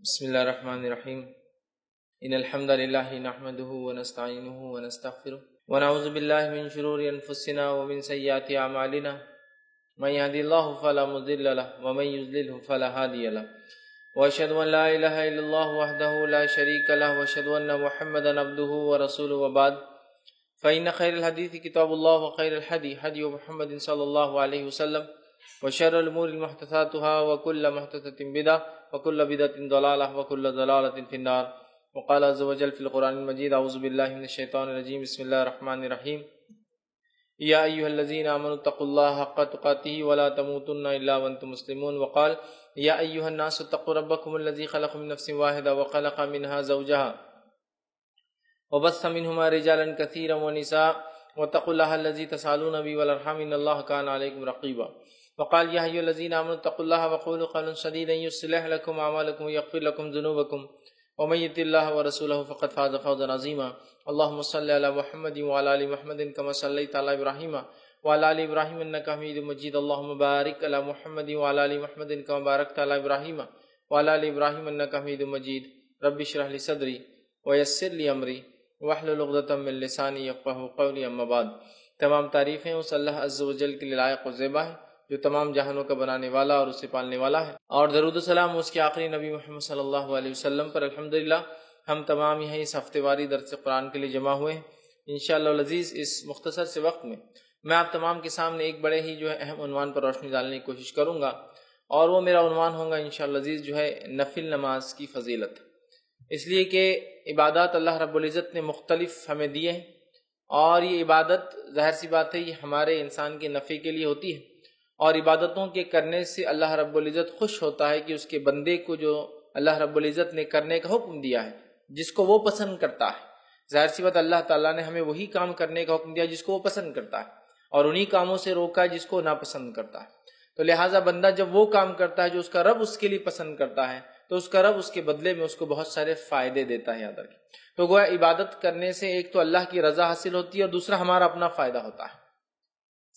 بسم الله الرحمن الرحيم إن الحمد لله نحمده ونستعينه ونستغفره ونعوذ بالله من شرور أنفسنا ومن سيئات أعمالنا من يهدي الله فلا مضل له ومن يضلل فلا هادي له وأشهد أن لا إله إلا الله وحده لا شريك له وأشهد أن محمدا عبده ورسوله وبعد فإن خير الحديث كتاب الله وخير الهدي هدي محمد صلى الله عليه وسلم وشر الأمور محدثاتها وكل محدثة بدعة وكل بدعة ضلالة وكل ضلالة في النار وقال عز وجل في القرآن المجيد أعوذ بالله من الشيطان الرجيم بسم الله الرحمن الرحيم يا أيها الذين آمنوا اتقوا الله حق تقاته ولا تموتن إلا وأنتم مسلمون وقال يا أيها الناس اتقوا ربكم الذي خلق من نفس واحدة وخلق منها زوجها وبث منهما رجالا كثيرا ونساء واتقوا الله الذي تسألون به والأرحام إن الله كان عليكم رقيبا وقال يا أيها الذين آمنوا اتقوا الله وقولوا قولا سديدا يصلح لكم أعمالكم ويغفر لكم ذنوبكم ومن يطع الله ورسوله فقد فاز فوزا عظيما اللهم صل على محمد وعلى آل محمد كما صليت على إبراهيم وعلى آل إبراهيم إنك حميد مجيد اللهم بارك على محمد وعلى آل محمد كما باركت على إبراهيم وعلى آل إبراهيم إنك حميد مجيد رب اشرح لي صدري ويسر لي أمري واحلل عقدة من لساني يفقهوا قولي أما بعد تمام تعریفیں اس اللہ عز و جل کے لیے لائق و زیبا ہے جو تمام جہانوں کا بنانے والا اور اسے پالنے والا ہے، اور درود و سلام اس کے آخری نبی محمد صلی اللہ علیہ وسلم پر۔ الحمدللہ ہم تمام یہاں اس ہفتے واری درس قرآن کے لیے جمع ہوئے ہیں۔ انشاءاللہ العزیز اس مختصر سے وقت میں آپ تمام کے سامنے ایک بڑے ہی اہم عنوان پر روشنی ڈالنے کی کوشش کروں گا، اور وہ میرا عنوان ہوگا انشاءاللہ العزیز نفل نماز کی فضیلت۔ اس لیے کہ عبادات اللہ رب العزت نے مختلف ہمیں دیے ہیں، اور یہ عبادت ظاہر سی بات ہے یہ ہمارے انسان کے نفع کے لیے ہوتی ہے، اور عبادتوں کے کرنے سے اللہ رب العزت خوش ہوتا ہے کہ اس کے بندے کو جو اللہ رب العزت نے کرنے کا حکم دیا ہے جس کو وہ پسند کرتا ہے۔ ظاہر سی بات اللہ تعالیٰ نے ہمیں وہی کام کرنے کا حکم دیا جس کو وہ پسند کرتا ہے، اور انہی کاموں سے روکا ہے جس کو ناپسند کرتا ہے۔ تو لہٰذا بندہ جب وہ کام کرتا ہے جو اس کا رب اس کے لیے پسند کرتا ہے تو اس کا رب اس کے بدلے میں اس کو بہت سارے فائدے دیتا ہے۔ یاد رکھیں، تو گویا عبادت کرنے سے ایک تو اللہ کی رضا حاصل ہوتی ہے اور دوسرا ہمارا اپنا فائدہ ہوتا ہے۔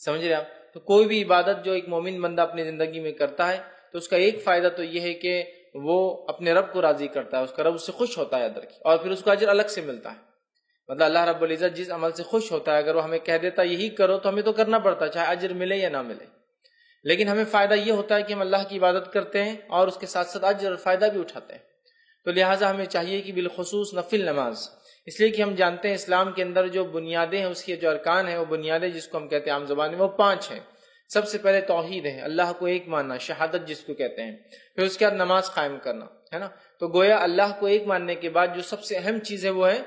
سمجھ رہے آپ؟ تو کوئی بھی عبادت جو ایک مومن بندہ اپنی زندگی میں کرتا ہے تو اس کا ایک فائدہ تو یہ ہے کہ وہ اپنے رب کو راضی کرتا ہے، اس کا رب اس سے خوش ہوتا ہے، یاد رکھیں، اور پھر اس کو اجر الگ سے ملتا ہے۔ مطلب اللہ رب العزت جس عمل سے خوش ہوتا ہے اگر وہ ہمیں کہہ دیتا یہی کرو تو ہمیں تو کرنا پڑتا ہے، چاہے اجر ملے یا نہ ملے، لیکن ہمیں فائدہ یہ ہوتا ہے کہ ہم اللہ کی عبادت کرتے ہیں اور اس کے ساتھ ساتھ اجر اور فائدہ بھی اٹھاتے ہیں۔ تو لہٰذا ہمیں چاہیے کہ بالخصوص نفل نماز، اس لیے کہ ہم جانتے ہیں اسلام کے اندر جو بنیادیں ہیں، اس کی جو ارکان ہیں، وہ بنیادیں جس کو ہم کہتے ہیں عام زبان میں وہ 5 ہیں۔ سب سے پہلے توحید ہے، اللہ کو ایک ماننا، شہادت جس کو کہتے ہیں، پھر اس کے بعد نماز قائم کرنا ہے نا۔ تو گویا اللہ کو ایک ماننے کے بعد جو سب سے اہم چیز ہے وہ ہے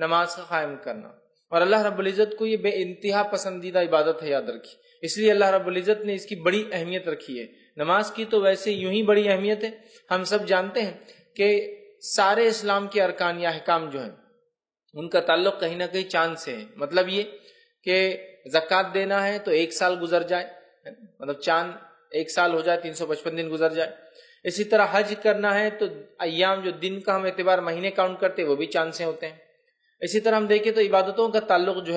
نماز کا قائم کرنا، اور اللہ رب العزت کو یہ بے انتہا پسندیدہ عبادت ہے، یاد رکھیے۔ اس لیے اللہ رب العزت نے اس کی بڑی اہمیت رکھی ہے۔ نماز کی تو ویسے یوں ہی بڑی اہمیت ہے، ہم سب جانتے ہیں کہ سارے اسلام کے ارکان یا احکام جو ہیں ان کا تعلق کہیں نہ کہیں چاند سے ہے۔ مطلب یہ کہ زکوٰۃ دینا ہے تو 1 سال گزر جائے، مطلب چاند 1 سال ہو جائے، 355 دن گزر جائے۔ اسی طرح حج کرنا ہے تو ایام جو دن کا ہم اعتبار مہینے کاؤنٹ کرتے ہیں وہ بھی چاند سے ہوتے ہیں۔ اسی طرح ہم دیکھیں تو عبادتوں کا تعلق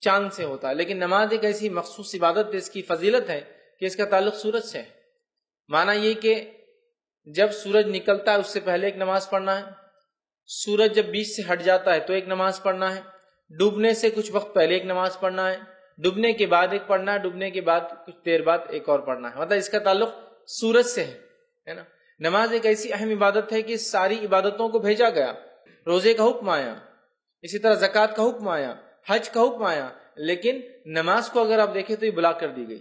چاند سے ہوتا ہے، لیکن نماز ایک ایسی مخصوص عبادت ہے، اس کی فضیلت ہے کہ اس کا تعلق سورج سے ہے۔ معنی یہ کہ جب سورج نکلتا ہے اس سے پہلے ایک نماز پڑھنا ہے، سورج جب بیچ سے ہٹ جاتا ہے تو ایک نماز پڑھنا ہے، ڈوبنے سے کچھ وقت پہلے ایک نماز پڑھنا ہے، ڈوبنے کے بعد ایک پڑھنا ہے، ڈوبنے کے بعد کچھ دیر بعد ایک اور پڑھنا ہے۔ مطلب اس کا تعلق سورج سے ہے نا۔ نماز ایک ایسی اہم عبادت ہے کہ ساری عبادتوں کو بھیجا گیا، روزے کا حکم آیا، اسی طرح زکوٰۃ کا حکم آیا، حج کا حکم آیا، لیکن نماز کو اگر آپ دیکھیں تو یہ بلا کر دی گئی۔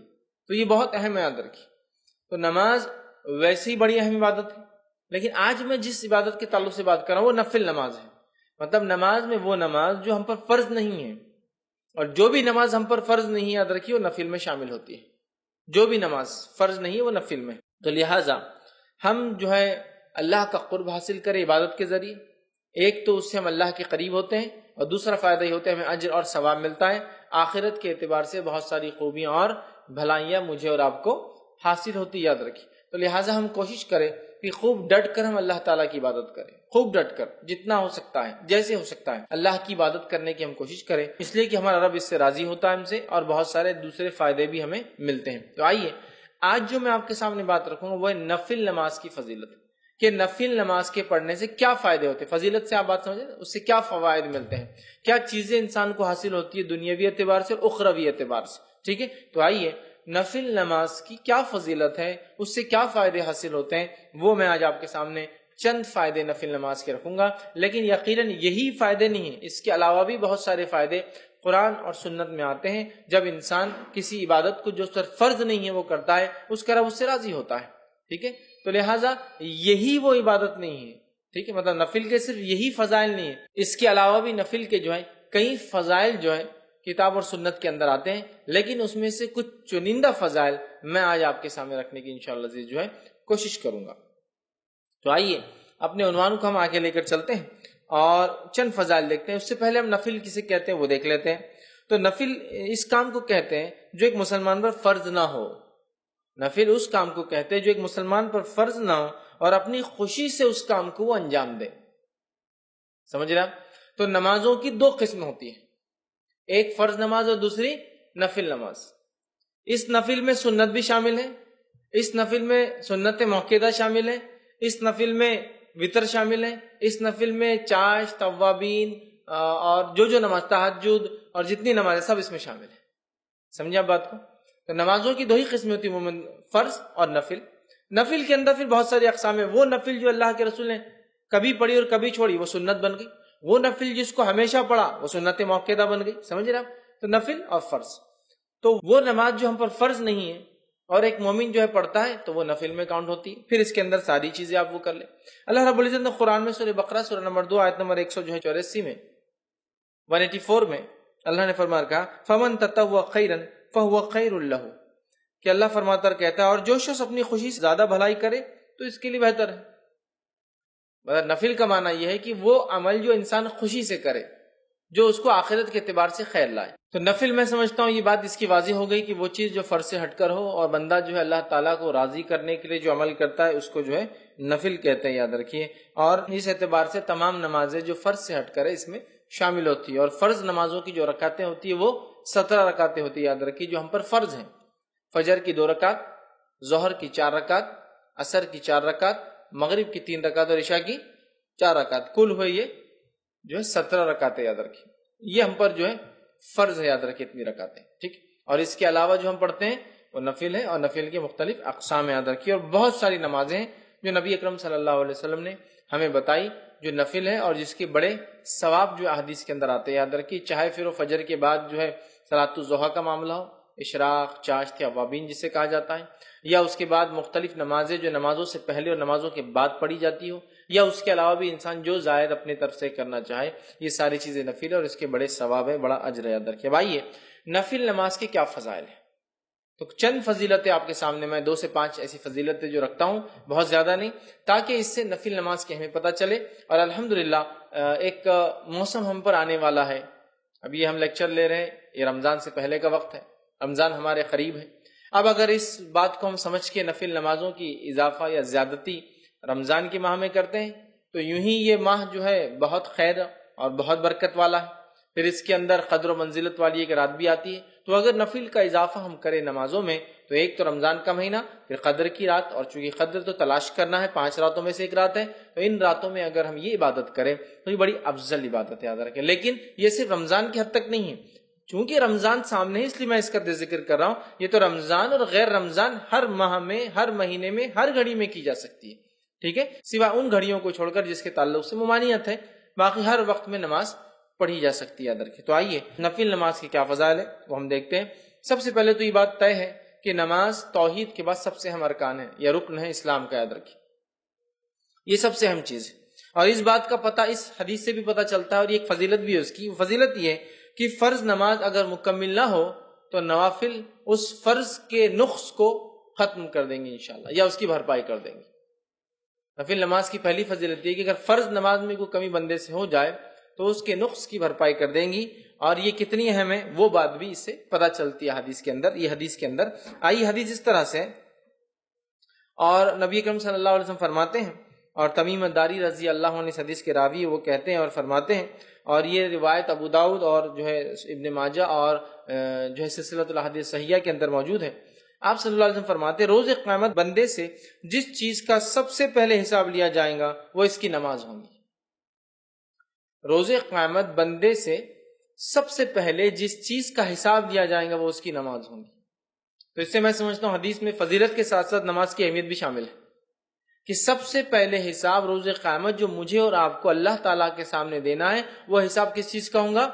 تو یہ بہت اہم ہے، یاد رکھیے۔ تو نماز ویسے ہی بڑی اہم عبادت ہے، لیکن آج میں جس عبادت کے تعلق سے بات کر رہا ہوں وہ نفل نماز ہے۔ مطلب نماز میں وہ نماز جو ہم پر فرض نہیں ہے، اور جو بھی نماز ہم پر فرض نہیں ہے، یاد رکھیے وہ نفل میں شامل ہوتی ہے۔ جو بھی نماز فرض نہیں ہے وہ نفل میں۔ تو لہٰذا ہم اللہ کا قرب حاصل کریں عبادت کے ذریعے، ایک تو اس سے ہم اللہ کے قریب ہوتے ہیں، اور دوسرا فائدہ یہ ہوتا ہے ہمیں اجر اور ثواب ملتا ہے، آخرت کے اعتبار سے بہت ساری خوبیاں اور بھلائیاں مجھے اور آپ کو حاصل ہوتی، یاد رکھیے۔ تو لہٰذا ہم کوشش کریں کہ خوب ڈٹ کر ہم اللہ تعالیٰ کی عبادت کریں، خوب ڈٹ کر، جتنا ہو سکتا ہے، جیسے ہو سکتا ہے اللہ کی عبادت کرنے کی ہم کوشش کریں، اس لیے کہ ہمارا رب اس سے راضی ہوتا ہے ہم سے، اور بہت سارے دوسرے فائدے بھی ہمیں ملتے ہیں۔ تو آئیے آج جو میں آپ کے سامنے بات رکھوں گا وہ ہے نفل نماز کی فضیلت، کہ نفل نماز کے پڑھنے سے کیا فائدے ہوتے ہیں، فضیلت سے آپ بات سمجھیں، اس سے کیا فوائد ملتے ہیں، کیا چیزیں انسان کو حاصل ہوتی ہے دنیاوی اعتبار سے اور اخروی اعتبار سے. ٹھیک ہے، تو آئیے نفل نماز کی کیا فضیلت ہے، اس سے کیا فائدے حاصل ہوتے ہیں، وہ میں آج آپ کے سامنے چند فائدے نفل نماز کے رکھوں گا. لیکن یقیناً یہی فائدے نہیں ہیں، اس کے علاوہ بھی بہت سارے فائدے قرآن اور سنت میں آتے ہیں. جب انسان کسی عبادت کو جو صرف فرض نہیں ہے وہ کرتا ہے، اس کا رب اس سے راضی ہوتا ہے. ٹھیک ہے، تو لہٰذا یہی وہ عبادت نہیں ہے. ٹھیک ہے، مطلب نفل کے صرف یہی فضائل نہیں ہے، اس کے علاوہ بھی نفل کے جو ہے کئی فضائل جو ہے کتاب اور سنت کے اندر آتے ہیں. لیکن اس میں سے کچھ چنندہ فضائل میں آج آپ کے سامنے رکھنے کی انشاءاللہ عزیز جو ہے کوشش کروں گا. تو آئیے اپنے عنوان کو ہم آگے لے کر چلتے ہیں اور چند فضائل دیکھتے ہیں. اس سے پہلے ہم نفل کسے کہتے ہیں وہ دیکھ لیتے ہیں. تو نفل اس کام کو کہتے ہیں جو ایک مسلمان پر فرض نہ ہو. نفل اس کام کو کہتے ہیں جو ایک مسلمان پر فرض نہ ہو اور اپنی خوشی سے اس کام کو وہ انجام دے. سمجھ رہے؟ تو نمازوں کی دو قسم ہوتی ہیں، ایک فرض نماز اور دوسری نفل نماز. اس نفل میں سنت بھی شامل ہے، اس نفل میں سنت موقدہ شامل ہے، اس نفل میں وطر شامل ہے، اس نفل میں چاش، توابین اور جو نماز تہجد اور جتنی نماز سب اس میں شامل ہے. سمجھے آپ بات کو؟ تو نمازوں کی دو ہی قسمیں ہوتی ہیں، فرض اور نفل. نفل کے اندر پھر بہت ساری اقسام ہیں. وہ نفل جو اللہ کے رسول نے کبھی پڑھی اور کبھی چھوڑی وہ سنت بن گئی. وہ نفل جس کو ہمیشہ پڑھا وہ سنت موقدہ بن گئی. سمجھ رہے آپ؟ تو نفل اور فرض. تو وہ نماز جو ہم پر فرض نہیں ہے اور ایک مومن جو ہے پڑھتا ہے تو وہ نفل میں کاؤنٹ ہوتی ہے. پھر اس کے اندر ساری چیزیں آپ وہ کر لیں. اللہ رب العزت نے قرآن میں سورہ بقرہ سورہ نمبر 2 آیت نمبر 184 میں 184 میں اللہ نے فرمایا کہا فمن تطوع خیرا فهو خیر له، کہ اللہ فرماتا کہتا ہے اور جو شخص اپنی خوشی سے زیادہ بھلائی کرے تو اس کے لیے بہتر ہے. مطلب نفل کا معنی یہ ہے کہ وہ عمل جو انسان خوشی سے کرے جو اس کو آخرت کے اعتبار سے خیر لائے. تو نفل میں سمجھتا ہوں یہ بات اس کی واضح ہو گئی کہ وہ چیز جو فرض سے ہٹ کر ہو اور بندہ جو ہے اللہ تعالیٰ کو راضی کرنے کے لیے جو عمل کرتا ہے اس کو جو ہے نفل کہتے ہیں، یاد رکھیے. اور اس اعتبار سے تمام نمازیں جو فرض سے ہٹ کر ہے اس میں شامل ہوتی ہے. اور فرض نمازوں کی جو رکعتیں ہوتی ہیں وہ 17 رکعتیں ہوتی ہیں، یاد رکھیے، جو ہم پر فرض ہیں. فجر کی 2 رکعت، ظہر کی 4 رکعت، عصر کی 4 رکعت، مغرب کی 3 رکعت اور عشاء کی 4 رکعت. کل ہوئے یہ جو ہے 17 رکعتیں، یاد رکھیے. یہ ہم پر جو ہے فرض ہے، یاد رکھیے اتنی رکعتیں. ٹھیک، اور اس کے علاوہ جو ہم پڑھتے ہیں وہ نفل ہے اور نفل کے مختلف اقسام یاد رکھیے. اور بہت ساری نمازیں ہیں جو نبی اکرم صلی اللہ علیہ وسلم نے ہمیں بتائی جو نفل ہے اور جس کے بڑے ثواب جو احادیث کے اندر آتے ہیں، یاد رکھیے. چاہے پھر وہ فجر کے بعد جو ہے صلاۃ الضحیٰ کا معاملہ ہو، اشراق، چاشت یا اوابین جسے کہا جاتا ہے، یا اس کے بعد مختلف نمازیں جو نمازوں سے پہلے اور نمازوں کے بعد پڑھی جاتی ہو، یا اس کے علاوہ بھی انسان جو زائد اپنی طرف سے کرنا چاہے، یہ ساری چیزیں نفل ہے اور اس کے بڑے ثواب ہے، بڑا اجر ہے. یاد رکھیے. بھائی نفل نماز کے کیا فضائل ہیں؟ تو چند فضیلتیں آپ کے سامنے میں 2 سے 5 ایسی فضیلتیں جو رکھتا ہوں، بہت زیادہ نہیں، تاکہ اس سے نفل نماز کی ہمیں پتہ چلے. اور الحمدللہ ایک موسم ہم پر آنے والا ہے. اب یہ ہم لیکچر لے رہے ہیں، یہ رمضان سے پہلے کا وقت ہے، رمضان ہمارے قریب ہے. اب اگر اس بات کو ہم سمجھ کے نفل نمازوں کی اضافہ یا زیادتی رمضان کے ماہ میں کرتے ہیں تو یوں ہی یہ ماہ جو ہے بہت خیر اور بہت برکت والا ہے. پھر اس کے اندر قدر و منزلت والی ایک رات بھی آتی ہے. تو اگر نفل کا اضافہ ہم کریں نمازوں میں تو ایک تو رمضان کا مہینہ، پھر قدر کی رات، اور چونکہ قدر تو تلاش کرنا ہے، 5 راتوں میں سے ایک رات ہے، تو ان راتوں میں اگر ہم یہ عبادت کریں تو یہ بڑی افضل عبادت ہے، یاد رکھیں. لیکن یہ صرف رمضان کی حد تک نہیں ہے، چونکہ رمضان سامنے ہے اس لیے میں اس کا ذکر کر رہا ہوں. یہ تو رمضان اور غیر رمضان ہر ماہ میں، ہر مہینے میں، ہر گھڑی میں کی جا سکتی ہے. ٹھیک ہے، سوائے ان گھڑیوں کو چھوڑ کر جس کے تعلق سے ممانعت ہے، باقی ہر وقت میں نماز پڑھی جا سکتی ہے، یاد رکھیں. تو آئیے نفل نماز کی کیا فضائل ہے وہ ہم دیکھتے ہیں. سب سے پہلے تو یہ بات طے ہے کہ نماز توحید کے بعد سب سے اہم ارکان ہے یا رکن ہے اسلام کا، یاد رکھیں. یہ سب سے اہم چیز ہے اور اس بات کا پتہ اس حدیث سے بھی پتہ چلتا ہے، اور یہ ایک فضیلت بھی ہے اس کی. فضیلت یہ ہے کہ فرض نماز اگر مکمل نہ ہو تو نوافل اس فرض کے نقص کو ختم کر دیں گے انشاءاللہ، یا اس کی بھرپائی کر دیں گے. نفل نماز کی پہلی فضیلت یہ کہ اگر فرض نماز میں کوئی کمی بندے سے ہو جائے تو اس کے نقص کی بھرپائی کر دیں گی. اور یہ کتنی اہم ہے وہ بات بھی اس سے پتہ چلتی ہے حدیث کے اندر. یہ حدیث کے اندر آئی حدیث اس طرح سے، اور نبی اکرم صلی اللہ علیہ وسلم فرماتے ہیں، اور تمیم الداری رضی اللہ عنہ اس حدیث کے راوی وہ کہتے ہیں اور فرماتے ہیں، اور یہ روایت ابو داؤد اور جو ہے ابن ماجہ اور جو ہے سلسلۃ الاحادیث صحیحہ کے اندر موجود ہے. آپ صلی اللہ علیہ وسلم فرماتے روز قیامت بندے سے جس چیز کا سب سے پہلے حساب لیا جائے گا وہ اس کی نماز ہوگی. روز قیامت بندے سے سب سے پہلے جس چیز کا حساب لیا جائے گا وہ اس کی نماز ہوگی. تو اس سے میں سمجھتا ہوں حدیث میں فضیلت کے ساتھ ساتھ نماز کی اہمیت بھی شامل ہے کہ سب سے پہلے حساب روز قیامت جو مجھے اور آپ کو اللہ تعالیٰ کے سامنے دینا ہے وہ حساب کس چیز کا ہوگا؟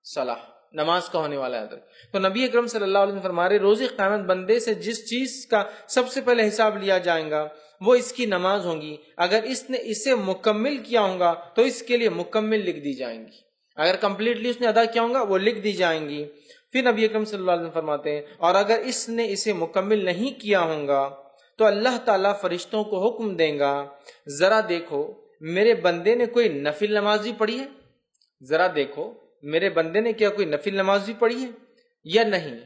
صلاح، نماز کا ہونے والا ہے. تو نبی اکرم صلی اللہ علیہ وسلم فرما رہے روز قیامت بندے سے جس چیز کا سب سے پہلے حساب لیا جائے گا وہ اس کی نماز ہوگی. اگر اس نے اسے مکمل کیا ہوگا تو اس کے لیے مکمل لکھ دی جائیں گی، اگر کمپلیٹلی اس نے ادا کیا ہوگا وہ لکھ دی جائیں گی. پھر نبی اکرم صلی اللہ علیہ وسلم فرماتے ہیں اور اگر اس نے اسے مکمل نہیں کیا ہوگا تو اللہ تعالیٰ فرشتوں کو حکم دیں گا ذرا دیکھو میرے بندے نے کوئی نفل نماز بھی پڑھی ہے، ذرا دیکھو میرے بندے نے کیا کوئی نفل نماز بھی پڑھی ہے یا نہیں.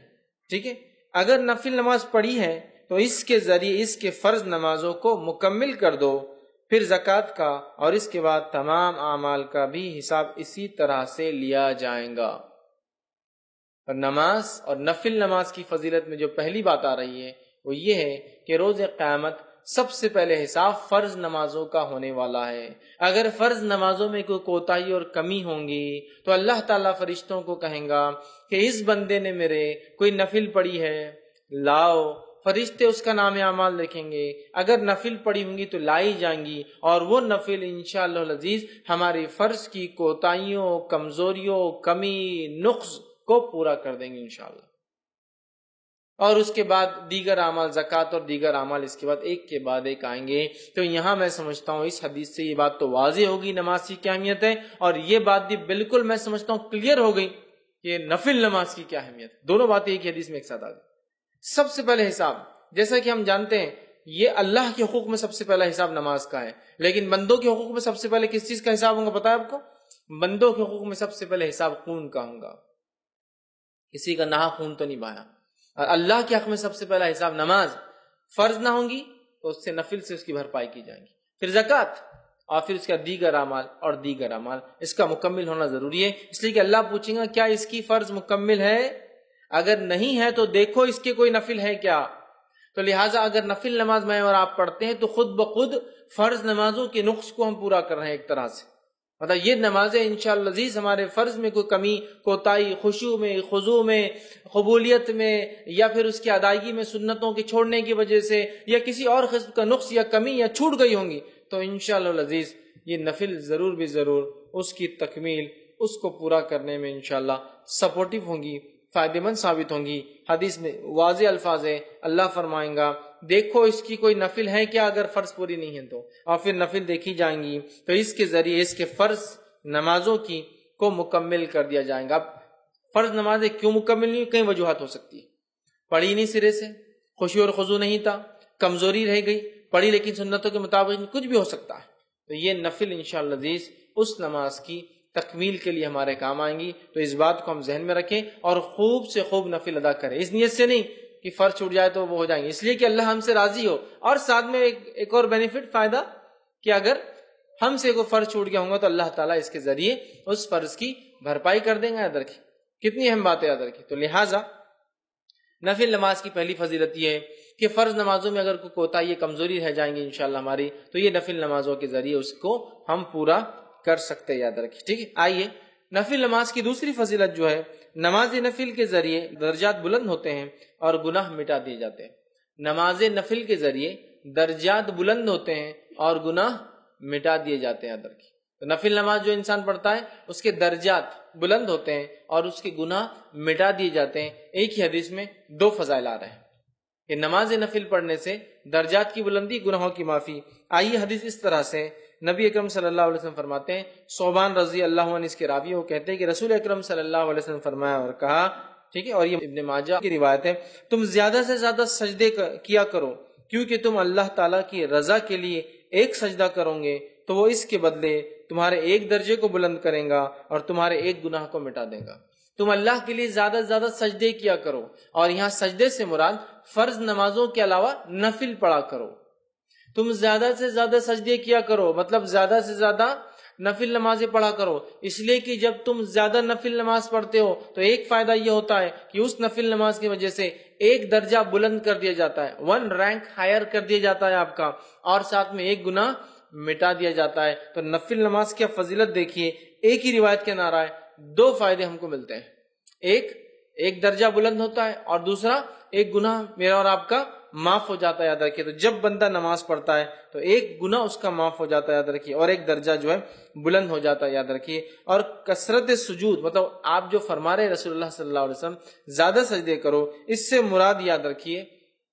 ٹھیک ہے، اگر نفل نماز پڑھی ہے تو اس کے ذریعے اس کے فرض نمازوں کو مکمل کر دو. پھر زکوٰۃ کا اور اس کے بعد تمام اعمال کا بھی حساب اسی طرح سے لیا جائے گا. اور نماز اور نفل نماز کی فضیلت میں جو پہلی بات آ رہی ہے وہ یہ ہے کہ روز قیامت سب سے پہلے حساب فرض نمازوں کا ہونے والا ہے. اگر فرض نمازوں میں کوئی کوتاہی اور کمی ہوں گی تو اللہ تعالیٰ فرشتوں کو کہیں گا کہ اس بندے نے میرے کوئی نفل پڑھی ہے لاؤ. فرشتے اس کا نام اعمال لکھیں گے، اگر نفل پڑھی ہوں گی تو لائی جائیں گی اور وہ نفل انشاءاللہ العزیز ہماری فرض کی کوتاہیوں، کمزوریوں، کمی، نقص کو پورا کر دیں گے انشاءاللہ. اور اس کے بعد دیگر اعمال، زکوٰۃ اور دیگر اعمال اس کے بعد ایک کے بعد ایک آئیں گے. تو یہاں میں سمجھتا ہوں اس حدیث سے یہ بات تو واضح ہوگی نماز کی کیا اہمیت ہے، اور یہ بات بھی بالکل میں سمجھتا ہوں کلیئر ہو گئی کہ نفل نماز کی کیا اہمیت ہے. دونوں باتیں ایک حدیث میں ایک ساتھ آ گئی. سب سے پہلے حساب، جیسا کہ ہم جانتے ہیں یہ اللہ کے حقوق میں سب سے پہلا حساب نماز کا ہے، لیکن بندوں کے حقوق میں سب سے پہلے کس چیز کا حساب ہوگا پتا ہے آپ کو؟ بندوں کے حقوق میں سب سے پہلے حساب خون کا ہوگا. کسی کا نہا خون تو نہیں بہایا. اور اللہ کے حق میں سب سے پہلا حساب نماز، فرض نہ ہوں گی تو اس سے نفل سے اس کی بھرپائی کی جائے گی. پھر زکوٰۃ اور پھر اس کا دیگر اعمال اور دیگر اعمال، اس کا مکمل ہونا ضروری ہے. اس لیے کہ اللہ پوچھیں گا کیا اس کی فرض مکمل ہے؟ اگر نہیں ہے تو دیکھو اس کے کوئی نفل ہے کیا. تو لہٰذا اگر نفل نماز میں اور آپ پڑھتے ہیں تو خود بخود فرض نمازوں کے نقص کو ہم پورا کر رہے ہیں ایک طرح سے. مطلب یہ نمازیں انشاءاللہ عزیز ہمارے فرض میں کوئی کمی، کوتاہی، خشوع میں، خضوع میں، قبولیت میں، یا پھر اس کی ادائیگی میں سنتوں کے چھوڑنے کی وجہ سے یا کسی اور قسم کا نقص یا کمی یا چھوٹ گئی ہوں گی تو انشاءاللہ العزیز یہ نفل ضرور بھی ضرور اس کی تکمیل، اس کو پورا کرنے میں انشاءاللہ سپورٹیو ہوں گی، فائدہ مند ثابت ہوں گی. حدیث میں واضح الفاظ ہے، اللہ فرمائیں گا دیکھو اس کی کوئی نفل ہے کیا اگر فرض پوری نہیں ہے تو، اور پھر نفل دیکھی جائیں گی تو اس کے ذریعے اس کے فرض نمازوں کی کو مکمل کر دیا جائے گا. اب فرض نمازیں کیوں مکمل نہیں؟ کئی وجوہات ہو سکتی ہے. پڑھی نہیں سرے سے، خشوع اور خضوع نہیں تھا، کمزوری رہ گئی، پڑھی لیکن سنتوں کے مطابق، کچھ بھی ہو سکتا ہے. تو یہ نفل انشاءاللہ عزیز اس نماز کی تکمیل کے لیے ہمارے کام آئیں گی. تو اس بات کو ہم ذہن میں رکھیں اور خوب سے خوب نفل ادا کریں، اس نیت سے نہیں کہ فرض چھوٹ جائے تو وہ ہو جائیں گے، اس لیے کہ اللہ ہم سے راضی ہو. اور ساتھ میں ایک اور بینیفٹ، فائدہ، کہ اگر ہم سے کوئی فرض چھوٹ گیا ہوگا تو اللہ تعالیٰ اس کے ذریعے اس فرض کی بھرپائی کر دیں گے. یاد رکھیں کتنی اہم بات ہے، یاد رکھیں. تو لہٰذا نفل نماز کی پہلی فضیلت یہ ہے کہ فرض نمازوں میں اگر کوئی کوتاہی کمزوری رہ جائیں گی انشاءاللہ ہماری تو یہ نفل نمازوں کے ذریعے اس کو ہم پورا کر سکتے ہیں. یاد رکھیں. ٹھیک ہے، آئیے نفل نماز کی دوسری فضیلت جو ہے، نماز نفل کے ذریعے درجات بلند ہوتے ہیں اور گناہ مٹا دیے جاتے ہیں. نماز نفل کے ذریعے درجات بلند ہوتے ہیں اور گناہ مٹا دیے جاتے ہیں. یاد رکھیں. تو نفل نماز جو انسان پڑھتا ہے اس کے درجات بلند ہوتے ہیں اور اس کے گناہ مٹا دیے جاتے ہیں. ایک ہی حدیث میں دو فضائل آ رہے ہیں کہ نماز نفل پڑھنے سے درجات کی بلندی، گناہوں کی معافی. آئیے حدیث اس طرح سے، نبی اکرم صلی اللہ علیہ وسلم فرماتے ہیں، صوبان رضی اللہ عنہ اس کے راوی وہ کہتے ہیں کہ رسول اکرم صلی اللہ علیہ وسلم فرمایا اور کہا، ٹھیک ہے، اور یہ ابن ماجہ کی روایت ہے، تم زیادہ سے زیادہ سجدے کیا کرو کیونکہ تم اللہ تعالیٰ کی رضا کے لیے ایک سجدہ کرو گے تو وہ اس کے بدلے تمہارے ایک درجے کو بلند کریں گا اور تمہارے ایک گناہ کو مٹا دے گا. تم اللہ کے لیے زیادہ سے زیادہ سجدے کیا کرو، اور یہاں سجدے سے مراد فرض نمازوں کے علاوہ نفل پڑھا کرو. تم زیادہ سے زیادہ سجدے کیا کرو، مطلب زیادہ سے زیادہ نفل نمازیں پڑھا کرو، اس لیے کہ جب تم زیادہ نفل نماز پڑھتے ہو تو ایک فائدہ یہ ہوتا ہے کہ اس نفل نماز کی وجہ سے ایک درجہ بلند کر دیا جاتا ہے، 1 رینک ہائر کر دیا جاتا ہے آپ کا، اور ساتھ میں ایک گناہ مٹا دیا جاتا ہے۔ تو نفل نماز کی فضیلت دیکھیے، ایک ہی روایت کے نعرہ ہے، 2 فائدے ہم کو ملتے ہیں، ایک درجہ بلند ہوتا ہے، اور دوسرا ایک گناہ میرا اور آپ کا معاف ہو جاتا ہے۔ یاد رکھیے، تو جب بندہ نماز پڑھتا ہے تو ایک گناہ اس کا معاف ہو جاتا ہے، یاد رکھیے، اور ایک درجہ جو ہے بلند ہو جاتا ہے، یاد رکھیے۔ اور کثرت سجود، مطلب آپ جو فرما رہے رسول اللہ صلی اللہ علیہ وسلم زیادہ سجدے کرو، اس سے مراد یاد رکھیے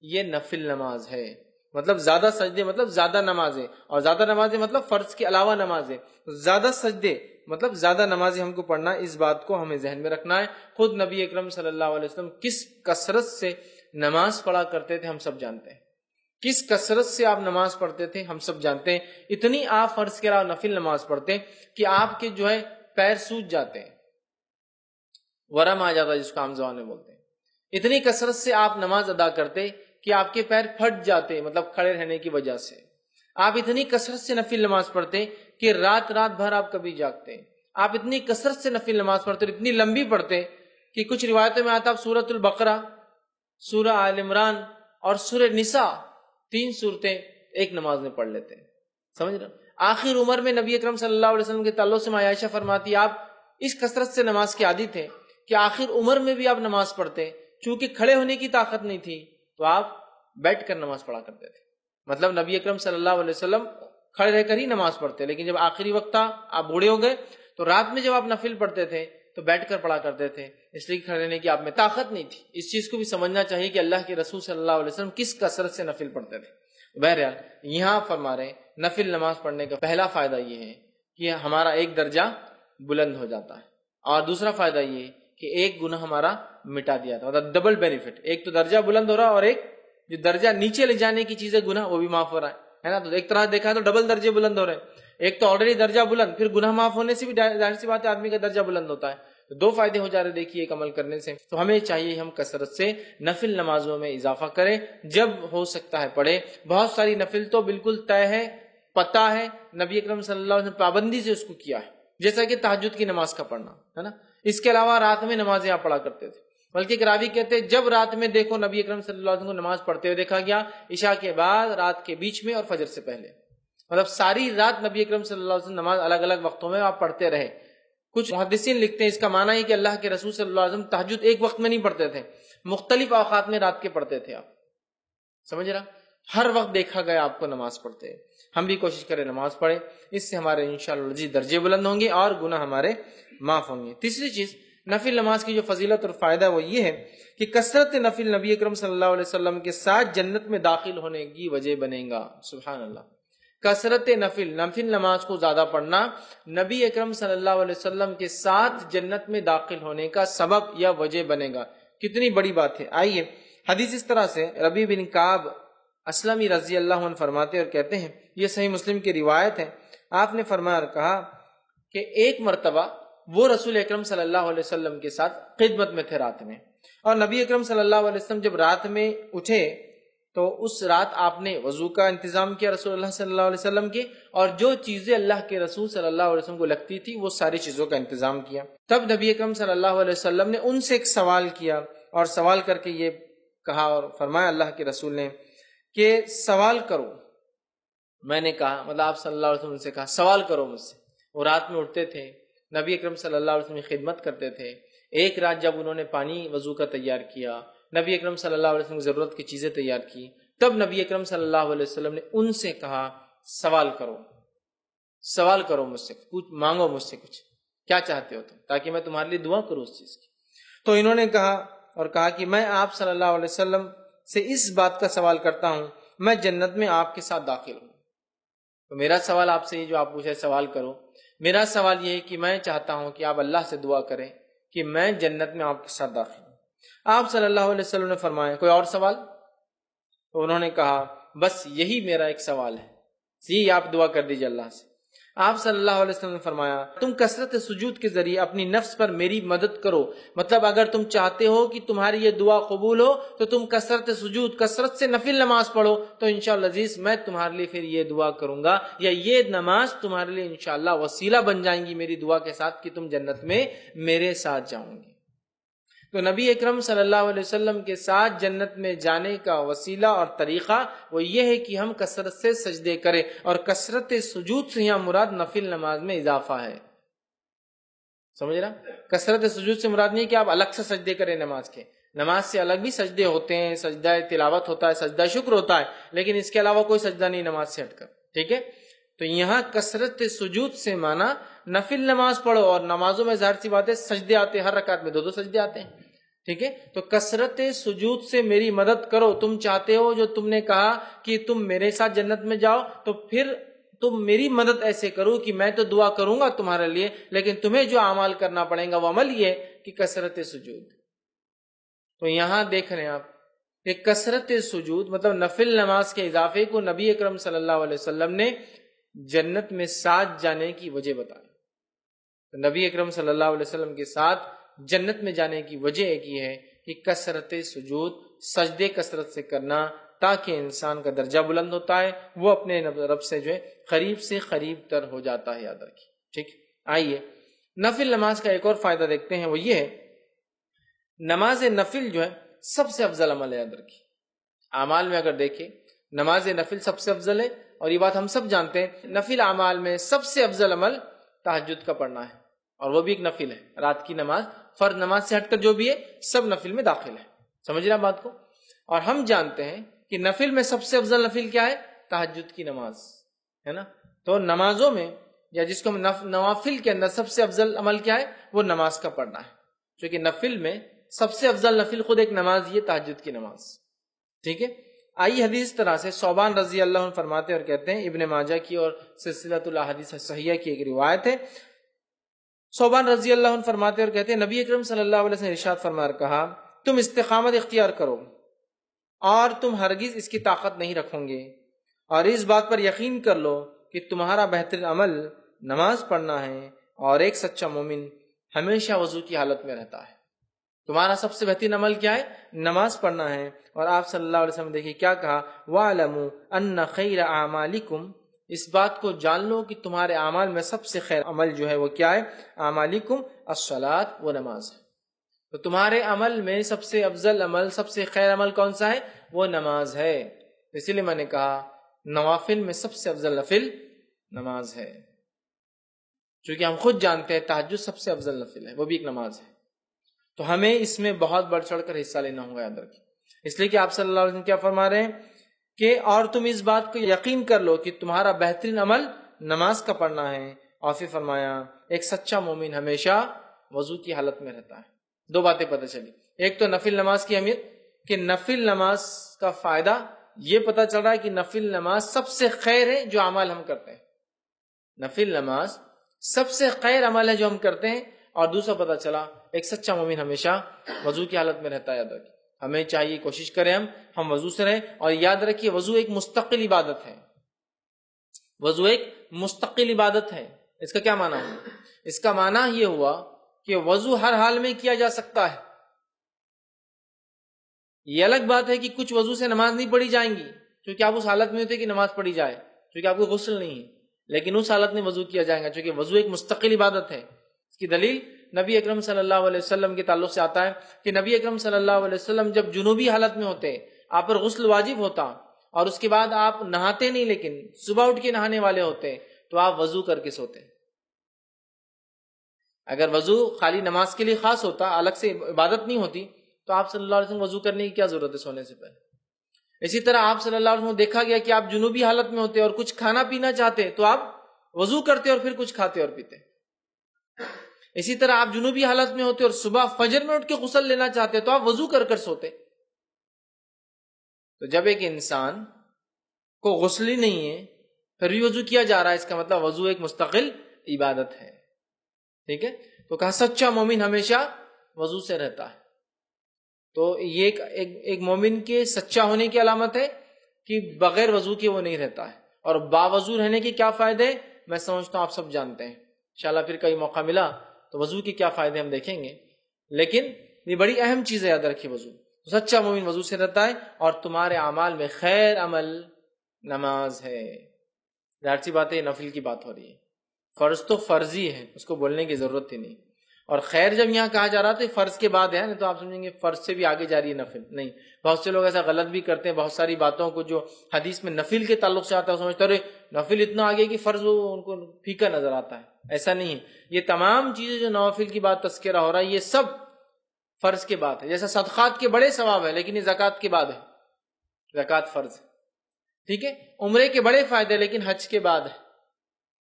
یہ نفل نماز ہے، مطلب زیادہ سجدے مطلب زیادہ نمازیں، اور زیادہ نمازیں مطلب فرض کے علاوہ نمازیں، زیادہ سجدے مطلب زیادہ نمازیں ہم کو پڑھنا ہے، اس بات کو ہمیں ذہن میں رکھنا ہے۔ خود نبی اکرم صلی اللہ علیہ وسلم کس کثرت سے نماز پڑھا کرتے تھے ہم سب جانتے ہیں، کس کثرت سے آپ نماز پڑھتے تھے ہم سب جانتے ہیں۔ اتنی آپ فرض کے علاوہ نفل نماز پڑھتے کہ آپ کے جو ہے پیر سوج جاتے ہیں، ورم آ جاتا ہے جس کو عام زبان میں بولتے ہیں۔ اتنی کثرت سے آپ نماز ادا کرتے کہ آپ کے پیر پھٹ جاتے، مطلب کھڑے رہنے کی وجہ سے۔ آپ اتنی کثرت سے نفل نماز پڑھتے کہ رات بھر آپ کبھی جاگتے۔ آپ اتنی کثرت سے نفل نماز پڑھتے، اتنی لمبی پڑھتے کہ کچھ روایتوں میں آتا آپ سورۃ البقرہ، سورہ آل عمران اور سورہ نساء 3 صورتیں ایک نماز میں پڑھ لیتے ہیں، سمجھ رہے؟ آخر عمر میں نبی اکرم صلی اللہ علیہ وسلم کے تعلق سے عائشہ فرماتی آپ اس کثرت سے نماز کے عادی تھے کہ آخر عمر میں بھی آپ نماز پڑھتے، چونکہ کھڑے ہونے کی طاقت نہیں تھی تو آپ بیٹھ کر نماز پڑھا کرتے تھے۔ مطلب نبی اکرم صلی اللہ علیہ وسلم کھڑے رہ کر ہی نماز پڑھتے، لیکن جب آخری وقت تھا، آپ بوڑھے ہو گئے، تو رات میں جب آپ نفل پڑھتے تھے تو بیٹھ کر پڑھا کرتے تھے، اس لیے کھڑے رہنے کی آپ میں طاقت نہیں تھی۔ اس چیز کو بھی سمجھنا چاہیے کہ اللہ کے رسول صلی اللہ علیہ وسلم کس کثرت سے نفل پڑھتے تھے۔ بہرحال یہاں فرما رہے ہیں نفل نماز پڑھنے کا پہلا فائدہ یہ ہے کہ ہمارا ایک درجہ بلند ہو جاتا ہے، اور دوسرا فائدہ یہ ہے کہ ایک گناہ ہمارا مٹا دیا تھا، مطلب ڈبل بینیفٹ، ایک تو درجہ بلند ہو رہا اور ایک جو درجہ نیچے لے جانے کی چیز ہے گناہ، وہ بھی معاف ہو رہا ہے نا۔ تو ایک طرح دیکھا ہے تو ڈبل درجے بلند ہو رہے ہیں، ایک تو آلریڈی درجہ بلند، پھر گناہ معاف ہونے سے بھی ظاہر سی بات ہے آدمی کا درجہ بلند ہوتا ہے، تو 2 فائدے ہو جا رہے دیکھیے ایک عمل کرنے سے۔ تو ہمیں چاہیے ہم کثرت سے نفل نمازوں میں اضافہ کریں، جب ہو سکتا ہے پڑھیں۔ بہت ساری نفل تو بالکل طے ہے، پتہ ہے، نبی اکرم صلی اللہ علیہ وسلم پابندی سے اس کو کیا ہے، جیسا کہ تہجد کی نماز کا پڑھنا ہے نا۔ اس کے علاوہ رات میں نمازیں آپ پڑھا کرتے تھے، بلکہ ایک راوی کہتے ہیں جب رات میں دیکھو نبی اکرم صلی اللہ علیہ وسلم کو نماز پڑھتے ہوئے دیکھا گیا، عشاء کے بعد، رات کے بیچ میں اور فجر سے پہلے، مطلب ساری رات نبی اکرم صلی اللہ علیہ وسلم نماز الگ الگ وقتوں میں آپ پڑھتے رہے۔ کچھ محدثین لکھتے ہیں اس کا معنی ہے کہ اللہ کے رسول صلی اللہ علیہ وسلم تہجد ایک وقت میں نہیں پڑھتے تھے، مختلف اوقات میں رات کے پڑھتے تھے، آپ سمجھ رہا، ہر وقت دیکھا گیا آپ کو نماز پڑھتے ہیں۔ ہم بھی کوشش کریں نماز پڑھیں، اس سے ہمارے انشاءاللہ درجے بلند ہوں گے اور گناہ ہمارے معاف ہوں گے۔ تیسری چیز نفل نماز کی جو فضیلت اور فائدہ وہ یہ ہے کہ کثرت نفل نبی اکرم صلی اللہ علیہ وسلم کے ساتھ جنت میں داخل ہونے کی وجہ بنے گا۔ سبحان اللہ، کثرت نفل نماز کو زیادہ پڑھنا نبی اکرم صلی اللہ علیہ وسلم کے ساتھ جنت میں داخل ہونے کا سبب یا وجہ بنے گا۔ کتنی بڑی بات ہے۔ آئیے حدیث اس طرح سے ربیع بن کعب اسلمی رضی اللہ عنہ فرماتے اور کہتے ہیں، یہ صحیح مسلم کی روایت ہے، آپ نے فرمایا اور کہا کہ ایک مرتبہ وہ رسول اکرم صلی اللہ علیہ وسلم کے ساتھ خدمت میں تھے رات میں، اور نبی اکرم صلی اللہ علیہ وسلم جب رات میں اٹھے تو اس رات آپ نے وضو کا انتظام کیا رسول اللہ صلی اللہ علیہ وسلم کے، اور جو چیزیں اللہ کے رسول صلی اللہ علیہ وسلم کو لگتی تھی وہ ساری چیزوں کا انتظام کیا۔ تب نبی اکرم صلی اللہ علیہ وسلم نے ان سے ایک سوال کیا، اور سوال کر کے یہ کہا اور فرمایا اللہ کے رسول نے کہ سوال کرو۔ میں نے کہا، مطلب آپ صلی اللہ علیہ وسلم سے کہا سوال کرو مجھ سے۔ وہ رات میں اٹھتے تھے، نبی اکرم صلی اللہ علیہ وسلم کی خدمت کرتے تھے۔ ایک رات جب انہوں نے پانی وضو کا تیار کیا، نبی اکرم صلی اللہ علیہ وسلم کی ضرورت کی چیزیں تیار کی، تب نبی اکرم صلی اللہ علیہ وسلم نے ان سے کہا سوال کرو، سوال کرو مجھ سے، کچھ مانگو مجھ سے، کچھ کیا چاہتے ہو تم، تاکہ میں تمہارے لیے دعا کروں اس چیز کی۔ تو انہوں نے کہا کہ میں آپ صلی اللہ علیہ وسلم سے اس بات کا سوال کرتا ہوں، میں جنت میں آپ کے ساتھ داخل ہوں۔ تو میرا سوال آپ سے یہ جو آپ پوچھے سوال کرو، میرا سوال یہ ہے کہ میں چاہتا ہوں کہ آپ اللہ سے دعا کریں کہ میں جنت میں آپ کے ساتھ داخل ہوں۔ آپ صلی اللہ علیہ وسلم نے فرمایا کوئی اور سوال؟ تو انہوں نے کہا بس یہی میرا ایک سوال ہے، یہی آپ دعا کر دیجیے اللہ سے۔ آپ صلی اللہ علیہ وسلم نے فرمایا تم کثرت سجود کے ذریعے اپنی نفس پر میری مدد کرو، مطلب اگر تم چاہتے ہو کہ تمہاری یہ دعا قبول ہو تو تم کثرت سجود، کثرت سے نفل نماز پڑھو، تو انشاءاللہ عزیز میں تمہارے لیے پھر یہ دعا کروں گا، یا یہ نماز تمہارے لیے انشاءاللہ وسیلہ بن جائیں گی میری دعا کے ساتھ کہ تم جنت میں میرے ساتھ جاؤں گے۔ تو نبی اکرم صلی اللہ علیہ وسلم کے ساتھ جنت میں جانے کا وسیلہ اور طریقہ وہ یہ ہے کہ ہم کثرت سے سجدے کریں، اور کثرت سجود سے یہاں مراد نفل نماز میں اضافہ ہے، سمجھ رہا؟ کثرت سجود سے مراد نہیں کہ آپ الگ سے سجدے کریں نماز کے، نماز سے الگ بھی سجدے ہوتے ہیں، سجدہ تلاوت ہوتا ہے، سجدہ شکر ہوتا ہے، لیکن اس کے علاوہ کوئی سجدہ نہیں نماز سے ہٹ کر، ٹھیک ہے؟ تو یہاں کثرت سجود سے مانا نفل نماز پڑھو، اور نمازوں میں ظاہر سی بات ہے سجدے آتے ہیں، ہر رکعت میں 2 سجدے آتے ہیں، ٹھیک ہے؟ تو کثرت سجود سے میری مدد کرو، تم چاہتے ہو جو تم نے کہا کہ تم میرے ساتھ جنت میں جاؤ، تو پھر تم میری مدد ایسے کرو کہ میں تو دعا کروں گا تمہارے لیے، لیکن تمہیں جو اعمال کرنا پڑے گا وہ عمل یہ کہ کثرت سجود۔ تو یہاں دیکھ رہے ہیں آپ کہ کثرت سجود مطلب نفل نماز کے اضافے کو نبی اکرم صلی اللہ علیہ وسلم نے جنت میں ساتھ جانے کی وجہ بتائی۔ نبی اکرم صلی اللہ علیہ وسلم کے ساتھ جنت میں جانے کی وجہ ایک یہ ہے کہ کثرت سجود، سجدے کثرت سے کرنا، تاکہ انسان کا درجہ بلند ہوتا ہے، وہ اپنے رب سے جو ہے قریب سے قریب تر ہو جاتا ہے، یاد رکھیے، ٹھیک؟ آئیے نفل نماز کا ایک اور فائدہ دیکھتے ہیں، وہ یہ ہے نماز نفل جو ہے سب سے افضل عمل ہے، یاد رکھیے۔ اعمال میں اگر دیکھیں نماز نفل سب سے افضل ہے، اور یہ بات ہم سب جانتے ہیں، نفل اعمال میں سب سے افضل عمل تہجد کا پڑھنا ہے، اور وہ بھی ایک نفل ہے، رات کی نماز فرض نماز سے ہٹ کر جو بھی ہے سب نفل میں داخل ہے، سمجھ رہے ہیں بات کو؟ اور ہم جانتے ہیں کہ نفل میں سب سے افضل نفل کیا ہے؟ تہجد کی نماز ہے نا۔ تو نمازوں میں یا جس کو نوافل کے اندر سب سے افضل عمل کیا ہے؟ وہ نماز کا پڑھنا ہے، کیونکہ نفل میں سب سے افضل نفل خود ایک نماز، یہ تہجد کی نماز، ٹھیک ہے؟ آئی حدیث طرح سے صوبان رضی اللہ عنہ فرماتے اور کہتے ہیں، ابن ماجہ کی اور سلسلۃ الاحادیث صحیحہ کی ایک روایت ہے، صوبان رضی اللہ عنہ فرماتے اور کہتے ہیں نبی اکرم صلی اللہ علیہ وسلم نے ارشاد فرمایا کہا تم استقامت اختیار کرو اور تم ہرگز اس کی طاقت نہیں رکھو گے، اور اس بات پر یقین کر لو کہ تمہارا بہترین عمل نماز پڑھنا ہے، اور ایک سچا مومن ہمیشہ وضو کی حالت میں رہتا ہے۔ تمہارا سب سے بہترین عمل کیا ہے؟ نماز پڑھنا ہے۔ اور آپ صلی اللہ علیہ وسلم دیکھیے کیا کہا، وَاعْلَمُوا أَنَّ خَيْرَ أَعْمَالِكُمْ، اس بات کو جان لو کہ تمہارے اعمال میں سب سے خیر عمل جو ہے وہ کیا ہے؟ اعمالکم الصلاۃ، وہ نماز ہے۔ تو تمہارے عمل میں سب سے افضل عمل، سب سے خیر عمل کون سا ہے؟ وہ نماز ہے۔ اسی لیے میں نے کہا نوافل میں سب سے افضل نفل نماز ہے، چونکہ ہم خود جانتے ہیں تہجد سب سے افضل نفل ہے، وہ بھی ایک نماز ہے۔ تو ہمیں اس میں بہت بڑھ چڑھ کر حصہ لینا ہوگا، یاد رکھیں۔ اس لیے کہ آپ صلی اللہ علیہ وسلم کیا فرما رہے ہیں کہ اور تم اس بات کو یقین کر لو کہ تمہارا بہترین عمل نماز کا پڑھنا ہے، اور پھر فرمایا ایک سچا مومن ہمیشہ وضو کی حالت میں رہتا ہے۔ دو باتیں پتہ چلی، ایک تو نفل نماز کی اہمیت کہ نفل نماز کا فائدہ یہ پتہ چل رہا ہے کہ نفل نماز سب سے خیر ہے جو عمل ہم کرتے ہیں، نفل نماز سب سے خیر عمل ہے جو ہم کرتے ہیں، اور دوسرا پتہ چلا ایک سچا مومن ہمیشہ وضو کی حالت میں رہتا ہے۔ یاد رکھیں ہمیں چاہیے کوشش کریں ہم وضو سے رہیں، اور یاد رکھیے وضو ایک مستقل عبادت ہے، وضو ایک مستقل عبادت ہے۔ اس کا کیا معنی ہوا؟ اس کا معنی یہ ہوا کہ وضو ہر حال میں کیا جا سکتا ہے۔ یہ الگ بات ہے کہ کچھ وضو سے نماز نہیں پڑھی جائیں گی کیونکہ آپ اس حالت میں ہوتے کہ نماز پڑھی جائے، کیونکہ آپ کو غسل نہیں ہے، لیکن اس حالت میں وضو کیا جائے گا کیونکہ وضو ایک مستقل عبادت ہے۔ اس کی دلیل نبی اکرم صلی اللہ علیہ وسلم کے تعلق سے آتا ہے کہ نبی اکرم صلی اللہ علیہ وسلم جب جنوبی حالت میں ہوتے آپ پر غسل واجب ہوتا، اور اس کے بعد آپ نہاتے نہیں لیکن صبح اٹھ کے نہانے والے ہوتے، تو آپ وضو کر کے سوتے۔ اگر وضو خالی نماز کے لیے خاص ہوتا، الگ سے عبادت نہیں ہوتی، تو آپ صلی اللہ علیہ وسلم وضو کرنے کی کیا ضرورت ہے سونے سے پہلے؟ اسی طرح آپ صلی اللہ علیہ وسلم دیکھا گیا کہ آپ جنوبی حالت میں ہوتے اور کچھ کھانا پینا چاہتے تو آپ وضو کرتے اور پھر کچھ کھاتے اور پیتے۔ اسی طرح آپ جنوبی حالت میں ہوتے اور صبح فجر میں اٹھ کے غسل لینا چاہتے تو آپ وضو کر کر سوتے۔ تو جب ایک انسان کو غسل ہی نہیں ہے پھر بھی وضو کیا جا رہا ہے، اس کا مطلب وضو ایک مستقل عبادت ہے، ٹھیک ہے؟ تو کہا سچا مومن ہمیشہ وضو سے رہتا ہے۔ تو یہ ایک مومن کے سچا ہونے کی علامت ہے کہ بغیر وضو کے وہ نہیں رہتا ہے، اور باوضو رہنے کے کیا فائدے؟ میں سمجھتا ہوں آپ سب جانتے ہیں، انشاءاللہ پھر کئی موقع ملا تو وضو کے کیا فائدے ہم دیکھیں گے، لیکن یہ بڑی اہم چیز ہے، یاد رکھیے وضو، سچا مومن وضو سے رہتا ہے، اور تمہارے اعمال میں خیر عمل نماز ہے۔ ظاہر سی بات ہے، نفل کی بات ہو رہی ہے، فرض تو فرض ہی ہے، اس کو بولنے کی ضرورت ہی نہیں، اور خیر جب یہاں کہا جا رہا تو فرض کے بعد ہے، نہیں تو آپ سمجھیں گے فرض سے بھی آگے جا رہی ہے نفل، نہیں، بہت سے لوگ ایسا غلط بھی کرتے ہیں، بہت ساری باتوں کو جو حدیث میں نفل کے تعلق سے آتا ہے سمجھتے ہیں نفل اتنا آگے کہ فرض ان کو پھیکا نظر آتا ہے، ایسا نہیں ہے، یہ تمام چیزیں جو نوافل کی بات تذکرہ ہو رہا ہے یہ سب فرض کے بعد ہے، جیسا صدقات کے بڑے ثواب ہے لیکن یہ زکوٰۃ کے بعد ہے، زکوٰۃ فرض ہے، ٹھیک ہے، عمرے کے بڑے فائدے لیکن حج کے بعد ہے،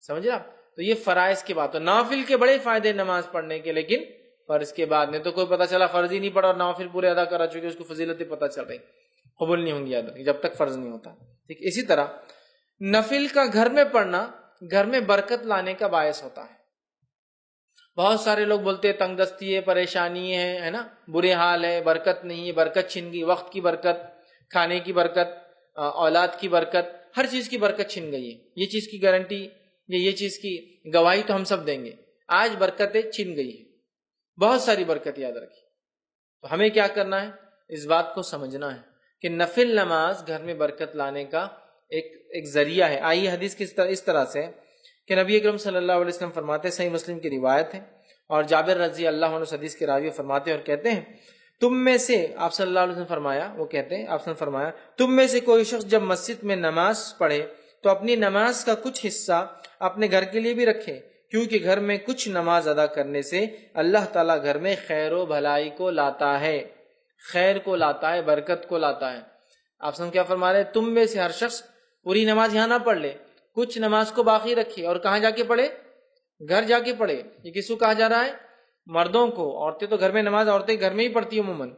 سمجھے آپ؟ تو یہ فرائض کی بات ہے، نوافل کے بڑے فائدے نماز پڑھنے کے لیکن فرض کے بعد، نہیں تو کوئی پتہ چلا فرض ہی نہیں پڑھا اور نوافل پورے ادا کرا چکے، اس کو فضیلتیں پتہ چل رہی، قبول نہیں ہوں گی یاد رکھیں جب تک فرض نہیں ہوتا، ٹھیک۔ اسی طرح نفل کا گھر میں پڑھنا گھر میں برکت لانے کا باعث ہوتا ہے۔ بہت سارے لوگ بولتے ہیں تنگ دستی ہے، پریشانی ہے نا، برے حال ہے، برکت نہیں ہے، برکت چھن گئی، وقت کی برکت، کھانے کی برکت، اولاد کی برکت، ہر چیز کی برکت چھن گئی ہے، یہ چیز کی گارنٹی، یہ چیز کی گواہی تو ہم سب دیں گے، آج برکتیں چھن گئی ہیں، بہت ساری برکت، یاد رکھیے۔ تو ہمیں کیا کرنا ہے، اس بات کو سمجھنا ہے کہ نفل نماز گھر میں برکت لانے کا ایک ذریعہ ہے۔ آئیے حدیث اس طرح سے کہ نبی اکرم صلی اللہ علیہ وسلم فرماتے ہیں، صحیح مسلم کی روایت ہے، اور جابر رضی اللہ عنہ حدیث کے راوی فرماتے ہیں اور کہتے ہیں، تم میں سے، آپ صلی اللہ علیہ وسلم فرمایا، وہ کہتے ہیں آپ صلی اللہ علیہ وسلم فرمایا، تم میں سے کوئی شخص جب مسجد میں نماز پڑھے تو اپنی نماز کا کچھ حصہ اپنے گھر کے لیے بھی رکھے، کیونکہ گھر میں کچھ نماز ادا کرنے سے اللہ تعالیٰ گھر میں خیر و بھلائی کو لاتا ہے، خیر کو لاتا ہے، برکت کو لاتا ہے۔ آپ سن کیا فرما رہے ہیں، تم میں سے ہر شخص پوری نماز یہاں نہ پڑھ لے، کچھ نماز کو باقی رکھے، اور کہاں جا کے پڑھے، گھر جا کے پڑھے۔ یہ کس کو کہا جا رہا ہے، مردوں کو، عورتیں تو گھر میں نماز عورتیں گھر میں ہی پڑھتی ہیں عموماً،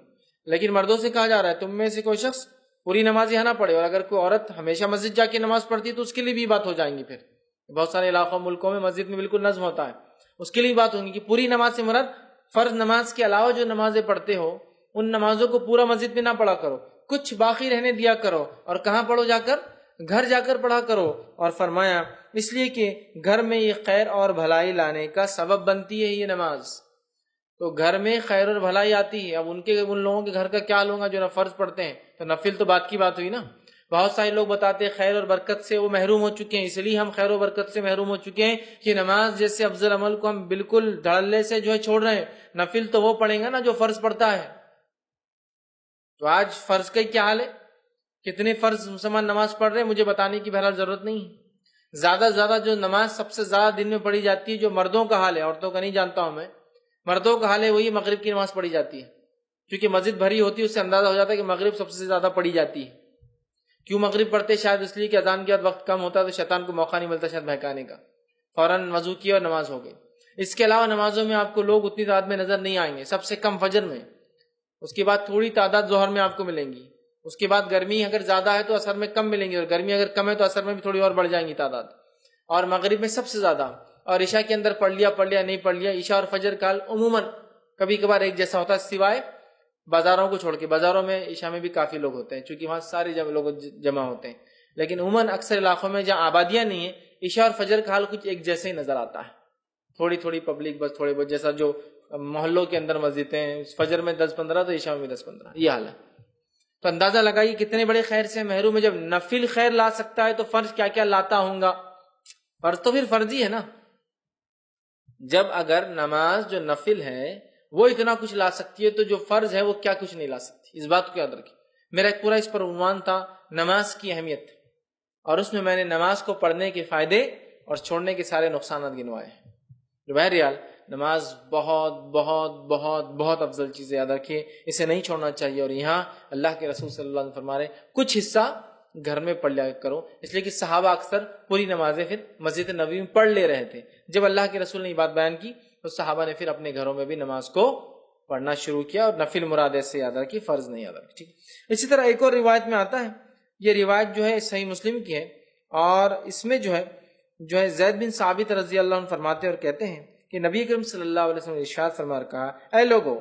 لیکن مردوں سے کہا جا رہا ہے تم میں سے کوئی شخص پوری نماز یہاں نہ پڑھے، اور اگر کوئی عورت ہمیشہ مسجد جا کے نماز پڑھتی ہے تو اس کے لیے بھی بات ہو جائیں گی، پھر بہت سارے علاقوں ملکوں میں مسجد میں بالکل نظم ہوتا ہے، اس کے لیے بات ہوگی کہ پوری نماز سے مراد فرض نماز کے علاوہ جو نمازیں پڑھتے ہو ان نمازوں کو پورا مسجد میں نہ پڑھا کرو، کچھ باقی رہنے دیا کرو، اور کہاں پڑھو، جا کر گھر جا کر پڑھا کرو۔ اور فرمایا اس لیے کہ گھر میں یہ خیر اور بھلائی لانے کا سبب بنتی ہے یہ نماز، تو گھر میں خیر اور بھلائی آتی ہے۔ اب ان لوگوں کے گھر کا کیا لوں گا جو نہ فرض پڑھتے ہیں، تو نفل تو بات کی بات ہوئی نا۔ بہت سارے لوگ بتاتے ہیں خیر اور برکت سے وہ محروم ہو چکے ہیں، اس لیے ہم خیر و برکت سے محروم ہو چکے ہیں کہ نماز جیسے افضل عمل کو ہم بالکل دھڑلے سے جو ہے چھوڑ رہے ہیں، نفل تو وہ پڑھیں گا نا جو فرض پڑھتا ہے۔ تو آج فرض کا کیا حال ہے، کتنے فرض مسلمان نماز پڑھ رہے ہیں مجھے بتانے کی بہرحال ضرورت نہیں ہے۔ زیادہ سے زیادہ جو نماز سب سے زیادہ دن میں پڑھی جاتی ہے، جو مردوں کا حال ہے، عورتوں کا نہیں جانتا ہوں میں، مردوں کا حال ہے وہی مغرب کی نماز پڑھی جاتی ہے، کیونکہ مسجد بھری ہوتی ہے، اس سے اندازہ ہو جاتا ہے کہ مغرب سب سے زیادہ پڑھی جاتی ہے۔ کیوں مغرب پڑھتے؟ شاید اس لیے کہ اذان کے بعد وقت کم ہوتا ہے تو شیطان کو موقع نہیں ملتا شاید بہکانے کا، فوراً وضو کیا اور نماز ہو گئی۔ اس کے علاوہ نمازوں میں آپ کو لوگ اتنی تعداد میں نظر نہیں آئیں گے، سب سے کم فجر میں، اس کے بعد تھوڑی تعداد ظہر میں آپ کو ملیں گی، اس کے بعد گرمی اگر زیادہ ہے تو عصر میں کم ملیں گی، اور گرمی اگر کم ہے تو عصر میں بھی تھوڑی اور بڑھ جائیں گی تعداد، اور مغرب میں سب سے زیادہ، اور عشاء کے اندر پڑھ لیا نہیں پڑھ لیا۔ عشاء اور فجر کا حال عموماً کبھی کبھار ایک جیسا ہوتا ہے، سوائے بازاروں کو چھوڑ کے، بازاروں میں عشاء میں بھی کافی لوگ ہوتے ہیں چونکہ وہاں سارے لوگ جمع ہوتے ہیں، لیکن عموماً اکثر علاقوں میں جہاں آبادیاں نہیں ہیں عشاء اور فجر کا حال کچھ ایک جیسے ہی نظر آتا ہے، تھوڑی تھوڑی پبلک، بس تھوڑے بہت، جیسا جو محلوں کے اندر مسجدیں ہیں فجر میں 10-15 تو عشاء میں بھی 10-15، یہ حال ہے۔ تو اندازہ لگائیے کتنے بڑے خیر سے محروم ہے۔ جب نفل خیر لا سکتا ہے تو فرض کیا کیا لاتا ہوں گا، فرض تو پھر فرض ہی ہے نا۔ جب اگر نماز جو نفل ہے وہ اتنا کچھ لا سکتی ہے تو جو فرض ہے وہ کیا کچھ نہیں لا سکتی، اس بات کو یاد رکھیں۔ میرا ایک پورا اس پر عنوان تھا نماز کی اہمیت، اور اس میں میں نے نماز کو پڑھنے کے فائدے اور چھوڑنے کے سارے نقصانات گنوائے ہیں۔ بہرحال نماز بہت بہت بہت بہت افضل چیز ہے، یاد رکھیے اسے نہیں چھوڑنا چاہیے۔ اور یہاں اللہ کے رسول صلی اللہ علیہ وسلم فرما رہے کچھ حصہ گھر میں پڑھ لیا کرو، اس لیے کہ صحابہ اکثر پوری نمازیں پھر مسجد نبوی میں پڑھ لے رہے تھے۔ جب اللہ کے رسول نے یہ بات بیان کی تو صحابہ نے پھر اپنے گھروں میں بھی نماز کو پڑھنا شروع کیا، اور نفل مراد ایسے یاد رکھی، فرض نہیں یاد رکھی، ٹھیک۔ اسی طرح ایک اور روایت میں آتا ہے، یہ روایت جو ہے صحیح مسلم کی ہے، اور اس میں جو ہے زید بن ثابت رضی اللہ عنہ فرماتے اور کہتے ہیں کہ نبی کریم صلی اللہ علیہ وسلم نے ارشاد فرما کہا، اے لوگو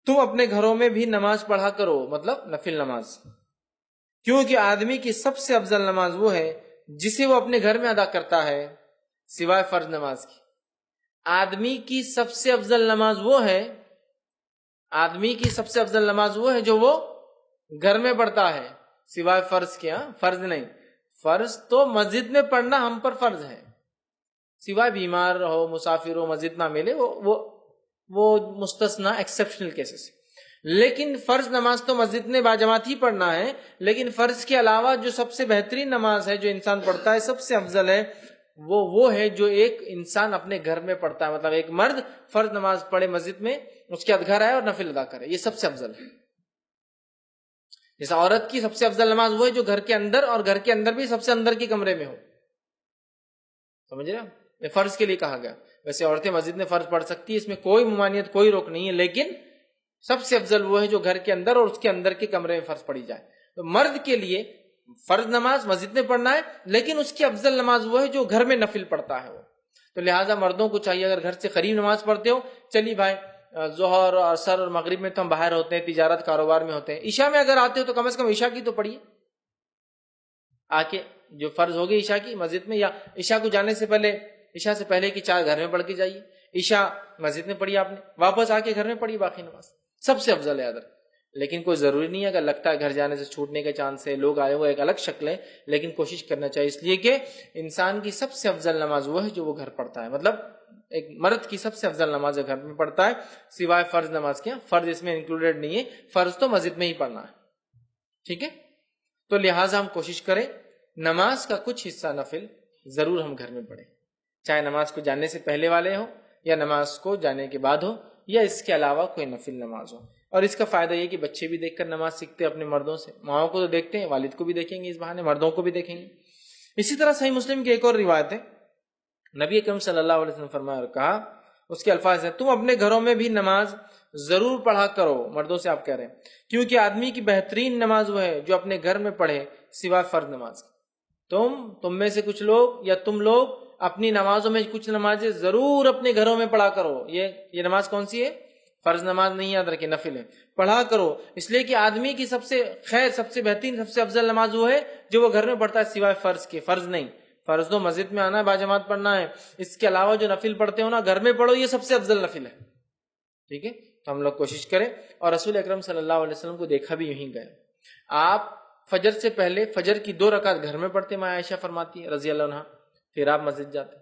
تم اپنے گھروں میں بھی نماز پڑھا کرو، مطلب نفل نماز، کیونکہ آدمی کی سب سے افضل نماز وہ ہے جسے وہ اپنے گھر میں ادا کرتا ہے، سوائے فرض نماز کی. آدمی کی سب سے افضل نماز وہ ہے، آدمی کی سب سے افضل نماز وہ ہے جو وہ گھر میں پڑھتا ہے سوائے فرض کے. فرض نہیں، فرض تو مسجد میں پڑھنا ہم پر فرض ہے، سوائے بیمار ہو، مسافر ہو، مسجد نہ ملے، وہ مستثنا ایکسیپشنل کیسز. لیکن فرض نماز تو مسجد میں باجماعت ہی پڑھنا ہے. لیکن فرض کے علاوہ جو سب سے بہترین نماز ہے جو انسان پڑھتا ہے، سب سے افضل ہے، وہ ہے جو ایک انسان اپنے گھر میں پڑھتا ہے. مطلب ایک مرد فرض نماز پڑھے مسجد میں، اس کے بعد گھر آئے اور نفل ادا کرے، یہ سب سے افضل ہے. جیسا عورت کی سب سے افضل نماز وہ ہے جو گھر کے اندر، اور گھر کے اندر بھی سب سے اندر کے کمرے میں ہو. سمجھ رہے ہیں؟ فرض کے لیے کہا گیا. ویسے عورتیں مسجد میں فرض پڑھ سکتی ہے، اس میں کوئی ممانعت، کوئی روک نہیں ہے، لیکن سب سے افضل وہ ہے جو گھر کے اندر اور اس کے اندر کے کمرے میں فرض پڑھی جائے. تو مرد کے لیے فرض نماز مسجد میں پڑھنا ہے، لیکن اس کی افضل نماز وہ ہے جو گھر میں نفل پڑھتا ہے وہ. تو لہٰذا مردوں کو چاہیے، اگر گھر سے قریب نماز پڑھتے ہو، چلیے بھائی ظہر اور عصر اور مغرب میں تو ہم باہر ہوتے ہیں، تجارت کاروبار میں ہوتے ہیں، عشاء میں اگر آتے ہو تو کم از کم عشاء کی تو پڑھیے آ کے، جو فرض ہوگی عشاء کی مسجد میں، یا عشاء کو جانے سے پہلے، عشاء سے پہلے کی 4 گھر میں پڑھ کے جائیے. عشاء مسجد میں پڑھی آپ نے، واپس آ کے گھر میں پڑھی باقی نماز، سب سے افضل ہے ادھر. لیکن کوئی ضروری نہیں ہے، اگر لگتا ہے گھر جانے سے چھوٹنے کے چانس ہے، لوگ آئے ہوئے، ایک الگ شکل ہے، لیکن کوشش کرنا چاہیے، اس لیے کہ انسان کی سب سے افضل نماز وہ ہے جو وہ گھر پڑھتا ہے. مطلب ایک مرد کی سب سے افضل نماز گھر میں پڑھتا ہے سوائے فرض نماز کے. فرض اس میں انکلوڈیڈ نہیں ہے، فرض تو مسجد میں ہی پڑھنا ہے. ٹھیک ہے؟ تو لہٰذا ہم کوشش کریں نماز کا کچھ حصہ نفل ضرور ہم گھر میں پڑھیں، چاہے نماز کو جانے سے پہلے والے ہوں، یا نماز کو جانے کے بعد ہو، یا اس کے علاوہ کوئی نفل نماز ہو. اور اس کا فائدہ یہ کہ بچے بھی دیکھ کر نماز سیکھتے ہیں اپنے مردوں سے. ماؤں کو تو دیکھتے ہیں، والد کو بھی دیکھیں گے، اس بہانے مردوں کو بھی دیکھیں گے. اسی طرح صحیح مسلم کی ایک اور روایت ہے، نبی اکرم صلی اللہ علیہ وسلم فرمایا اور کہا، اس کے الفاظ ہیں، تم اپنے گھروں میں بھی نماز ضرور پڑھا کرو. مردوں سے آپ کہہ رہے ہیں، کیونکہ آدمی کی بہترین نماز وہ ہے جو اپنے گھر میں پڑھے سوائے فرض نماز. تم میں سے کچھ لوگ یا تم لوگ اپنی نمازوں میں کچھ نمازیں ضرور اپنے گھروں میں پڑھا کرو. یہ نماز کون سی ہے؟ فرض نماز نہیں، یاد رکھیں نفل ہے، پڑھا کرو. اس لیے کہ آدمی کی سب سے خیر، سب سے بہترین، سب سے افضل نماز وہ ہے جو وہ گھر میں پڑھتا ہے سوائے فرض کے. فرض نہیں، فرض تو مسجد میں آنا ہے، باجماعت پڑھنا ہے. اس کے علاوہ جو نفل پڑھتے ہو نا، گھر میں پڑھو، یہ سب سے افضل نفل ہے. ٹھیک ہے؟ تو ہم لوگ کوشش کریں. اور رسول اکرم صلی اللہ علیہ وسلم کو دیکھا بھی یہیں گئے، آپ فجر سے پہلے فجر کی 2 رکعت گھر میں پڑھتے، ماں عائشہ فرماتی ہے رضی اللہ عنہا، پھر آپ مسجد جاتے.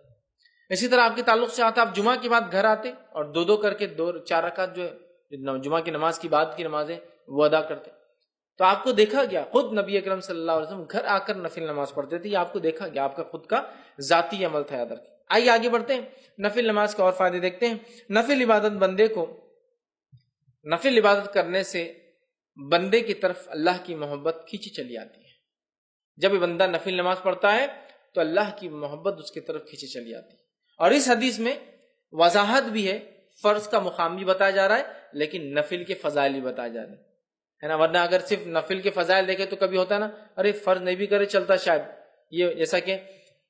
اسی طرح آپ کے تعلق سے آتا، آپ جمعہ کے بعد گھر آتے اور 2 کر کے 4 رکعت جو ہے جمعہ کی نماز کی بعد کی نمازیں وہ ادا کرتے. تو آپ کو دیکھا گیا، خود نبی اکرم صلی اللہ علیہ وسلم گھر آ کر نفل نماز پڑھتے تھے. یہ آپ کو دیکھا گیا، آپ کا خود کا ذاتی عمل تھا. یاد رکھیں. آئیے آگے بڑھتے ہیں، نفل نماز کے اور فائدے دیکھتے ہیں. نفل عبادت بندے کو، نفل عبادت کرنے سے بندے کی طرف اللہ کی محبت کھینچی چلی آتی ہے. جب بندہ نفل نماز پڑھتا ہے تو اللہ کی محبت اس کی طرف کھینچی چلی آتی ہے. اور اس حدیث میں وضاحت بھی ہے، فرض کا مقام بھی بتایا جا رہا ہے، لیکن نفل کے فضائل بھی بتائے جا رہے ہیں نا. ورنہ اگر صرف نفل کے فضائل دیکھے تو کبھی ہوتا ہے نا، ارے فرض نہیں بھی کرے چلتا شاید. یہ جیسا کہ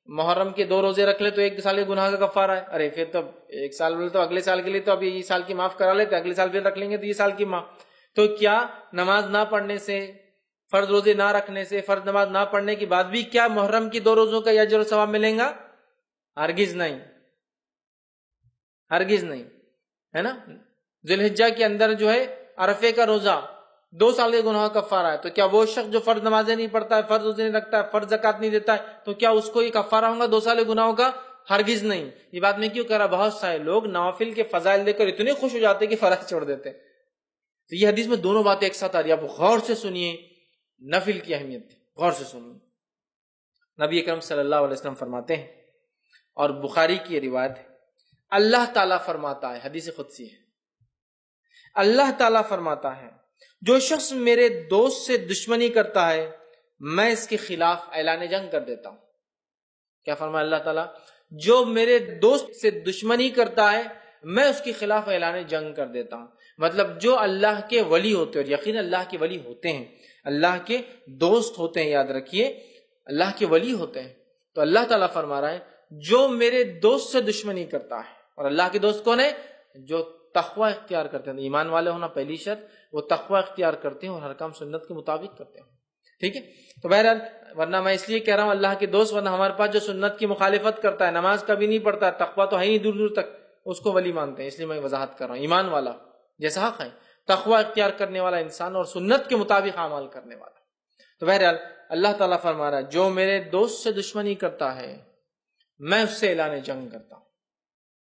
محرم کے 2 روزے رکھ لے تو 1 سال کے گناہ کا کفارہ ہے. ارے پھر تو 1 سال بولے تو اگلے سال کے لیے تو اب یہ سال کی معاف کرا لیتے، اگلے سال پھر رکھ لیں گے تو یہ سال کی معاف. تو کیا نماز نہ پڑھنے سے، فرض روزے نہ رکھنے سے، فرض نماز نہ پڑھنے کے بعد بھی کیا محرم کی 2 روزوں کا اجر و ثواب ملیں گا؟ ہرگز نہیں، ہرگز نہیں، ہے نا. ذی الحجہ کے اندر جو ہے عرفے کا روزہ 2 سال کے گناہ کا کفارہ ہے. تو کیا وہ شخص جو فرض نمازیں نہیں پڑھتا ہے، فرض روزے نہیں رکھتا ہے، فرض زکات نہیں دیتا ہے، تو کیا اس کو یہ کفارہ ہوگا 2 سال کے گناہوں کا؟ ہرگز نہیں. یہ بات میں کیوں کہہ رہا، بہت سارے لوگ نوافل کے فضائل دیکھ کر اتنے خوش ہو جاتے کہ فرض چھوڑ دیتے. تو یہ حدیث میں دونوں باتیں ایک ساتھ آ رہی ہیں. آپ غور سے سنیے نفل کی اہمیت، غور سے سنیے. نبی اکرم صلی اللہ علیہ وسلم فرماتے ہیں، اور بخاری کی روایت ہے، اللہ تعالیٰ فرماتا ہے، حدیث قدسی ہے، اللہ تعالیٰ فرماتا ہے، جو شخص میرے دوست سے دشمنی کرتا ہے میں اس کے خلاف اعلان جنگ کر دیتا ہوں. کیا فرمایا اللہ تعالیٰ؟ جو میرے دوست سے دشمنی کرتا ہے میں اس کے خلاف اعلان جنگ کر دیتا ہوں. مطلب جو اللہ کے ولی ہوتے ہیں، اور یقین اللہ کے ولی ہوتے ہیں، اللہ کے دوست ہوتے ہیں، یاد رکھیے اللہ کے ولی ہوتے ہیں. تو اللہ تعالیٰ فرما رہا ہے جو میرے دوست سے دشمنی کرتا ہے. اور اللہ کے دوست کون ہے؟ جو تقوی اختیار کرتے ہیں. ایمان والے ہونا پہلی شرط، وہ تقوی اختیار کرتے ہیں اور ہر کام سنت کے مطابق کرتے ہیں. ٹھیک ہے. تو بہرحال ورنہ میں اس لیے کہہ رہا ہوں اللہ کے دوست، ورنہ ہمارے پاس جو سنت کی مخالفت کرتا ہے، نماز کبھی نہیں پڑھتا، تقویٰ تو ہے ہی دور دور تک، اس کو ولی مانتے ہیں. اس لیے میں وضاحت کر رہا ہوں. ایمان والا جیسا حق ہے، تقویٰ اختیار کرنے والا انسان اور سنت کے مطابق اعمال کرنے والا. تو بہرحال اللہ تعالیٰ فرما رہا ہے جو میرے دوست سے دشمنی کرتا ہے میں اس سے اعلان جنگ کرتا ہوں.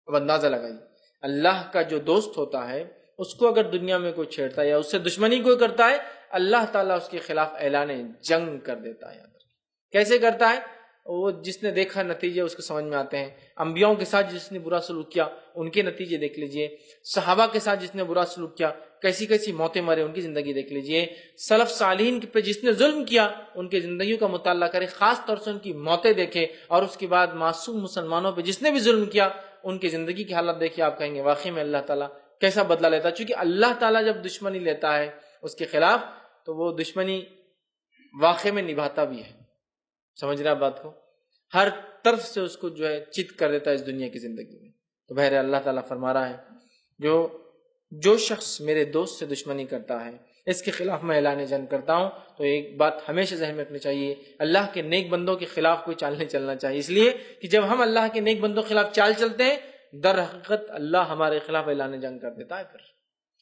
اب اندازہ لگائیے، اللہ کا جو دوست ہوتا ہے اس کو اگر دنیا میں کوئی چھیڑتا ہے یا اس سے دشمنی کوئی کرتا ہے، اللہ تعالیٰ اس کے خلاف اعلان جنگ کر دیتا ہے. کیسے کرتا ہے؟ وہ جس نے دیکھا نتیجے اس کو سمجھ میں آتے ہیں. انبیاؤں کے ساتھ جس نے برا سلوک کیا ان کے نتیجے دیکھ لیجئے، صحابہ کے ساتھ جس نے برا سلوک کیا کیسی کیسی موتیں مرے ان کی زندگی دیکھ لیجئے، سلف صالحین پہ جس نے ظلم کیا ان کی زندگیوں کا مطالعہ کرے، خاص طور سے ان کی موتیں دیکھے، اور اس کے بعد معصوم مسلمانوں پہ جس نے بھی ظلم کیا ان کی زندگی کی حالت دیکھیے، آپ کہیں گے واقعی میں اللہ تعالیٰ کیسا بدلہ لیتا ہے. چونکہ اللہ تعالیٰ جب دشمنی لیتا ہے اس کے خلاف تو وہ دشمنی واقع میں نبھاتا بھی ہے. سمجھ رہا بات کو؟ ہر طرف سے اس کو جو ہے چت کر دیتا ہے اس دنیا کی زندگی میں. تو بہر اللہ تعالیٰ فرما رہا ہے جو شخص میرے دوست سے دشمنی کرتا ہے اس کے خلاف میں اعلان جنگ کرتا ہوں. تو ایک بات ہمیشہ ذہن میں رکھنی چاہیے، اللہ کے نیک بندوں کے خلاف کوئی چال نہیں چلنا چاہیے. اس لیے کہ جب ہم اللہ کے نیک بندوں کے خلاف چال چلتے ہیں در حقیقت اللہ ہمارے خلاف اعلان جنگ کر دیتا ہے. پھر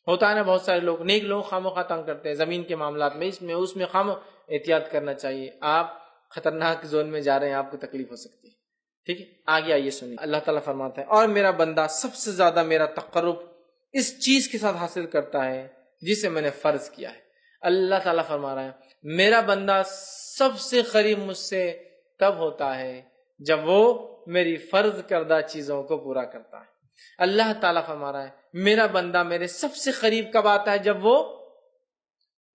ہوتا ہے نا بہت سارے لوگ نیک لوگ خواہ تنگ کرتے ہیں زمین کے معاملات میں، اس میں احتیاط کرنا چاہیے. آپ خطرناک زون میں جا رہے ہیں، آپ کو تکلیف ہو سکتی ہے. ٹھیک ہے، آگے آئیے سنیے. اللہ تعالیٰ فرماتا ہے اور میرا بندہ سب سے زیادہ میرا تقرب اس چیز کے ساتھ حاصل کرتا ہے جسے میں نے فرض کیا ہے. اللہ تعالیٰ فرما رہا ہے میرا بندہ سب سے قریب مجھ سے تب ہوتا ہے جب وہ میری فرض کردہ چیزوں کو پورا کرتا ہے. اللہ تعالیٰ فرما رہا ہے میرا بندہ میرے سب سے قریب کب آتا ہے؟ جب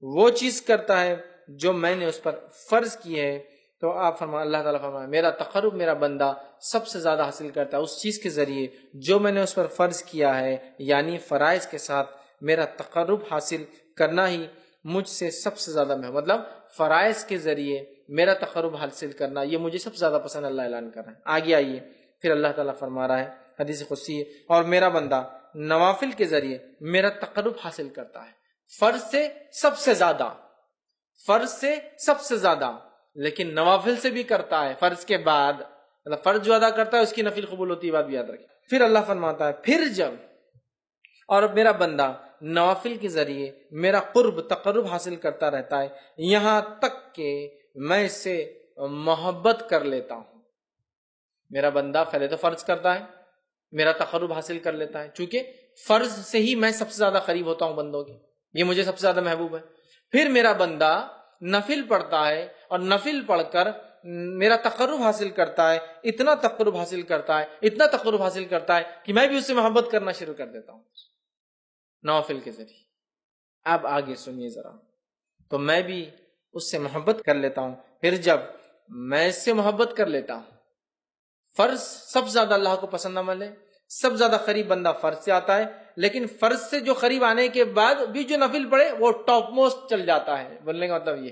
وہ چیز کرتا ہے جو میں نے اس پر فرض کی ہے. تو آپ اللہ تعالیٰ فرمائے میرا تقرب میرا بندہ سب سے زیادہ حاصل کرتا ہے اس چیز کے ذریعے جو میں نے اس پر فرض کیا ہے، یعنی فرائض کے ساتھ میرا تقرب حاصل کرنا ہی مجھ سے سب سے زیادہ میں، مطلب فرائض کے ذریعے میرا تقرب حاصل کرنا یہ مجھے سب سے زیادہ پسند اللہ اعلان کر رہا ہے. آگے آئیے پھر اللہ تعالیٰ فرما رہا ہے حدیث قدسی اور میرا بندہ نوافل کے ذریعے میرا تقرب حاصل کرتا ہے فرض سے سب سے زیادہ، لیکن نوافل سے بھی کرتا ہے فرض کے بعد، مطلب فرض جو ادا کرتا ہے اس کی نفل قبول ہوتی ہے، بات بھی یاد رکھیں. پھر اللہ فرماتا ہے پھر جب اور میرا بندہ نوافل کے ذریعے میرا تقرب حاصل کرتا رہتا ہے یہاں تک کہ میں اس سے محبت کر لیتا ہوں. میرا بندہ پہلے تو فرض کرتا ہے، میرا تقرب حاصل کر لیتا ہے، چونکہ فرض سے ہی میں سب سے زیادہ قریب ہوتا ہوں بندوں کے، یہ مجھے سب سے زیادہ محبوب ہے. پھر میرا بندہ نفل پڑھتا ہے اور نفل پڑھ کر میرا تقرب حاصل کرتا ہے، اتنا تقرب حاصل کرتا ہے کہ میں بھی اس سے محبت کرنا شروع کر دیتا ہوں نوافل کے ذریعے. اب آگے سنیے ذرا، تو میں بھی اس سے محبت کر لیتا ہوں. پھر جب میں اس سے محبت کر لیتا ہوں، فرض سب سے زیادہ اللہ کو پسند عمل ہے، سب سے زیادہ قریب بندہ فرض سے آتا ہے، لیکن فرض سے جو قریب آنے کے بعد بھی جو نفل پڑھے وہ ٹاپ موسٹ چل جاتا ہے. بولنے کا مطلب یہ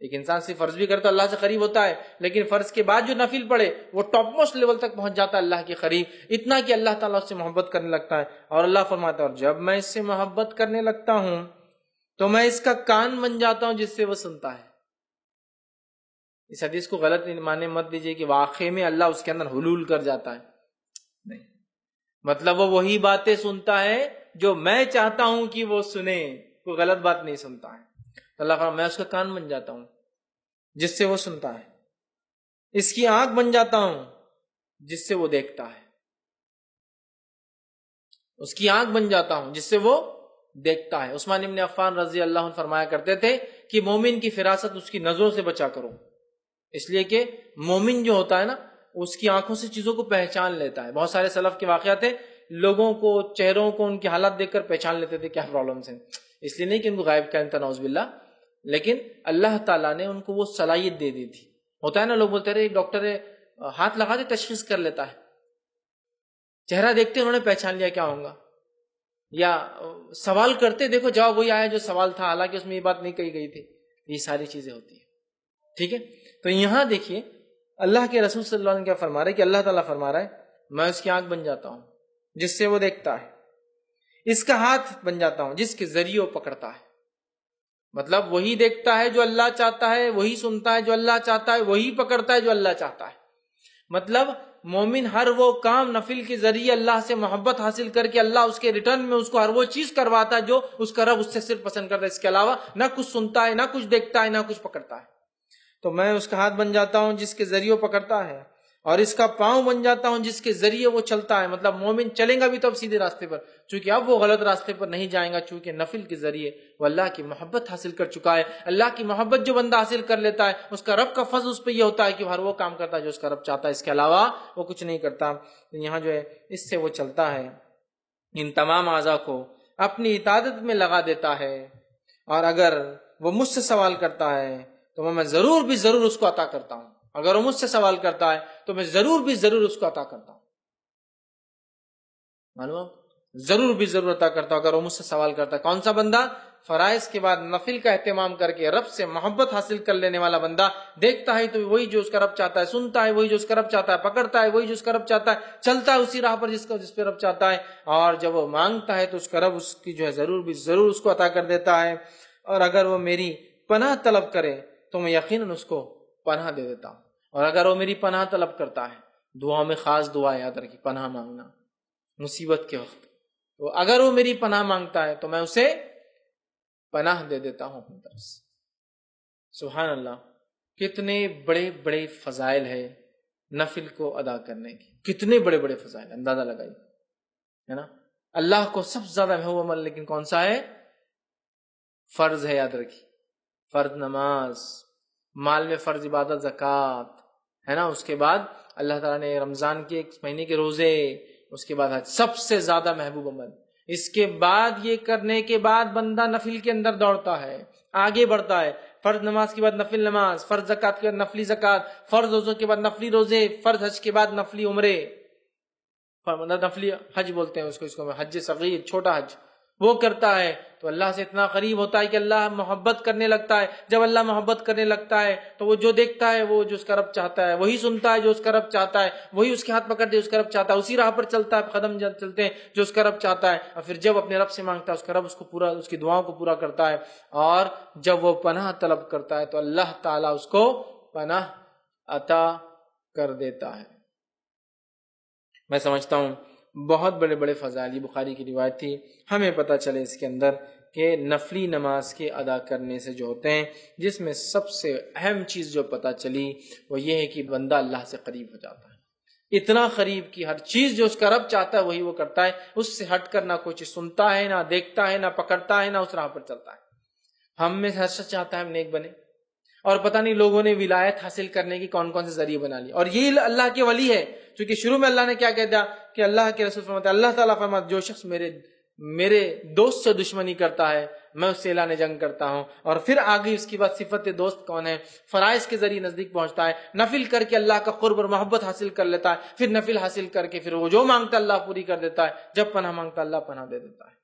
ایک انسان صرف فرض بھی کرتا اللہ سے قریب ہوتا ہے، لیکن فرض کے بعد جو نفل پڑھے وہ ٹاپ موسٹ لیول تک پہنچ جاتا ہے اللہ کے قریب، اتنا کہ اللہ تعالیٰ اس سے محبت کرنے لگتا ہے. اور اللہ فرماتا ہے اور جب میں اس سے محبت کرنے لگتا ہوں تو میں اس کا کان بن جاتا ہوں جس سے وہ سنتا ہے. اس حدیث کو غلط معنی مت دیجیے کہ واقعی میں اللہ اس کے اندر حلول کر جاتا ہے، نہیں، مطلب وہ وہی باتیں سنتا ہے جو میں چاہتا ہوں کہ وہ سنے، کوئی غلط بات نہیں سنتا ہے. اللہ فرماتا ہے میں اس کا کان بن جاتا ہوں جس سے وہ سنتا ہے، اس کی آنکھ بن جاتا ہوں جس سے وہ دیکھتا ہے، اس کی آنکھ بن جاتا ہوں جس سے وہ دیکھتا ہے. عثمان ابن عفان رضی اللہ عنہ فرمایا کرتے تھے کہ مومن کی فراست اس کی نظروں سے بچا کرو، اس لیے کہ مومن جو ہوتا ہے نا اس کی آنکھوں سے چیزوں کو پہچان لیتا ہے. بہت سارے سلف کے واقعات ہیں، لوگوں کو چہروں کو ان کی حالت دیکھ کر پہچان لیتے تھے کیا پرابلمس ہیں، اس لیے نہیں کہ ان کو غائب کرتا نعوذ باللہ، لیکن اللہ تعالیٰ نے ان کو وہ صلاحیت دے دی تھی. ہوتا ہے نا لوگ بولتے رہے ایک ڈاکٹر ہے ہاتھ لگا دے تشخیص کر لیتا ہے، چہرہ دیکھتے انہوں نے پہچان لیا کیا ہوگا، یا سوال کرتے دیکھو جواب وہی آیا جو سوال تھا حالانکہ اس میں یہ بات نہیں کہی گئی تھی. یہ ساری چیزیں ہوتی ہیں. ٹھیک ہے، تو یہاں دیکھیے اللہ کے رسول صلی اللہ علیہ وسلم کیا فرما رہے ہیں کہ اللہ تعالیٰ فرما رہا ہے میں اس کی آنکھ بن جاتا ہوں جس سے وہ دیکھتا ہے، اس کا ہاتھ بن جاتا ہوں جس کے ذریعے وہ پکڑتا ہے. مطلب وہی دیکھتا ہے جو اللہ چاہتا ہے، وہی سنتا ہے جو اللہ چاہتا ہے، وہی پکڑتا ہے جو اللہ چاہتا ہے۔ مطلب مومن ہر وہ کام نفل کے ذریعے اللہ سے محبت حاصل کر کے اللہ اس کے ریٹرن میں اس کو ہر وہ چیز کرواتا ہے جو اس کا رب اس سے صرف پسند کرتا ہے، اس کے علاوہ نہ کچھ سنتا ہے، نہ کچھ دیکھتا ہے، نہ کچھ پکڑتا ہے۔ تو میں اس کا ہاتھ بن جاتا ہوں جس کے ذریعے وہ پکڑتا ہے، اور اس کا پاؤں بن جاتا ہوں جس کے ذریعے وہ چلتا ہے۔ مطلب مومن چلیں گا بھی تو اب سیدھے راستے پر، چونکہ اب وہ غلط راستے پر نہیں جائیں گا، چونکہ نفل کے ذریعے وہ اللہ کی محبت حاصل کر چکا ہے۔ اللہ کی محبت جو بندہ حاصل کر لیتا ہے، اس کا رب کا فضل اس پہ یہ ہوتا ہے کہ ہر وہ کام کرتا ہے جو اس کا رب چاہتا ہے، اس کے علاوہ وہ کچھ نہیں کرتا۔ یہاں جو ہے اس سے وہ چلتا ہے، ان تمام اعضاء کو اپنی اطاعت میں لگا دیتا ہے، اور اگر وہ مجھ سے سوال کرتا ہے تو میں ضرور بھی ضرور اس کو عطا کرتا ہوں۔ اگر وہ مجھ سے سوال کرتا ہے تو میں ضرور بھی ضرور اس کو عطا کرتا ہوں۔ معلوم؟ ضرور بھی ضرور عطا کرتا ہوں اگر وہ مجھ سے سوال کرتا ہے۔ کون سا بندہ؟ فرائض کے بعد نفل کا اہتمام کر کے رب سے محبت حاصل کر لینے والا بندہ، دیکھتا ہے تو وہی جو اس کا رب چاہتا ہے، سنتا ہے وہی جو اس کا رب چاہتا ہے، پکڑتا ہے وہی جو اس کا رب چاہتا ہے، چلتا ہے اسی راہ پر جس پہ رب چاہتا ہے، اور جب وہ مانگتا ہے تو اس کا رب اس کی جو ہے ضرور بھی ضرور اس کو عطا کر دیتا ہے۔ اور اگر وہ میری پناہ طلب کرے تو میں یقیناً اس کو پناہ دے دیتا ہوں۔ اور اگر وہ میری پناہ طلب کرتا ہے، دعاؤں میں خاص دعا یاد رکھی، پناہ مانگنا مصیبت کے وقت، تو اگر وہ میری پناہ مانگتا ہے تو میں اسے پناہ دے دیتا ہوں اپنی طرف سے۔ سبحان اللہ، کتنے بڑے بڑے فضائل ہے نفل کو ادا کرنے کی، کتنے بڑے بڑے فضائل، اندازہ لگائیے، ہے نا۔ اللہ کو سب سے زیادہ محبوب عمل لیکن کون سا ہے؟ فرض ہے، یاد رکھیے، فرض نماز، مال میں فرض عبادت زکوٰۃ، ہے نا۔ اس کے بعد اللہ تعالیٰ نے رمضان کے 1 مہینے کے روزے، اس کے بعد حج، سب سے زیادہ محبوب عمل۔ اس کے بعد یہ کرنے کے بعد بندہ نفل کے اندر دوڑتا ہے، آگے بڑھتا ہے۔ فرض نماز کے بعد نفل نماز، فرض زکوٰۃ کے بعد نفلی زکوٰۃ، فرض روزوں کے بعد نفلی روزے، فرض حج کے بعد نفلی عمرے، نفلی حج بولتے ہیں اس کو حج صغیر، چھوٹا حج، وہ کرتا ہے تو اللہ سے اتنا قریب ہوتا ہے کہ اللہ محبت کرنے لگتا ہے۔ جب اللہ محبت کرنے لگتا ہے تو وہ جو دیکھتا ہے وہ جو اس کا رب چاہتا ہے، وہی سنتا ہے جو اس کا رب چاہتا ہے، وہی اس کے ہاتھ پکڑتے اس کا رب چاہتا ہے، اسی راہ پر چلتا ہے، قدم چلتے ہیں جو اس کا رب چاہتا ہے۔ اور پھر جب اپنے رب سے مانگتا ہے، اس کا رب اس کو پورا، اس کی دعاؤں کو پورا کرتا ہے۔ اور جب وہ پناہ طلب کرتا ہے تو اللہ تعالیٰ اس کو پناہ عطا کر دیتا ہے۔ میں سمجھتا ہوں بہت بڑے بڑے فضائل، بخاری کی روایت تھی، ہمیں پتہ چلے اس کے اندر کہ نفلی نماز کے ادا کرنے سے جو ہوتے ہیں، جس میں سب سے اہم چیز جو پتہ چلی وہ یہ ہے کہ بندہ اللہ سے قریب ہو جاتا ہے، اتنا قریب کہ ہر چیز جو اس کا رب چاہتا ہے وہی وہ کرتا ہے، اس سے ہٹ کر نہ کوئی چیز سنتا ہے، نہ دیکھتا ہے، نہ پکڑتا ہے، نہ اس راہ پر چلتا ہے۔ ہم میں ہر شخص چاہتا ہے ہم نیک بنے، اور پتہ نہیں لوگوں نے ولایت حاصل کرنے کی کون کون سے ذریعے بنا لیے، اور یہ اللہ کے ولی ہے، چونکہ شروع میں اللہ نے کیا کہہ دیا کہ اللہ کے رسول فرماتے ہیں، اللہ تعالیٰ فرماتے جو شخص میرے دوست سے دشمنی کرتا ہے میں اس سے اعلان جنگ کرتا ہوں۔ اور پھر آگے اس کی بات صفت دوست کون ہے؟ فرائض کے ذریعے نزدیک پہنچتا ہے، نفل کر کے اللہ کا قرب اور محبت حاصل کر لیتا ہے، پھر نفل حاصل کر کے پھر وہ جو مانگتا اللہ پوری کر دیتا ہے، جب پناہ مانگتا اللہ پناہ دے دیتا ہے۔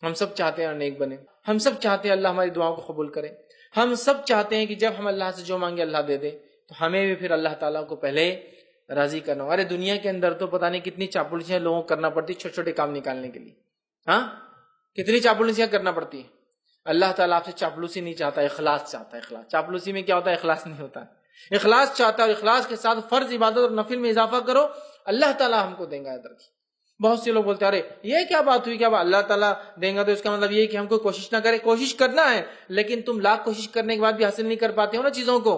ہم سب چاہتے ہیں نیک بنے، ہم سب چاہتے ہیں اللہ ہماری دعاؤں کو قبول کرے، ہم سب چاہتے ہیں کہ جب ہم اللہ سے جو مانگے اللہ دے دے، تو ہمیں بھی پھر اللہ تعالیٰ کو پہلے راضی کرنا ہو۔ ارے دنیا کے اندر تو پتہ نہیں کتنی چاپلوسیاں لوگوں کو کرنا پڑتی چھوٹے چھوٹے کام نکالنے کے لیے، ہاں کتنی چاپلوسیاں کرنا پڑتی ہیں۔ اللہ تعالیٰ آپ سے چاپلوسی نہیں چاہتا، اخلاص چاہتا ہے۔ اخلاص، چاپلوسی میں کیا ہوتا ہے؟ اخلاص نہیں ہوتا ہے۔ اخلاص چاہتا ہے، اور اخلاص کے ساتھ فرض عبادت اور نفل میں اضافہ کرو، اللہ تعالیٰ ہم کو دیں گا۔ ادھر کی بہت سے لوگ بولتے ہیں ارے یہ کیا بات ہوئی، کیا بات اللہ تعالیٰ دیں گا تو اس کا مطلب یہ کہ ہم کو کوشش نہ کرے۔ کوشش کرنا ہے، لیکن تم لاکھ کوشش کرنے کے بعد بھی حاصل نہیں کر پاتے ہو نا چیزوں کو۔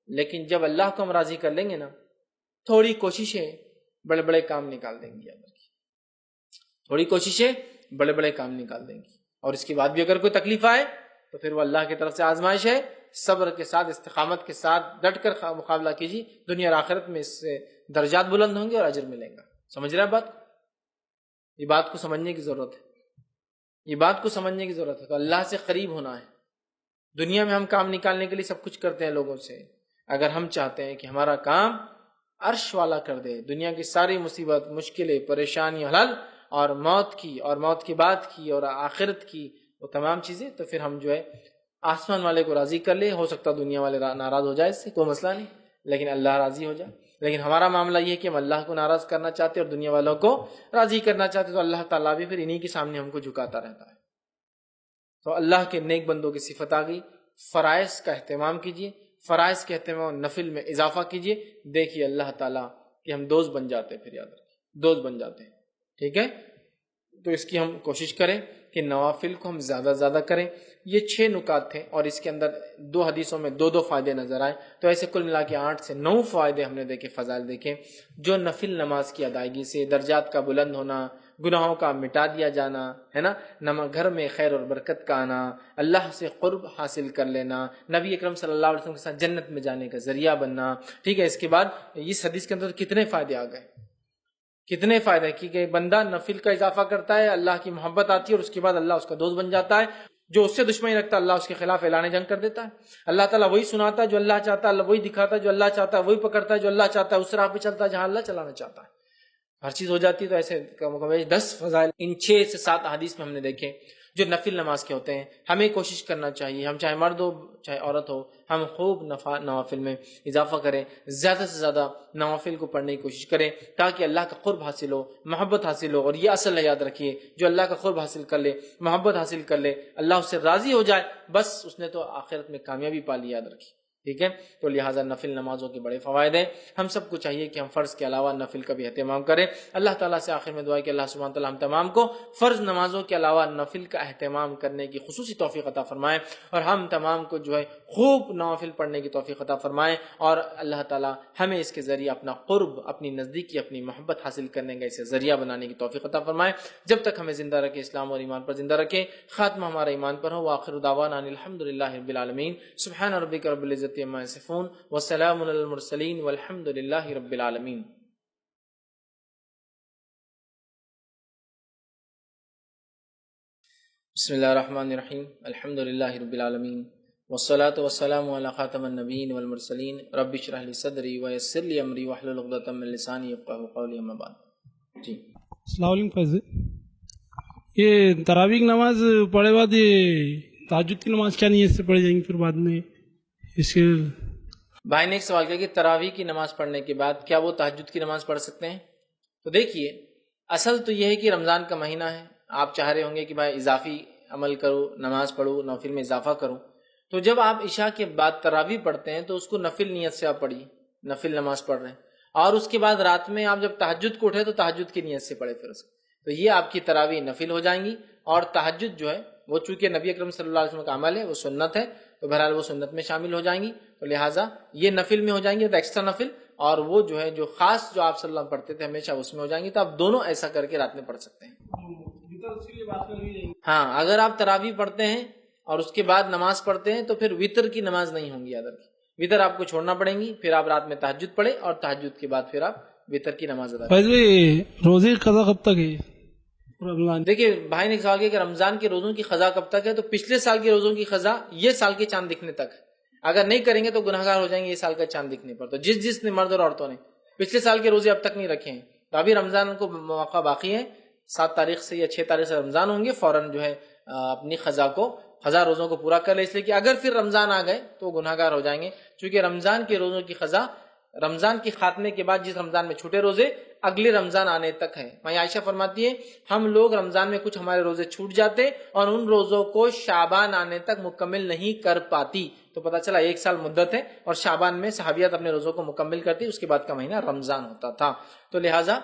لیکن جب اللہ کو ہم راضی کر لیں گے نا، تھوڑی کوششیں بڑے بڑے کام نکال دیں گی، تھوڑی کوششیں بڑے بڑے کام نکال دیں گی۔ اور اس کے بعد بھی اگر کوئی تکلیف آئے تو پھر وہ اللہ کی طرف سے آزمائش ہے، صبر کے ساتھ استقامت کے ساتھ ڈٹ کر مقابلہ کیجیے، دنیا اور آخرت میں اس سے درجات بلند ہوں گے اور اجر ملے گا۔ سمجھ رہے ہیں بات؟ یہ بات کو سمجھنے کی ضرورت ہے، یہ بات کو سمجھنے کی ضرورت ہے۔ تو اللہ سے قریب ہونا ہے۔ دنیا میں ہم کام نکالنے کے لیے سب کچھ کرتے ہیں لوگوں سے، اگر ہم چاہتے ہیں کہ ہمارا کام عرش والا کر دے، دنیا کی ساری مصیبت، مشکلیں، پریشانی حل، اور موت کی اور موت کے بعد کی اور آخرت کی وہ تمام چیزیں، تو پھر ہم جو ہے آسمان والے کو راضی کر لیں۔ ہو سکتا دنیا والے ناراض ہو جائے، اس سے کوئی مسئلہ نہیں، لیکن اللہ راضی ہو جائے۔ لیکن ہمارا معاملہ یہ ہے کہ ہم اللہ کو ناراض کرنا چاہتے اور دنیا والوں کو راضی کرنا چاہتے، تو اللہ تعالیٰ بھی پھر انہی کے سامنے ہم کو جھکاتا رہتا ہے۔ تو اللہ کے نیک بندوں کی صفت آ گئی. فرائض کا اہتمام کیجیے، فرائض کے اہتمام نفل میں اضافہ کیجیے. دیکھیے اللہ تعالیٰ کہ ہم دوست بن جاتے ہیں، پھر یاد رکھیے دوست بن جاتے ہیں. ٹھیک ہے، تو اس کی ہم کوشش کریں کہ نوافل کو ہم زیادہ زیادہ کریں. یہ 6 نکات تھے اور اس کے اندر 2 حدیثوں میں 2 فائدے نظر آئے. تو ایسے کل ملا کے 8 سے 9 فائدے ہم نے دیکھے، فضائل دیکھے، جو نفل نماز کی ادائیگی سے درجات کا بلند ہونا، گناہوں کا مٹا دیا جانا ہے نا، گھر میں خیر اور برکت کا آنا، اللہ سے قرب حاصل کر لینا، نبی اکرم صلی اللہ علیہ وسلم کے ساتھ جنت میں جانے کا ذریعہ بننا. ٹھیک ہے، اس کے بعد اس حدیث کے اندر کتنے فائدے آ گئے، کتنے فائدے کہ بندہ نفل کا اضافہ کرتا ہے، اللہ کی محبت آتی ہے اور اس کے بعد اللہ اس کا دوست بن جاتا ہے. جو اس سے دشمنی رکھتا ہے اللہ اس کے خلاف اعلان جنگ کر دیتا ہے. اللہ تعالیٰ وہی سناتا ہے جو اللہ چاہتا ہے، وہی دکھاتا ہے جو اللہ چاہتا ہے، وہی پکڑتا ہے جو اللہ چاہتا ہے، اس راہ پہ چلتا ہے جہاں اللہ چلانا چاہتا ہے. ہر چیز ہو جاتی ہے. تو ایسے 10 فضائل ان 6 سے 7 حدیث میں ہم نے دیکھے جو نفل نماز کے ہوتے ہیں. ہمیں کوشش کرنا چاہیے، ہم چاہے مرد ہو چاہے عورت ہو، ہم خوب نوافل میں اضافہ کریں، زیادہ سے زیادہ نوافل کو پڑھنے کی کوشش کریں تاکہ اللہ کا قرب حاصل ہو، محبت حاصل ہو. اور یہ اصل ہے، یاد رکھیے، جو اللہ کا قرب حاصل کر لے، محبت حاصل کر لے، اللہ اس سے راضی ہو جائے، بس اس نے تو آخرت میں کامیابی پا لی. یاد رکھیے. ٹھیک ہے، تو لہٰذا نفل نمازوں کے بڑے فوائد ہیں. ہم سب کو چاہیے کہ ہم فرض کے علاوہ نفل کا بھی اہتمام کریں. اللہ تعالیٰ سے آخر میں دعا ہے کہ اللہ سبحانہ تعالیٰ ہم تمام کو فرض نمازوں کے علاوہ نفل کا اہتمام کرنے کی خصوصی توفیق عطا فرمائے، اور ہم تمام کو جو ہے خوب نوافل پڑھنے کی توفیق عطا فرمائے، اور اللہ تعالیٰ ہمیں اس کے ذریعے اپنا قرب، اپنی نزدیکی، اپنی محبت حاصل کرنے کا اسے ذریعہ بنانے کی توفیق عطا فرمائے. جب تک ہمیں زندہ رکھے، اسلام اور ایمان پر زندہ رکھے، خاتمہ ہمارا ایمان پر ہو. وآخر دعوانا ان الحمدللہ رب العالمین. سبحان ربک رب العزت عما یصفون وسلام علی المرسلین والحمد للہ رب العالمین. بسم اللہ الرحمن الرحیم. الحمد للہ رب العالمین والصلاة والسلام علی خاتم النبیین والمرسلین. رب اشرح لی صدری ویسر لی امری واحلل عقدۃ من لسانی یفقہوا قولی. اما بعد. جی السلام علیکم فیض. یہ تراویح کی نماز پڑھے بعد یہ تہجد کی نماز کیا نیت سے پڑھی جائیں گی پھر بعد میں؟ اس کے بھائی نے ایک سوال کیا کہ تراویح کی نماز پڑھنے کے بعد کیا وہ تہجد کی نماز پڑھ سکتے ہیں؟ تو دیکھیے، اصل تو یہ ہے کہ رمضان کا مہینہ ہے، آپ چاہ رہے ہوں گے کہ بھائی اضافی عمل کرو، نماز پڑھو، نوافل میں اضافہ کرو. تو جب آپ عشاء کے بعد تراویح پڑھتے ہیں تو اس کو نفل نیت سے آپ پڑھیے، نفل نماز پڑھ رہے ہیں، اور اس کے بعد رات میں آپ جب تہجد کو اٹھے تو تہجد کی نیت سے پڑھے پھر اس کو. تو یہ آپ کی تراویح نفل ہو جائیں گی. اور تہجد جو ہے وہ چونکہ نبی اکرم صلی اللہ علیہ وسلم کا عمل ہے، وہ سنت ہے، تو بہرحال وہ سنت میں شامل ہو جائیں گی. تو لہٰذا یہ نفل میں ہو جائیں گی، تو ایکسٹرا نفل، اور وہ جو ہے جو خاص جو آپ صلی اللہ علیہ وسلم پڑھتے تھے ہمیشہ اس میں ہو جائیں گی. تو آپ دونوں ایسا کر کے رات میں پڑھ سکتے ہیں. ہاں، اگر آپ تراویح پڑھتے ہیں اور اس کے بعد نماز پڑھتے ہیں تو پھر وتر کی نماز نہیں ہوں گی. یاد رکھیے، وتر آپ کو چھوڑنا پڑیں گی. پھر آپ رات میں تہجد پڑھیں اور تہجد کے بعد پھر آپ وتر کی نماز ادا کریں. روزے کی قضا کب تک ہے رمضان؟ دیکھیے، بھائی نے سوال کیا کہ رمضان کے روزوں کی قضا کب تک ہے، تو پچھلے سال کے روزوں کی قضا یہ سال کے چاند دکھنے تک ہے. اگر نہیں کریں گے تو گناہگار ہو جائیں گے یہ سال کا چاند دکھنے پر. تو جس نے مرد اور عورتوں نے پچھلے سال کے روزے اب تک نہیں رکھے ہیں تو ابھی رمضان کو موقع باقی ہے. 7 تاریخ سے یا 6 تاریخ سے رمضان ہوں گے، فوراً جو ہے اپنی قضا روزوں کو پورا کر لے. اس لیے کہ اگر پھر رمضان آ گئے تو گناہگار ہو جائیں گے، چونکہ رمضان کے روزوں کی قضا رمضان کے خاتمے کے بعد جس رمضان میں چھوٹے روزے اگلے رمضان آنے تک ہے. میں عائشہ فرماتی ہے ہم لوگ رمضان میں کچھ ہمارے روزے چھوٹ جاتے اور ان روزوں کو شعبان آنے تک مکمل نہیں کر پاتی. تو پتہ چلا 1 سال مدت ہے اور شعبان میں صحابیات اپنے روزوں کو مکمل کرتی، اس کے بعد کا مہینہ رمضان ہوتا تھا. تو لہٰذا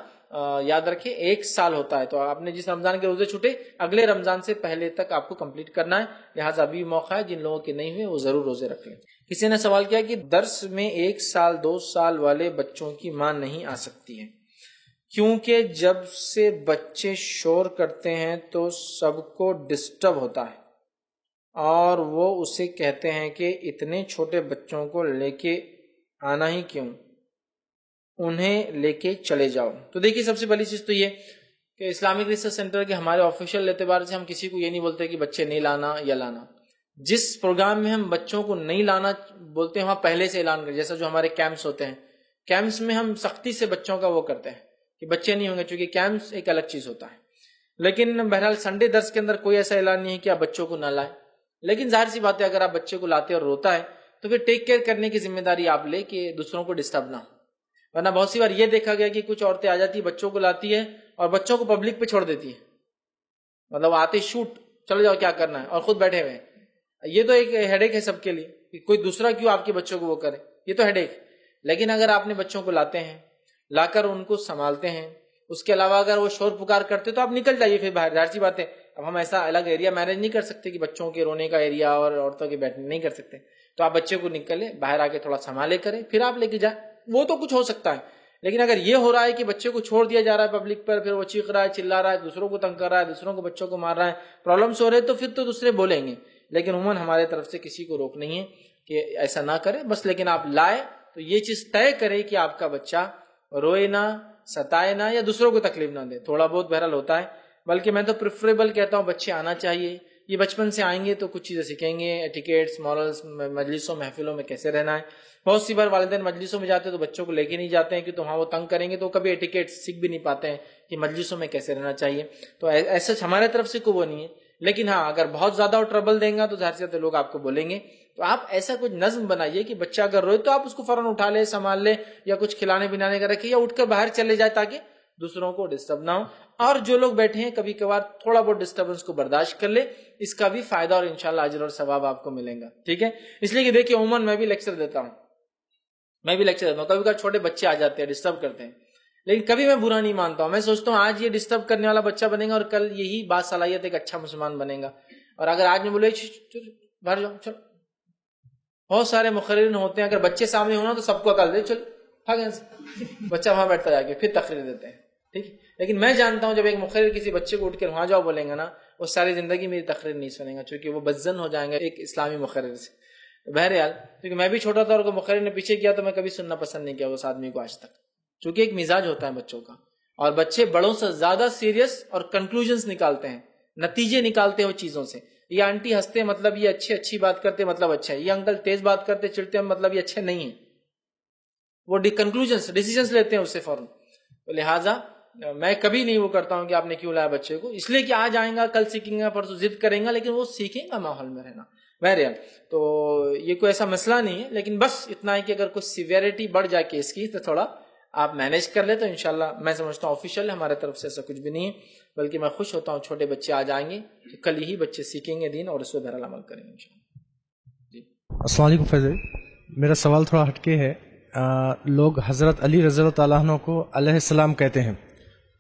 یاد رکھیں 1 سال ہوتا ہے. تو آپ نے جس رمضان کے روزے چھوٹے اگلے رمضان سے پہلے تک آپ کو کمپلیٹ کرنا ہے. لہٰذا ابھی موقع ہے، جن لوگوں کے نہیں ہوئے وہ ضرور روزے رکھ لیں. کسی نے سوال کیا کہ درس میں 1 سال 2 سال والے بچوں کی ماں نہیں آ سکتی ہے کیونکہ جب سے بچے شور کرتے ہیں تو سب کو ڈسٹرب ہوتا ہے اور وہ اسے کہتے ہیں کہ اتنے چھوٹے بچوں کو لے کے آنا ہی کیوں، انہیں لے کے چلے جاؤ. تو دیکھیے، سب سے پہلی چیز تو یہ کہ اسلامک ریسرچ سینٹر کے ہمارے آفیشیل اعتبار سے ہم کسی کو یہ نہیں بولتے کہ بچے نہیں لانا یا لانا. جس پروگرام میں ہم بچوں کو نہیں لانا بولتے ہیں وہاں پہلے سے اعلان کریں. جیسا جو ہمارے کیمپس ہوتے ہیں، کیمپس میں ہم سختی سے بچوں کا وہ کرتے ہیں کہ بچے نہیں ہوں گے، چونکہ کیمپس ایک الگ چیز ہوتا ہے. لیکن بہرحال سنڈے درس کے اندر کوئی ایسا اعلان نہیں ہے کہ آپ بچوں کو نہ لائیں. لیکن ظاہر سی بات ہے اگر آپ بچے کو لاتے اور روتا ہے تو پھر ٹیک کیئر کرنے کی ذمہ داری آپ لے کہ دوسروں کو ڈسٹرب نہ ہو. ورنہ بہت سی بار یہ دیکھا گیا کہ کچھ عورتیں آ جاتی بچوں کو لاتی ہے اور بچوں کو پبلک پہ چھوڑ دیتی ہے، مطلب آتے شوٹ چلو جاؤ کیا کرنا ہے، اور خود بیٹھے ہوئے ہیں۔ یہ تو ایک ہیڈیک ہے سب کے لیے کہ کوئی دوسرا کیوں آپ کے بچوں کو وہ کرے، یہ تو ہیڈیک۔ لیکن اگر آپ نے بچوں کو لاتے ہیں، لا کر ان کو سنبھالتے ہیں، اس کے علاوہ اگر وہ شور پکار کرتے تو آپ نکل جائیے پھر باہر، ظاہر سی بات ہے۔ اب ہم ایسا الگ ایریا مینیج نہیں کر سکتے کہ بچوں کے رونے کا ایریا اور عورتوں کے بیٹھنے نہیں کر سکتے، تو آپ بچے کو نکلے باہر آ کے تھوڑا سنبھالے کریں، پھر آپ لے کے جائیں، وہ تو کچھ ہو سکتا ہے۔ لیکن اگر یہ ہو رہا ہے کہ بچے کو چھوڑ دیا جا رہا ہے پبلک پر، پھر وہ چیخ رہا ہے، چلا رہا ہے، دوسروں کو تنگ کر رہا ہے، دوسروں کو بچوں کو مار رہا ہے، پرابلمس ہو رہے تو پھر تو دوسرے بولیں گے۔ لیکن عموماً ہمارے طرف سے کسی کو روک نہیں ہے کہ ایسا نہ کرے بس، لیکن آپ لائے تو یہ چیز طے کرے کہ آپ کا بچہ روئے نہ، ستائے نہ، یا دوسروں کو تکلیف نہ دے۔ تھوڑا بہت بہرحال ہوتا ہے، بلکہ میں تو پریفریبل کہتا ہوں بچے آنا چاہیے، یہ بچپن سے آئیں گے تو کچھ چیزیں سیکھیں گے، ایٹیکیٹس، مورلس، مجلسوں محفلوں میں کیسے رہنا ہے۔ بہت سی بار والدین مجلسوں میں جاتے ہیں تو بچوں کو لے کے نہیں جاتے ہیں کہ تو وہاں وہ تنگ کریں گے، تو کبھی ایٹیکیٹ سیکھ بھی نہیں پاتے ہیں کہ مجلسوں میں کیسے رہنا چاہیے۔ تو ایسا ہمارے طرف سے کوئی وہ نہیں ہے، لیکن ہاں اگر بہت زیادہ ٹربل دیں گا تو ظاہر سی بات ہے لوگ آپ کو بولیں گے۔ تو آپ ایسا کچھ نظم بنائیے کہ بچہ اگر روئے تو آپ اس کو فوراً اٹھا لے، سنبھال لے، یا کچھ کھلانے پلانے کا رکھے، یا اٹھ کر باہر چلے جائے تاکہ دوسروں کو ڈسٹرب نہ ہو۔ اور جو لوگ بیٹھے ہیں کبھی کبھار تھوڑا بہت ڈسٹربنس کو برداشت کر لے، اس کا بھی فائدہ اور انشاءاللہ اجر اور ثواب آپ کو ملے گا، ٹھیک ہے۔ اس لیے کہ دیکھیے عموماً میں بھی لیکچر دیتا ہوں، کبھی کبھی چھوٹے بچے آ جاتے ہیں ڈسٹرب کرتے ہیں، لیکن کبھی میں برا نہیں مانتا ہوں۔ میں سوچتا ہوں آج یہ ڈسٹرب کرنے والا بچہ بنے گا اور کل یہی باصلاحیت ایک اچھا مسلمان بنے گا۔ اور اگر آج میں بولے باہر جاؤ، چلو، بہت سارے مقررین ہوتے ہیں اگر بچے سامنے ہونا تو سب کو عقل دے، چل بچہ وہاں بیٹھتا جا کے پھر تقریر دیتے ہیں، ٹھیک ہے۔ لیکن میں جانتا ہوں جب ایک مقرر کسی بچے کو اٹھ کر وہاں جاؤ بولیں گا نا، وہ ساری زندگی میری تقریر نہیں سنیں گا، چونکہ وہ بدزن ہو جائیں گا ایک اسلامی مقرر سے۔ بہرحال کیونکہ میں بھی چھوٹا تھا اور مقرر نے پیچھے کیا تو میں کبھی سننا پسند نہیں کیا اس آدمی کو آج تک، چونکہ ایک مزاج ہوتا ہے بچوں کا، اور بچے بڑوں سے زیادہ سیریس اور کنکلوژنز نکالتے ہیں، نتیجے نکالتے ہیں وہ چیزوں سے۔ یہ آنٹی ہنستے مطلب یہ اچھی بات کرتے مطلب اچھا ہے، یہ انکل تیز بات کرتے چڑھتے مطلب یہ اچھے نہیں ہیں، وہ کنکلوژنز ڈیسیژنز لیتے ہیں اس سے فوراً۔ تو لہٰذا میں کبھی نہیں وہ کرتا ہوں کہ آپ نے کیوں لایا بچے کو، اس لیے کہ آج آئیں گا کل سیکھیں گا پرسوں ضد کریں گا، لیکن وہ سیکھیں گا ماحول میں رہنا۔ بہرحال تو یہ کوئی ایسا مسئلہ نہیں ہے، لیکن بس اتنا ہے کہ اگر کوئی سیویرٹی بڑھ جائے کیس کی تو تھوڑا آپ مینیج کر لیں تو انشاءاللہ میں سمجھتا ہوں آفیشیل ہمارے طرف سے ایسا کچھ بھی نہیں ہے، بلکہ میں خوش ہوتا ہوں چھوٹے بچے آ جائیں گے تو کل ہی بچے سیکھیں گے دین اور اس پہ بہرحال عمل کریں گے انشاءاللہ۔ جی السلام علیکم فیض بھائی، میرا سوال تھوڑا ہٹکے ہے۔ لوگ حضرت علی رضی اللہ تعالیٰ عنہ کو علیہ السلام کہتے ہیں،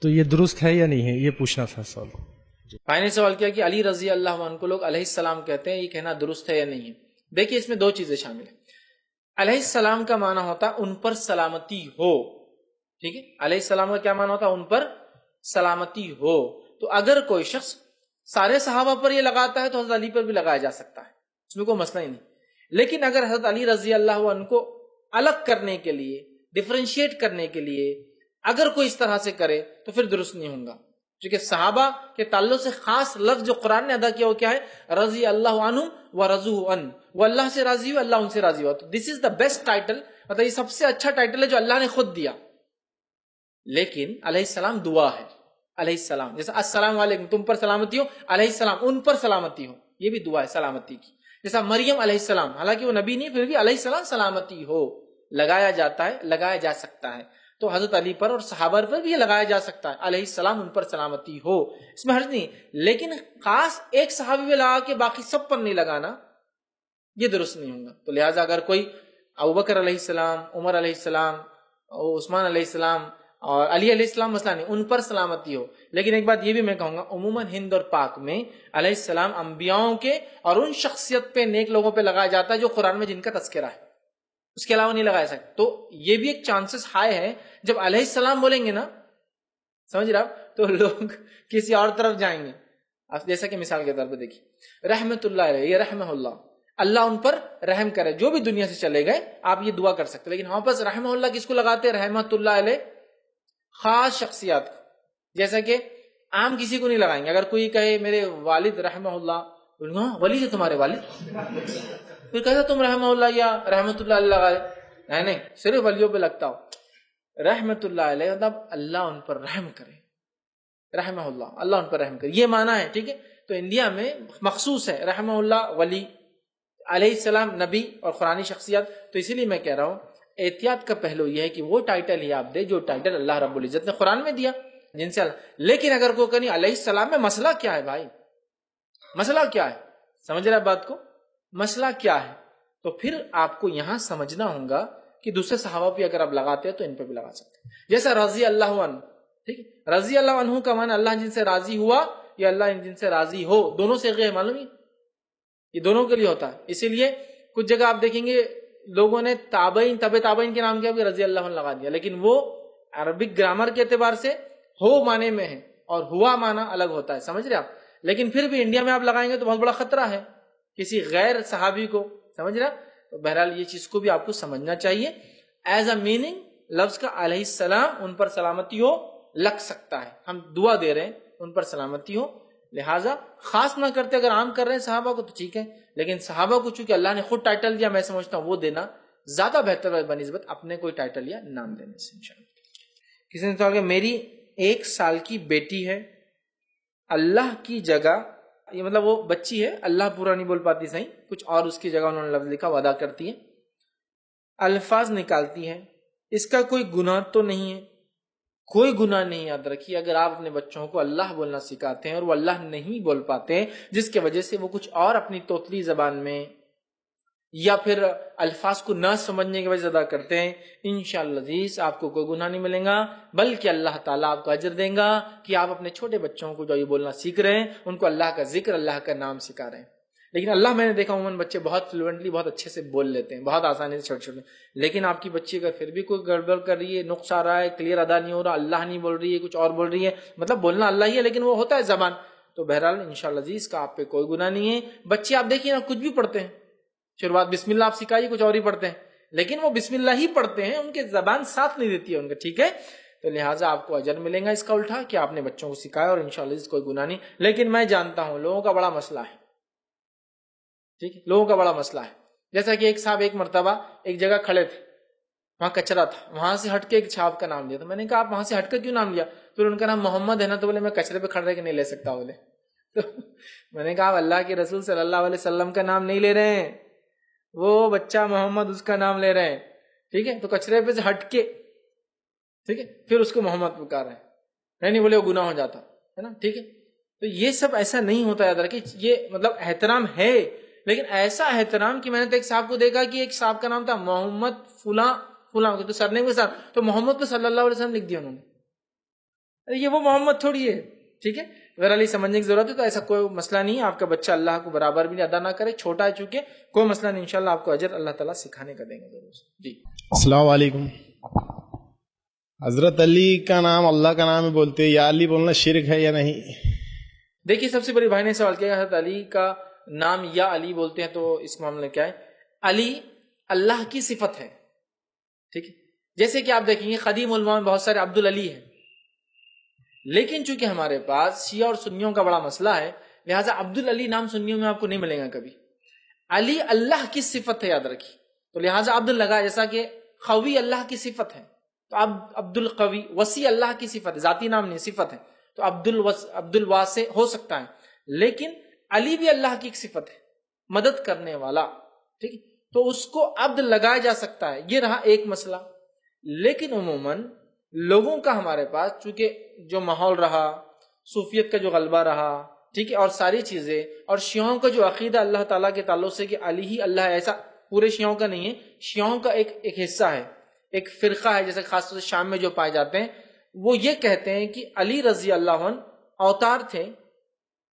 تو یہ درست ہے یا نہیں ہے، یہ پوچھنا تھا سوال۔ بھائی نے سوال کیا کہ علی رضی اللہ عنہ کو لوگ علیہ السلام کہتے ہیں، یہ کہنا درست ہے یا نہیں ہے؟ دیکھیے اس میں دو چیزیں شامل ہیں۔ علیہ السلام کا معنی ہوتا ہے ان پر سلامتی ہو، ٹھیک ہے۔ علیہ السلام کا کیا معنی ہوتا ہے؟ ان پر سلامتی ہو۔ تو اگر کوئی شخص سارے صحابہ پر یہ لگاتا ہے تو حضرت علی پر بھی لگایا جا سکتا ہے، اس میں کوئی مسئلہ ہی نہیں۔ لیکن اگر حضرت علی رضی اللہ عنہ کو الگ کرنے کے لیے، ڈفرینشیٹ کرنے کے لیے اگر کوئی اس طرح سے کرے تو پھر درست نہیں ہوگا، کیونکہ صحابہ کے تعلق سے خاص لفظ جو قرآن نے ادا کیا وہ کیا ہے؟ رضی اللہ عنہ و رضوہ عنہ، وہ اللہ سے راضی ہو، اللہ ان سے راضی ہو۔ تو دس از دا بیسٹ ٹائٹل، مطلب یہ سب سے اچھا ٹائٹل ہے جو اللہ نے خود دیا۔ لیکن علیہ السلام دعا ہے، علیہ السلام جیسا السلام علیکم تم پر سلامتی ہو، علیہ السلام ان پر سلامتی ہو، یہ بھی دعا ہے سلامتی کی۔ جیسا مریم علیہ السلام، حالانکہ وہ نبی نہیں پھر بھی علیہ السلام سلامتی ہو لگایا جاتا ہے، لگایا جا سکتا ہے۔ تو حضرت علی پر اور صحابہ پر بھی یہ لگایا جا سکتا ہے، علیہ السلام ان پر سلامتی ہو، اس میں حرج نہیں۔ لیکن خاص ایک صحابی میں لگا کے باقی سب پر نہیں لگانا، یہ درست نہیں ہوگا۔ تو لہٰذا اگر کوئی ابوبکر علیہ السلام، عمر علیہ السلام، عثمان علیہ السلام اور علی علیہ السلام مسئلہ نہیں، ان پر سلامتی ہو۔ لیکن ایک بات یہ بھی میں کہوں گا، عموماً ہند اور پاک میں علیہ السلام انبیاؤں کے اور ان شخصیت پہ، نیک لوگوں پہ لگایا جاتا ہے جو قرآن میں جن کا تذکرہ ہے، اس کے علاوہ نہیں لگایا سکتے۔ تو یہ بھی ایک چانسز ہائی ہے جب علیہ السلام بولیں گے نا، سمجھ رہا تو لوگ کسی اور طرف جائیں گے۔ جیسا کہ مثال کے طور پہ دیکھیے رحمت اللہ علیہ، یہ رحمہ اللہ، اللہ ان پر رحم کرے، جو بھی دنیا سے چلے گئے آپ یہ دعا کر سکتے، لیکن ہمارے پاس رحمہ اللہ کس کو لگاتے ہیں؟ رحمت اللہ علیہ خاص شخصیات، جیسا کہ عام کسی کو نہیں لگائیں گے۔ اگر کوئی کہے میرے والد رحمہ اللہ، ولی سے تمہارے والد، پھر کہتا تم رحمہ اللہ یا رحمت اللہ علیہ لگائے، نہیں صرف ولیوں پہ لگتا ہو۔ رحمت اللہ علیہ مطلب اللہ ان پر رحم کرے، رحمہ اللہ، اللہ ان پر رحم کرے، یہ معنی ہے، ٹھیک ہے۔ تو انڈیا میں مخصوص ہے رحمہ اللہ، ولی، علیہ السلام نبی اور قرآنی شخصیات۔ تو اسی لیے میں کہہ رہا ہوں احتیاط کا پہلو یہ ہے کہ وہ ٹائٹل ہی آپ دے جو ٹائٹل اللہ رب العزت نے قرآن میں دیا، جن سے لیکن اگر کوئی کہیں علیہ السلام میں مسئلہ کیا ہے بھائی، مسئلہ کیا ہے؟ سمجھ رہے بات کو؟ مسئلہ کیا ہے؟ تو پھر آپ کو یہاں سمجھنا ہوگا کہ دوسرے صحابہ بھی اگر آپ لگاتے ہیں تو ان پہ بھی لگا سکتے ہیں. جیسا رضی اللہ عنہ، ٹھیک ہے، رضی اللہ عنہ کا معنی اللہ جن سے راضی ہوا یا اللہ جن سے راضی ہو، دونوں سے غیر معلوم ہے، یہ دونوں کے لیے ہوتا ہے. اسی لیے کچھ جگہ آپ دیکھیں گے لوگوں نے تابعین تابعین کے نام کیا بھی رضی اللہ عنہ لگا دیا، لیکن وہ عربک گرامر کے اعتبار سے ہو معنی میں ہے اور ہوا معنی الگ ہوتا ہے. سمجھ رہے آپ؟ لیکن پھر بھی انڈیا میں آپ لگائیں گے تو بہت بڑا خطرہ ہے کسی غیر صحابی کو. سمجھ رہے؟ تو بہرحال یہ چیز کو بھی آپ کو سمجھنا چاہیے. ایز اے میننگ لفظ کا علیہ السلام، ان پر سلامتی ہو، لگ سکتا ہے. ہم دعا دے رہے ہیں ان پر سلامتی ہو، لہٰذا خاص نہ کرتے. اگر عام کر رہے ہیں صحابہ کو تو ٹھیک ہے، لیکن صحابہ کو چونکہ اللہ نے خود ٹائٹل دیا، میں سمجھتا ہوں وہ دینا زیادہ بہتر ہے بنسبت اپنے کوئی ٹائٹل یا نام دینے سے. انشاءاللہ کسی نے کہا کہ میری 1 سال کی بیٹی ہے، اللہ کی جگہ، یہ مطلب وہ بچی ہے، اللہ پورا نہیں بول پاتی صحیح، کچھ اور اس کی جگہ انہوں نے لفظ لکھا، وعدہ کرتی ہے، الفاظ نکالتی ہے، اس کا کوئی گناہ تو نہیں ہے؟ کوئی گناہ نہیں. یاد رکھیے اگر آپ اپنے بچوں کو اللہ بولنا سکھاتے ہیں اور وہ اللہ نہیں بول پاتے جس کی وجہ سے وہ کچھ اور اپنی توتلی زبان میں یا پھر الفاظ کو نہ سمجھنے کی وجہ سے ادا کرتے ہیں، انشاءاللہ عزیز آپ کو کوئی گناہ نہیں ملے گا، بلکہ اللہ تعالیٰ آپ کو اجر دیں گا کہ آپ اپنے چھوٹے بچوں کو جو یہ بولنا سیکھ رہے ہیں ان کو اللہ کا ذکر، اللہ کا نام سکھا رہے ہیں. لیکن اللہ میں نے دیکھا عموماً بچے بہت فلوئنٹلی بہت اچھے سے بول لیتے ہیں، بہت آسانی سے چھوٹے چھوٹے، لیکن آپ کی بچی اگر پھر بھی کوئی گڑبڑ کر رہی ہے، نقص آ رہا ہے، کلیئر ادا نہیں ہو رہا، اللہ نہیں بول رہی ہے، کچھ اور بول رہی ہے، مطلب بولنا اللہ ہی ہے لیکن وہ ہوتا ہے زبان، تو بہرحال انشاءاللہ عزیز کا آپ پہ کوئی گناہ نہیں ہے. بچے آپ دیکھیے نا کچھ بھی پڑھتے ہیں، شروعات بسم اللہ آپ سکھائیے، کچھ اور ہی پڑھتے ہیں، لیکن وہ بسم اللہ ہی پڑھتے ہیں، ان کے زبان ساتھ نہیں دیتی ہے ان کا، ٹھیک ہے؟ تو لہٰذا آپ کو اجر ملے گا اس کا الٹا کہ آپ نے بچوں کو سکھایا اور انشاءاللہ عزیز کوئی گناہ نہیں. لیکن میں جانتا ہوں لوگوں کا بڑا مسئلہ ہے، ٹھیک ہے، لوگوں کا بڑا مسئلہ ہے. جیسا کہ ایک صاحب ایک مرتبہ ایک جگہ کھڑے تھے، وہاں کچرا تھا، وہاں سے ہٹ کے ایک صاحب کا نام لیا. تو میں نے کہا آپ وہاں سے ہٹ کر کیوں نام لیا؟ پھر ان کا نام محمد ہے نا. تو بولے میں کچرے پہ کھڑے کے نہیں لے سکتا. بولے تو میں نے کہا آپ اللہ کے رسول صلی اللہ علیہ وسلم کا نام نہیں لے رہے ہیں، وہ بچہ محمد اس کا نام لے رہے ہیں، ٹھیک ہے؟ تو کچرے پہ سے ہٹ کے، ٹھیک ہے، پھر اس کو محمد پکار رہے ہیں، نہیں بولے وہ گناہ ہو جاتا ہے نا، ٹھیک ہے؟ تو یہ سب ایسا نہیں ہوتا. یاد رکھیں یہ مطلب احترام ہے، لیکن ایسا احترام کہ میں نے تو ایک صاحب کو دیکھا کہ ایک صاحب کا نام تھا محمد فلاں فلاں، تو سرنیم کے ساتھ تو محمد تو صلی اللہ علیہ وسلم لکھ دیا انہوں نے. ارے یہ وہ محمد تھوڑی ہے، ٹھیک ہے؟ اگر علی سمجھنے کی ضرورت ہے تو ایسا کوئی مسئلہ نہیں ہے. آپ کا بچہ اللہ کو برابر بھی ادا نہ کرے، چھوٹا ہے چونکہ، کوئی مسئلہ نہیں، انشاءاللہ آپ کو اجر اللہ تعالیٰ سکھانے کا دیں گے ضرور. جی السلام علیکم. حضرت علی کا نام اللہ کا نام بولتے ہیں، یا علی بولنا شرک ہے یا نہیں؟ دیکھیے سب سے بڑی بھائی نے سوال کیا حضرت علی کا نام یا علی بولتے ہیں تو اس معاملے میں کیا ہے؟ علی اللہ کی صفت ہے، ٹھیک ہے؟ جیسے کہ آپ دیکھیں گے قدیم علماء میں بہت سارے عبد العلی ہیں، لیکن چونکہ ہمارے پاس شیعہ اور سنیوں کا بڑا مسئلہ ہے لہٰذا عبد العلی نام سنیوں میں آپ کو نہیں ملے گا کبھی. علی اللہ کی صفت ہے، یاد رکھیے، تو لہٰذا عبد لگا. جیسا کہ قوی اللہ کی صفت ہے تو اب عبد القوی، وسیع اللہ کی صفت ہے، ذاتی نام نہیں صفت ہے، تو عبد الواسع ہو سکتا ہے. لیکن علی بھی اللہ کی ایک صفت ہے، مدد کرنے والا، ٹھیک ہے؟ تو اس کو عبد لگایا جا سکتا ہے. یہ رہا ایک مسئلہ. لیکن عموماً لوگوں کا ہمارے پاس چونکہ جو ماحول رہا، صوفیت کا جو غلبہ رہا، ٹھیک ہے، اور ساری چیزیں، اور شیعوں کا جو عقیدہ اللہ تعالیٰ کے تعلق سے کہ علی ہی اللہ ہے، ایسا پورے شیعوں کا نہیں ہے. شیعوں کا ایک حصہ ہے، ایک فرقہ ہے، جیسے خاص طور سے شام میں جو پائے جاتے ہیں، وہ یہ کہتے ہیں کہ علی رضی اللہ عنہ اوتار تھے،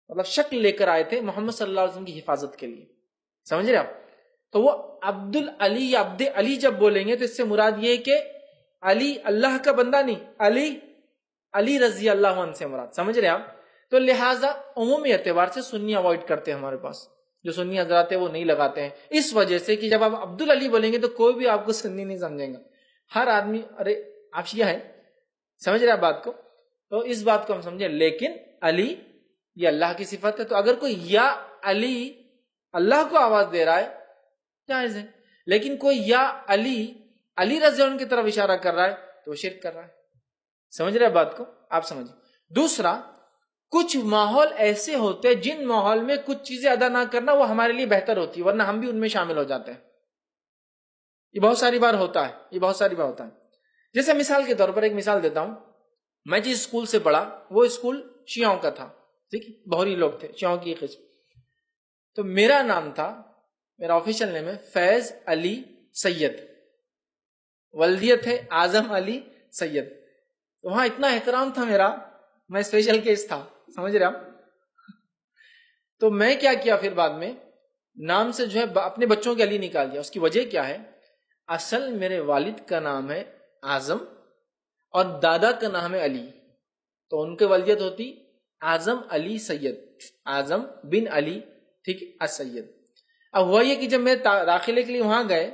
مطلب شکل لے کر آئے تھے محمد صلی اللہ علیہ وسلم کی حفاظت کے لیے. سمجھ رہے آپ؟ تو وہ عبد العلی یا عبد علی جب بولیں گے تو اس سے مراد یہ کہ علی اللہ کا بندہ نہیں، علی رضی اللہ عنہ سے مراد. سمجھ رہے آپ؟ تو لہٰذا عمومی اعتبار سے سنی اوائڈ کرتے ہیں، ہمارے پاس جو سنی حضرات ہیں وہ نہیں لگاتے ہیں، اس وجہ سے کہ جب آپ عبد العلی بولیں گے تو کوئی بھی آپ کو سنی نہیں سمجھیں گا. ہر آدمی ارے آپ شیعہ ہے، سمجھ رہے آپ بات کو؟ تو اس بات کو ہم سمجھیں. لیکن علی یہ اللہ کی صفت ہے، تو اگر کوئی یا علی اللہ کو آواز دے رہا ہے جائز ہے، لیکن کوئی یا علی رضی اللہ عنہ کی طرف اشارہ کر رہا ہے تو وہ شرک کر رہا ہے. سمجھ رہے بات کو؟ آپ سمجھیں. دوسرا، کچھ ماحول ایسے ہوتے ہیں جن ماحول میں کچھ چیزیں ادا نہ کرنا وہ ہمارے لیے بہتر ہوتی ہے، ورنہ ہم بھی ان میں شامل ہو جاتے ہیں. یہ بہت ساری بار ہوتا ہے. جیسے مثال کے طور پر ایک مثال دیتا ہوں. میں جس اسکول سے پڑھا وہ اسکول شیعوں کا تھا، ٹھیک ہے، بہری لوگ تھے، شیعوں کی قسم. تو میرا نام تھا, میرا آفیشیل نیم ہے فیض علی سید, ولدیت ہے اعظم علی سید. تو وہاں اتنا احترام تھا میرا, میں اسپیشل کیس تھا, سمجھ رہے آپ. تو میں کیا کیا پھر بعد میں نام سے جو ہے اپنے بچوں کے علی نکال دیا. اس کی وجہ کیا ہے, اصل میرے والد کا نام ہے اعظم اور دادا کا نام ہے علی, تو ان کے والدیت ہوتی اعظم علی سید, اعظم بن علی, ٹھیک ہے, السید. اب ہوا یہ کہ جب میں داخلے کے لیے وہاں گئے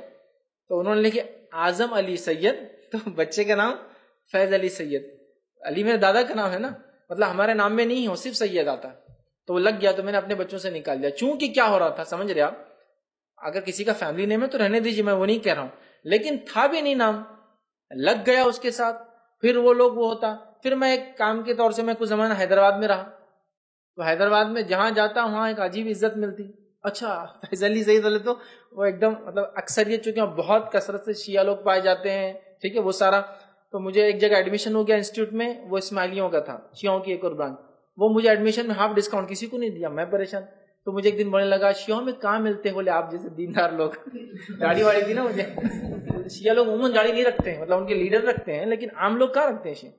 تو انہوں نے لکھے اعظم علی سید, تو بچے کا نام فیض علی سید. علی میرے دادا کا نام ہے نا, مطلب ہمارے نام میں نہیں ہے, صرف سید آتا ہے. تو وہ لگ گیا, تو میں نے اپنے بچوں سے نکال دیا. چونکہ کیا ہو رہا تھا سمجھ رہے آپ, اگر کسی کا فیملی نیم ہے تو رہنے دیجیے, میں وہ نہیں کہہ رہا ہوں, لیکن تھا بھی نہیں نام, لگ گیا اس کے ساتھ, پھر وہ لوگ وہ ہوتا. پھر میں ایک کام کے طور سے میں کچھ زمانہ حیدرآباد میں رہا, تو حیدرآباد میں جہاں جاتا وہاں ایک عجیب عزت ملتی. اچھا فیض علی سید والے تو وہ ایک دم مطلب اکثریت, چونکہ بہت کثرت سے شیعہ لوگ پائے جاتے ہیں, ٹھیک ہے, وہ سارا. تو مجھے ایک جگہ ایڈمیشن ہو گیا انسٹیٹیوٹ میں, وہ اسماعیلیوں کا تھا, شیعوں کی ایک اور برانچ. وہ مجھے ایڈمیشن میں ہاف ڈسکاؤنٹ کسی کو نہیں دیا, میں پریشان. تو مجھے ایک دن بولنے لگا شیعوں میں کہاں ملتے ہیں, بولے آپ جیسے دیندار لوگ. داڑھی واڑی تھی نا مجھے, شیعہ لوگ عموماً داڑھی نہیں رکھتے ہیں, مطلب ان کے لیڈر رکھتے ہیں, لیکن عام لوگ کہاں رکھتے ہیں شیعہ.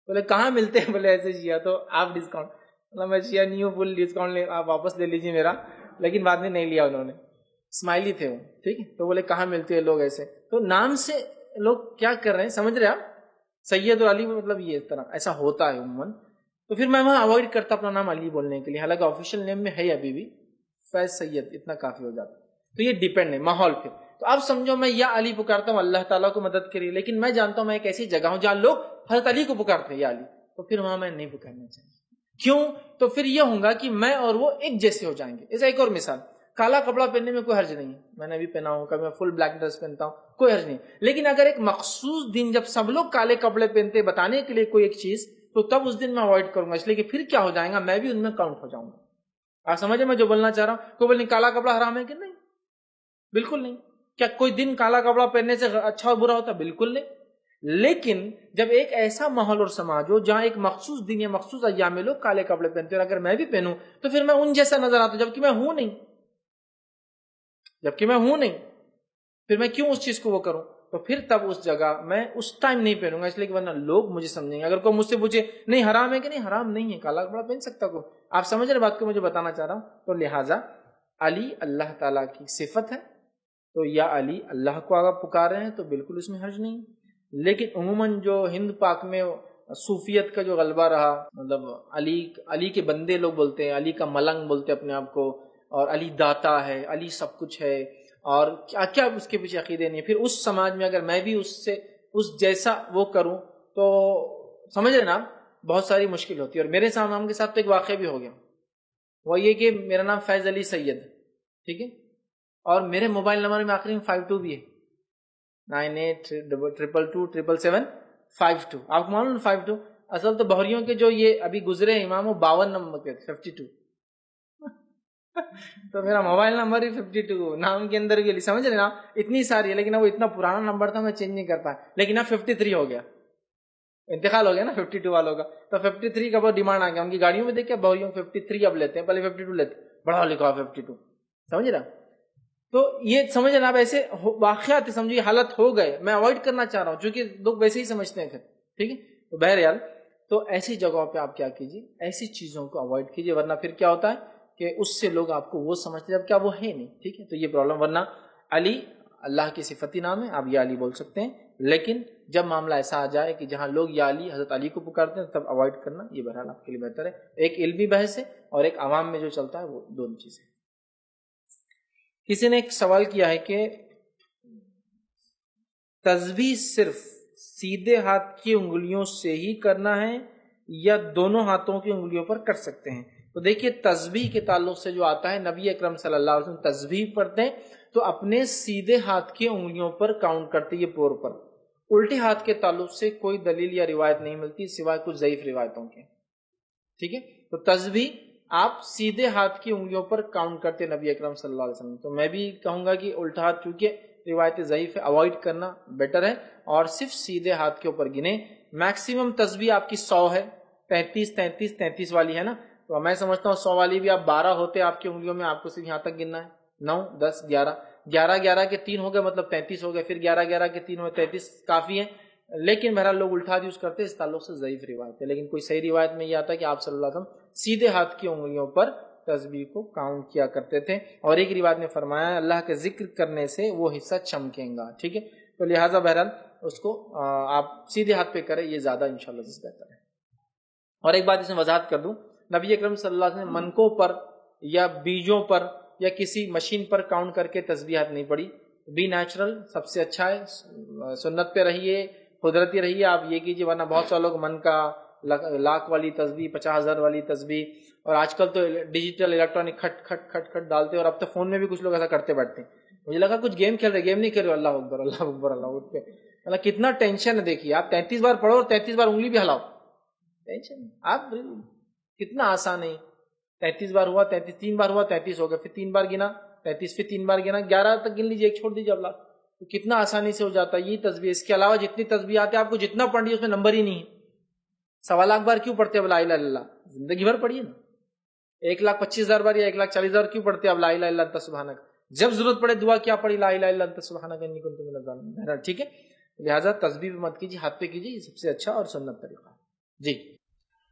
بولے کہاں ملتے ہیں, بولے ایسے شیعہ, تو آپ ڈسکاؤنٹ, مطلب میں شیعہ نہیں ہوں, فل ڈسکاؤنٹ آپ واپس لے لیجیے میرا. لیکن بعد میں نہیں لیا انہوں نے, اسماعیلی تھے وہ, ٹھیک ہے. تو بولے کہاں ملتے ہیں لوگ ایسے. تو نام سے لوگ کیا کر رہے ہیں سمجھ رہے آپ, سید اور علی, مطلب یہ اس طرح ایسا ہوتا ہے عموماً. تو پھر میں وہاں اوائڈ کرتا اپنا نام علی بولنے کے لیے, حالانکہ آفیشیل نیم میں ہے ابھی بھی فیض سید, اتنا کافی ہو جاتا. تو یہ ڈیپینڈ ہے ماحول پہ. تو اب سمجھو میں یا علی پکارتا ہوں اللہ تعالیٰ کو مدد کے لیے, لیکن میں جانتا ہوں میں ایک ایسی جگہ ہوں جہاں لوگ حضرت علی کو پکارتے ہیں یا علی, تو پھر وہاں میں نہیں پکارنا چاہیے. کیوں؟ تو پھر یہ ہوگا کہ میں اور وہ ایک جیسے ہو جائیں گے. ایسا ایک اور مثال, کالا کپڑا پہننے میں کوئی حرج نہیں ہے, میں نے ابھی پہنا ہوں, کبھی میں فل بلیک ڈریس پہنتا ہوں, کوئی حرج نہیں. لیکن اگر ایک مخصوص دن جب سب لوگ کالے کپڑے پہنتے بتانے کے لیے کوئی ایک چیز, تو تب اس دن میں اوائڈ کروں گا, اس لیے کہ پھر کیا ہو جائے گا, میں بھی ان میں کاؤنٹ ہو جاؤں گا. آپ سمجھے میں جو بولنا چاہ رہا ہوں؟ کوئی بولے کالا کپڑا حرام ہے کہ نہیں, بالکل نہیں. کیا کوئی دن کالا کپڑا پہننے سے اچھا اور برا ہوتا؟ بالکل نہیں. لیکن جب ایک ایسا ماحول اور سماج ہو جہاں ایک مخصوص دن یا مخصوص ایام میں لوگ کالے کپڑے پہنتے ہیں, اور اگر میں بھی پہنوں تو پھر میں ان جیسا نظر آتا ہوں, جبکہ میں ہوں نہیں, پھر میں کیوں اس چیز کو وہ کروں. تو پھر تب اس جگہ میں اس ٹائم نہیں پہنوں گا, اس لیے کہ ورنہ لوگ مجھے سمجھیں گے. اگر کوئی مجھ سے پوچھے نہیں حرام ہے کہ نہیں, حرام نہیں ہے, کالا کپڑا پہن سکتا کو. آپ سمجھ رہے بات کو مجھے بتانا چاہ رہا ہوں. تو لہٰذا علی اللہ تعالیٰ کی صفت ہے, تو یا علی اللہ کو اگر پکار رہے ہیں تو بالکل اس میں حرج نہیں. لیکن عموماً جو ہند پاک میں صوفیت کا جو غلبہ رہا, مطلب علی کے بندے لوگ بولتے ہیں, علی کا ملنگ بولتے ہیں اپنے آپ کو, اور علی داتا ہے, علی سب کچھ ہے, اور کیا کیا اس کے پیچھے عقیدے نہیں. پھر اس سماج میں اگر میں بھی اس جیسا وہ کروں تو سمجھ رہے نا بہت ساری مشکل ہوتی ہے. اور میرے نام کے ساتھ تو ایک واقعہ بھی ہو گیا, وہ یہ کہ میرا نام فیض علی سید, ٹھیک ہے, اور میرے موبائل نمبر میں آخری میں 52 بھی ہے, 9822227752. آپ کو معلوم 52 اصل تو بہریوں کے جو یہ ابھی گزرے امام وہ 52 نمبر کے 52. تو میرا موبائل نمبر ہی 52 نام کے اندر بھی, سمجھ رہے نا, اتنی ساری ہے. لیکن وہ اتنا پرانا نمبر تھا میں چینج نہیں کر پایا, لیکن اب 53 ہو گیا, انتقال ہو گیا نا 52 والوں کا. تو 53 کا بہت ڈیمانڈ آ گیا, ان کی گاڑیوں میں دیکھیں بہریوں 53 اب لیتے ہیں, پہلے 52 لیتے, بڑا لکھا 52, سمجھ رہا. تو یہ سمجھ رہے آپ ایسے واقعات سمجھیے حالت ہو گئے, میں اوائڈ کرنا چاہ رہا ہوں چونکہ لوگ ویسے ہی سمجھتے ہیں پھر, ٹھیک ہے. تو بہرحال تو ایسی جگہوں پہ آپ کیا کیجیے, ایسی چیزوں کو اوائڈ کیجیے, ورنہ پھر کیا ہوتا ہے کہ اس سے لوگ آپ کو وہ سمجھتے ہیں جب کیا وہ ہے نہیں, ٹھیک ہے. تو یہ پرابلم. ورنہ علی اللہ کی صفتی نام ہے, آپ یا علی بول سکتے ہیں, لیکن جب معاملہ ایسا آ جائے کہ جہاں لوگ یا علی حضرت علی کو پکارتے ہیں تب اوائڈ کرنا یہ بہرحال آپ کے لیے بہتر ہے. ایک علمی بحث ہے اور ایک عوام میں جو چلتا ہے وہ دونوں چیزیں. کسی نے ایک سوال کیا ہے کہ تسبیح صرف سیدھے ہاتھ کی انگلیوں سے ہی کرنا ہے یا دونوں ہاتھوں کی انگلیوں پر کر سکتے ہیں. تو دیکھیے تسبیح کے تعلق سے جو آتا ہے, نبی اکرم صلی اللہ علیہ وسلم تسبیح پڑھتے ہیں تو اپنے سیدھے ہاتھ کی انگلیوں پر کاؤنٹ کرتے, یہ پور پر. الٹے ہاتھ کے تعلق سے کوئی دلیل یا روایت نہیں ملتی سوائے کچھ ضعیف روایتوں کے, ٹھیک ہے. تو تسبیح آپ سیدھے ہاتھ کی انگلیوں پر کاؤنٹ کرتے نبی اکرم صلی اللہ علیہ وسلم. تو میں بھی کہوں گا کہ الٹا ہاتھ چونکہ روایت ضعیف ہے, اوائڈ کرنا بیٹر ہے, اور صرف سیدھے ہاتھ کے اوپر گنے. میکسیمم تسبیح آپ کی 100 ہے, 33 والی ہے نا, تو میں سمجھتا ہوں 100 والی بھی آپ 12 ہوتے آپ کی انگلیوں میں، آپ کو صرف یہاں تک گننا ہے، 9 10 11 11 کے 3 ہو گئے مطلب 33 ہو گئے، پھر 11 کے 3 ہوئے 33 کافی ہیں. لیکن بہرحال لوگ الٹا یوز کرتے ہیں، اس تعلق سے ضعیف روایت ہے. لیکن کوئی صحیح روایت میں یہ آتا ہے کہ آپ صلی اللہ علیہ وسلم سیدھے ہاتھ کی انگلیوں پر تسبیح کو کاؤنٹ کیا کرتے تھے. اور ایک روایت میں فرمایا اللہ کے ذکر کرنے سے وہ حصہ چمکیں گا. ٹھیک ہے، تو لہٰذا بہرحال اس کو آپ سیدھے ہاتھ پہ کریں، یہ زیادہ انشاءاللہ بہتر ہے. اور ایک بات اس میں وضاحت کر دوں، نبی اکرم صلی اللہ علیہ وسلم نے منکوں پر یا بیجوں پر یا کسی مشین پر کاؤنٹ کر کے تسبیحات نہیں پڑھی. بی نیچرل سب سے اچھا ہے، سنت پہ رہیے، قدرتی رہیے، آپ یہ کیجیے. ورنہ بہت سا لوگ من کا لاکھ والی تسبیح، 50,000 والی تسبیح، اور آج کل تو ڈیجیٹل الیکٹرانک کھٹ کھٹ کھٹ کھٹ ڈالتے ہیں. اور اب تو فون میں بھی کچھ لوگ ایسا کرتے بیٹھتے ہیں. مجھے لگا کچھ گیم کھیل رہے، گیم نہیں کھیل رہے، اللہ اکبر اللہ اکبر اللہ اکبر. مطلب کتنا ٹینشن ہے. دیکھیے آپ 33 بار پڑھو اور 33 بار انگلی بھی ہلاؤ، ٹینشن. آپ کتنا آسان ہے، 33 بار ہوا، 3 بار ہوا 33 ہو گیا، پھر 3 بار گنا 33، پھر 3 بار گنا 11 تک گن لیجیے، ایک چھوڑ دیجیے. اب تو کتنا آسانی سے ہو جاتا ہے یہ تسبیح. اس کے علاوہ جتنی تسبیحات ہیں آپ کو جتنا پڑھنی ہے اس میں نمبر ہی نہیں ہے. 1.25 لاکھ بار کیوں پڑھتے ہیں لا الہ الا اللہ؟ زندگی بھر پڑھیے نا. 1,25,000 بار یا 1,40,000 کیوں پڑھتے ہیں اب لا الہ الا انت سبحانک؟ جب ضرورت پڑے دعا کیا پڑھی، لا الہ الا انت سبحانک انی کنت من الظالمین. ٹھیک ہے، لہٰذا تسبیح مت کیجیے، ہاتھ پہ کیجیے، یہ سب سے اچھا اور سنت طریقہ ہے. جی